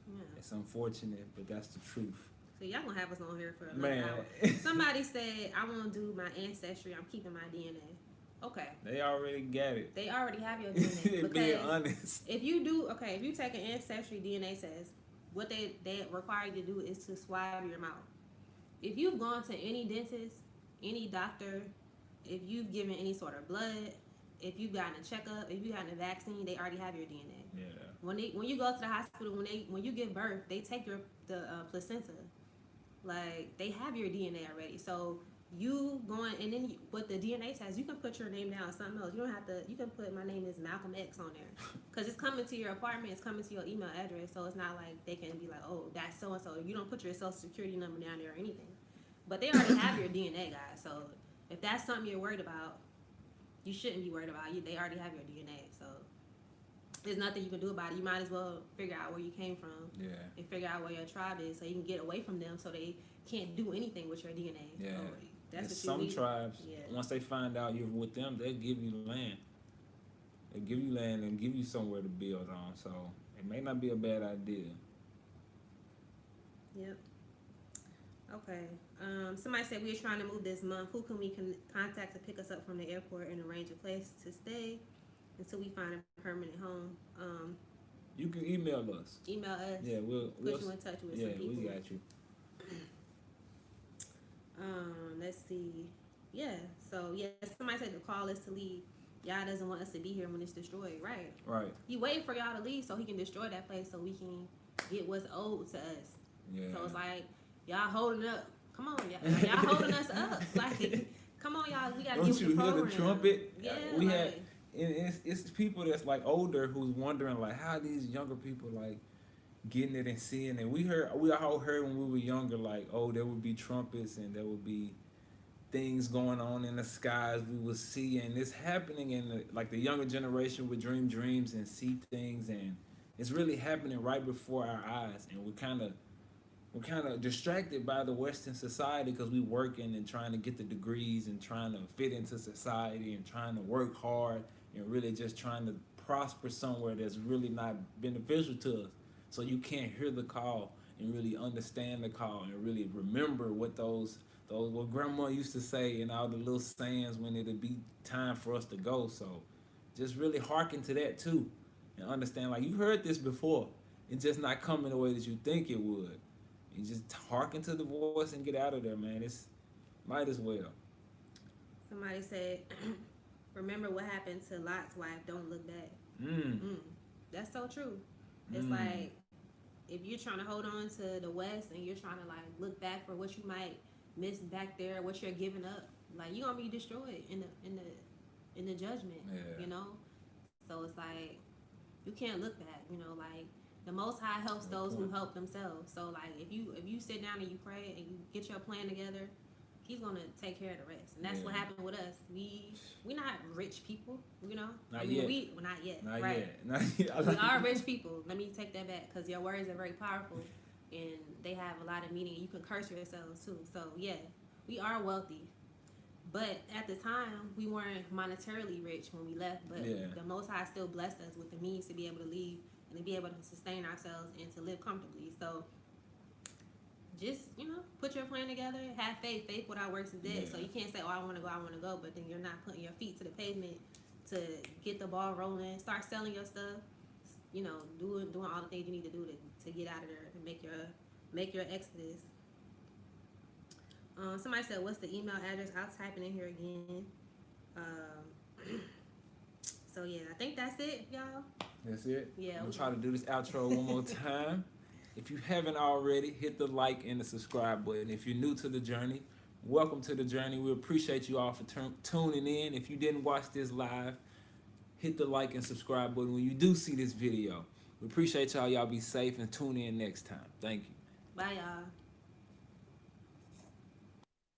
Yeah. It's unfortunate, but that's the truth. So y'all gonna have us on here for another hour. Somebody said, I want to do my ancestry. I'm keeping my DNA. Okay. They already got it. They already have your DNA. Being honest. If you take an ancestry DNA test, what they require you to do is to swab your mouth. If you've gone to any dentist, any doctor, if you've given any sort of blood, if you've gotten a checkup, if you've gotten a vaccine, they already have your DNA. Yeah. When you go to the hospital, when you give birth, they take the placenta. Like they have your DNA already. So you going and then with the DNA test, you can put your name down or something else. You don't have to. You can put my name is Malcolm X on there because it's coming to your apartment. It's coming to your email address. So it's not like they can be like, oh, that's so and so. You don't put your social security number down there or anything. But they already have your DNA, guys. So if that's something you're worried about, you shouldn't be worried about it. They already have your DNA. So there's nothing you can do about it. You might as well figure out where you came from and figure out where your tribe is so you can get away from them so they can't do anything with your DNA. Yeah. That's what some tribes, once they find out you're with them, they'll give you land. They give you land and give you somewhere to build on. So it may not be a bad idea. Yep. Okay. Somebody said we are trying to move this month. Who can we contact to pick us up from the airport and arrange a place to stay until we find a permanent home? You can email us. Email us. Yeah, we'll put you in touch with some people. Yeah, we got you. Let's see. Yeah. So somebody said the call is to leave. Y'all doesn't want us to be here when it's destroyed, right? Right. He waiting for y'all to leave so he can destroy that place so we can get what's owed to us. Yeah. So it's like y'all holding up. Come on, y'all holding us up. Like, come on, y'all. We gotta Don't get you with the hear program. the trumpet? Yeah. We had. It's people that's like older who's wondering like how these younger people like getting it and seeing it. We all heard when we were younger like, oh, there would be trumpets and there would be things going on in the skies we would see, and it's happening in the younger generation would dream dreams and see things, and it's really happening right before our eyes, and we're kind of distracted by the Western society because we working and trying to get the degrees and trying to fit into society and trying to work hard and really just trying to prosper somewhere that's really not beneficial to us. So you can't hear the call and really understand the call and really remember what what grandma used to say and all the little sayings when it'd be time for us to go. So just really hearken to that too and understand like you've heard this before. It's just not coming the way that you think it would. You just hearken to the voice and get out of there, man. It's might as well. Somebody said, remember what happened to Lot's wife, don't look back. That's so true. It's like if you're trying to hold on to the West and you're trying to like look back for what you might miss back there, what you're giving up, like you're gonna be destroyed in the judgment. You know? So it's like you can't look back, like the Most High helps those who help themselves. So like if you sit down and you pray and you get your plan together, He's gonna take care of the rest. And that's what happened with us. we're not rich people, you know. Not yet. Well, not yet. Not right. yet. Not yet. We are rich people. Let me take that back because your words are very powerful and they have a lot of meaning. You can curse yourselves too. So yeah, we are wealthy. But at the time, we weren't monetarily rich when we left. But the Most High still blessed us with the means to be able to leave and to be able to sustain ourselves and to live comfortably. So just, you know, put your plan together. Have faith. Faith without works is dead. So you can't say, oh, I want to go. But then you're not putting your feet to the pavement to get the ball rolling. Start selling your stuff. You know, doing all the things you need to do to get out of there and make your exodus. Somebody said, what's the email address? I'll type it in here again. So yeah, I think that's it, y'all. That's it? Yeah. I'm going to try to do this outro one more time. If you haven't already, hit the like and the subscribe button. If you're new to the journey, welcome to the journey. We appreciate you all for tuning in. If you didn't watch this live, hit the like and subscribe button when you do see this video. We appreciate y'all. Y'all be safe and tune in next time. Thank you. Bye, y'all.